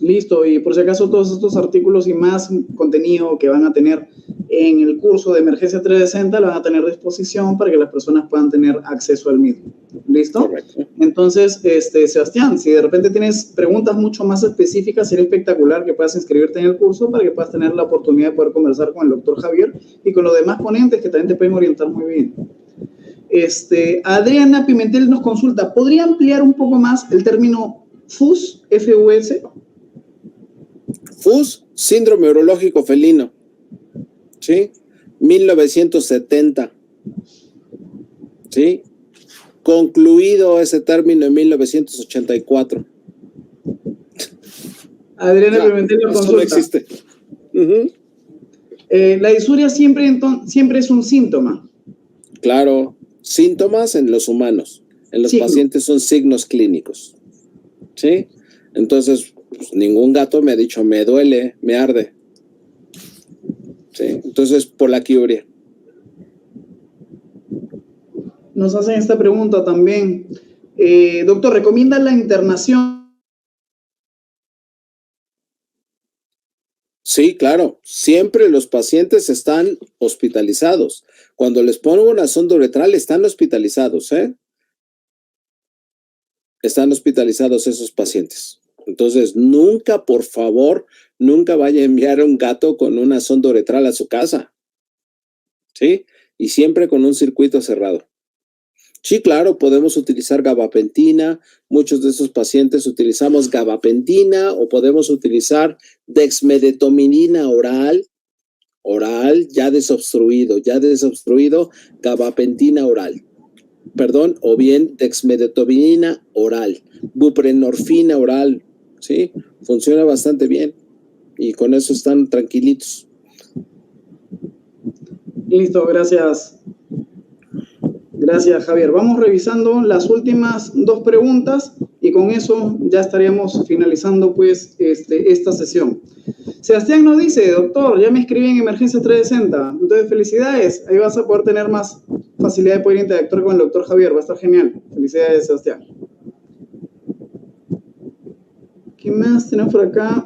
Listo, y por si acaso todos estos artículos y más contenido que van a tener en el curso de Emergencia 360 lo van a tener a disposición para que las personas puedan tener acceso al mismo. ¿Listo? Correcto. Entonces, Sebastián, si de repente tienes preguntas mucho más específicas, sería espectacular que puedas inscribirte en el curso para que puedas tener la oportunidad de poder conversar con el doctor Javier y con los demás ponentes que también te pueden orientar muy bien. Adriana Pimentel nos consulta, ¿podría ampliar un poco más el término FUS, FUS? FUS, síndrome urológico felino, ¿sí? 1970, ¿sí? Concluido ese término en 1984. Adriana Pimentel nos consulta. No existe. La disuria siempre es un síntoma. Claro, síntomas en los humanos, en los pacientes son signos clínicos, ¿sí? Entonces, pues, ningún gato me ha dicho, me duele, me arde. ¿Sí? Entonces, polaquiuria. Nos hacen esta pregunta también. Doctor, ¿recomienda la internación? Sí, claro. Siempre los pacientes están hospitalizados. Cuando les pongo una sonda uretral, están hospitalizados, ¿eh? Están hospitalizados esos pacientes. Entonces, nunca, por favor, nunca vaya a enviar a un gato con una sonda uretral a su casa. ¿Sí? Y siempre con un circuito cerrado. Sí, claro, podemos utilizar gabapentina. Muchos de esos pacientes utilizamos gabapentina o podemos utilizar dexmedetomidina oral, ya desobstruido, gabapentina oral. Perdón, o bien dexmedetomidina oral, buprenorfina oral, ¿sí? Funciona bastante bien y con eso están tranquilitos. Listo, gracias. Gracias, Javier. Vamos revisando las últimas dos preguntas y con eso ya estaríamos finalizando pues esta sesión. Sebastián nos dice, doctor, ya me escribí en Emergencia 360. Entonces, felicidades. Ahí vas a poder tener más facilidad de poder interactuar con el doctor Javier. Va a estar genial. Felicidades, Sebastián. ¿Qué más tenemos por acá?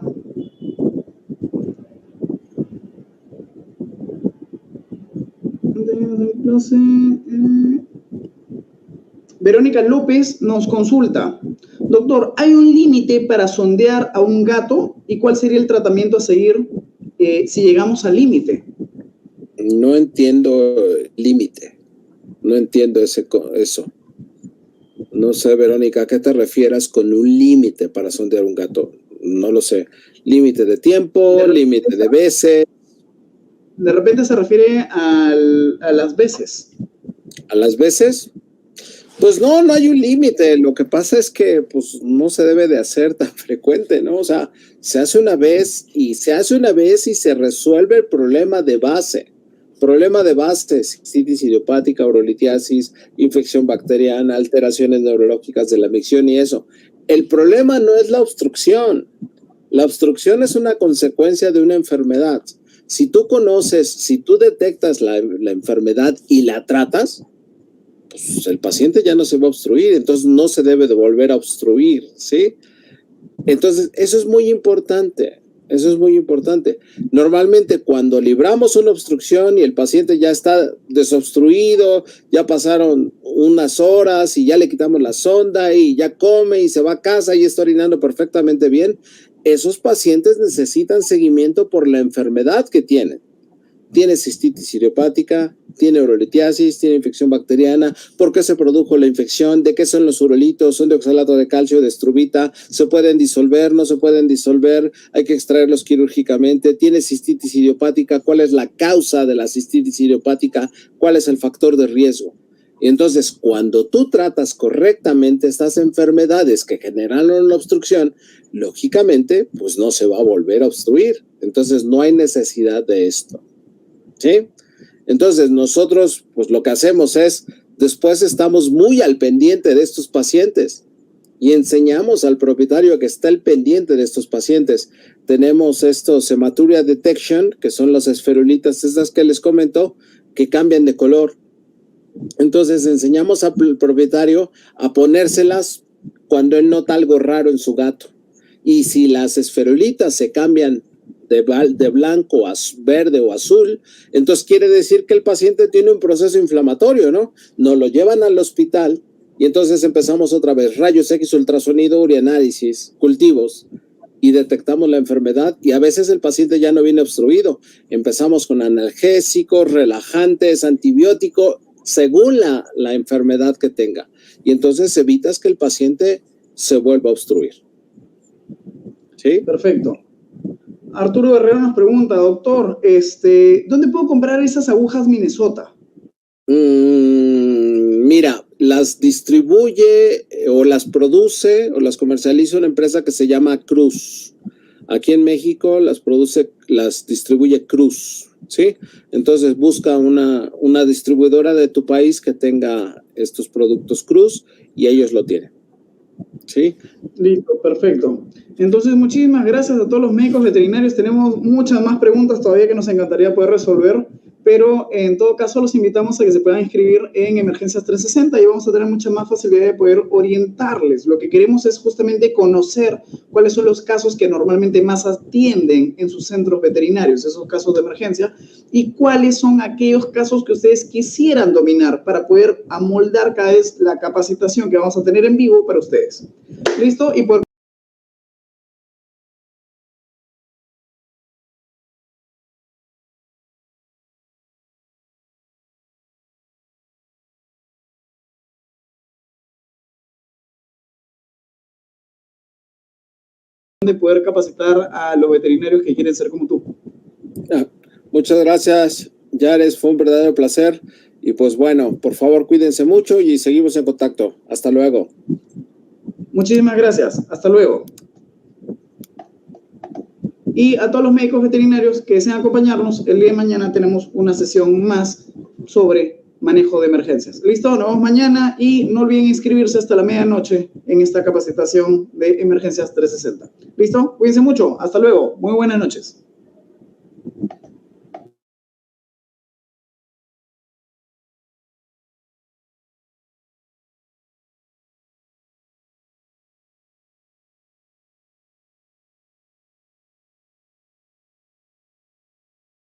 Verónica López nos consulta. Doctor, ¿hay un límite para sondear a un gato? ¿Y cuál sería el tratamiento a seguir si llegamos al límite? No entiendo límite. No entiendo eso. No sé, Verónica, ¿a qué te refieras con un límite para sondear un gato? No lo sé. ¿Límite de tiempo? ¿Límite de veces? De repente se refiere a las veces. ¿A las veces? Pues no hay un límite. Lo que pasa es que pues no se debe de hacer tan frecuente, ¿no? O sea, se hace una vez y se resuelve el problema de base. Problema de base, cistitis idiopática, urolitiasis, infección bacteriana, alteraciones neurológicas de la micción y eso. El problema no es la obstrucción. La obstrucción es una consecuencia de una enfermedad. Si tú detectas la enfermedad y la tratas, pues el paciente ya no se va a obstruir, entonces no se debe de volver a obstruir, ¿sí? Entonces, eso es muy importante. Normalmente cuando libramos una obstrucción y el paciente ya está desobstruido, ya pasaron unas horas y ya le quitamos la sonda y ya come y se va a casa y está orinando perfectamente bien, esos pacientes necesitan seguimiento por la enfermedad que tienen. Tiene cistitis idiopática, tiene urolitiasis, tiene infección bacteriana. ¿Por qué se produjo la infección? ¿De qué son los urolitos? ¿Son de oxalato de calcio, de estrubita? ¿Se pueden disolver? ¿No se pueden disolver? ¿Hay que extraerlos quirúrgicamente? ¿Tiene cistitis idiopática? ¿Cuál es la causa de la cistitis idiopática? ¿Cuál es el factor de riesgo? Y entonces, cuando tú tratas correctamente estas enfermedades que generaron la obstrucción, lógicamente, pues no se va a volver a obstruir. Entonces, no hay necesidad de esto. ¿Sí? Entonces nosotros pues lo que hacemos es, después estamos muy al pendiente de estos pacientes y enseñamos al propietario a que esté al pendiente de estos pacientes. Tenemos estos hematuria detection, que son las esferulitas estas que les comento, que cambian de color. Entonces enseñamos al propietario a ponérselas cuando él nota algo raro en su gato. Y si las esferulitas se cambian de blanco a verde o azul, entonces quiere decir que el paciente tiene un proceso inflamatorio, ¿no? Nos lo llevan al hospital y entonces empezamos otra vez, rayos X, ultrasonido, urianálisis, cultivos, y detectamos la enfermedad y a veces el paciente ya no viene obstruido. Empezamos con analgésicos, relajantes, antibiótico, según la enfermedad que tenga. Y entonces evitas que el paciente se vuelva a obstruir. ¿Sí? Perfecto. Arturo Herrera nos pregunta, doctor, ¿dónde puedo comprar esas agujas Minnesota? Mira, las distribuye o las produce o las comercializa una empresa que se llama Cruz. Aquí en México las distribuye Cruz, ¿sí? Entonces busca una distribuidora de tu país que tenga estos productos Cruz y ellos lo tienen. ¿Sí? Listo, perfecto. Entonces, muchísimas gracias a todos los médicos veterinarios. Tenemos muchas más preguntas todavía que nos encantaría poder resolver, pero en todo caso los invitamos a que se puedan inscribir en Emergencias 360 y vamos a tener mucha más facilidad de poder orientarles. Lo que queremos es justamente conocer cuáles son los casos que normalmente más atienden en sus centros veterinarios, esos casos de emergencia, y cuáles son aquellos casos que ustedes quisieran dominar para poder amoldar cada vez la capacitación que vamos a tener en vivo para ustedes. ¿Listo? Y por de poder capacitar a los veterinarios que quieren ser como tú. Muchas gracias, Yares, fue un verdadero placer y pues bueno, por favor cuídense mucho y seguimos en contacto. Hasta luego. Muchísimas gracias, hasta luego. Y a todos los médicos veterinarios que desean acompañarnos, el día de mañana tenemos una sesión más sobre manejo de emergencias. ¿Listo? Nos vemos mañana y no olviden inscribirse hasta la medianoche en esta capacitación de Emergencias 360. ¿Listo? Cuídense mucho. Hasta luego. Muy buenas noches.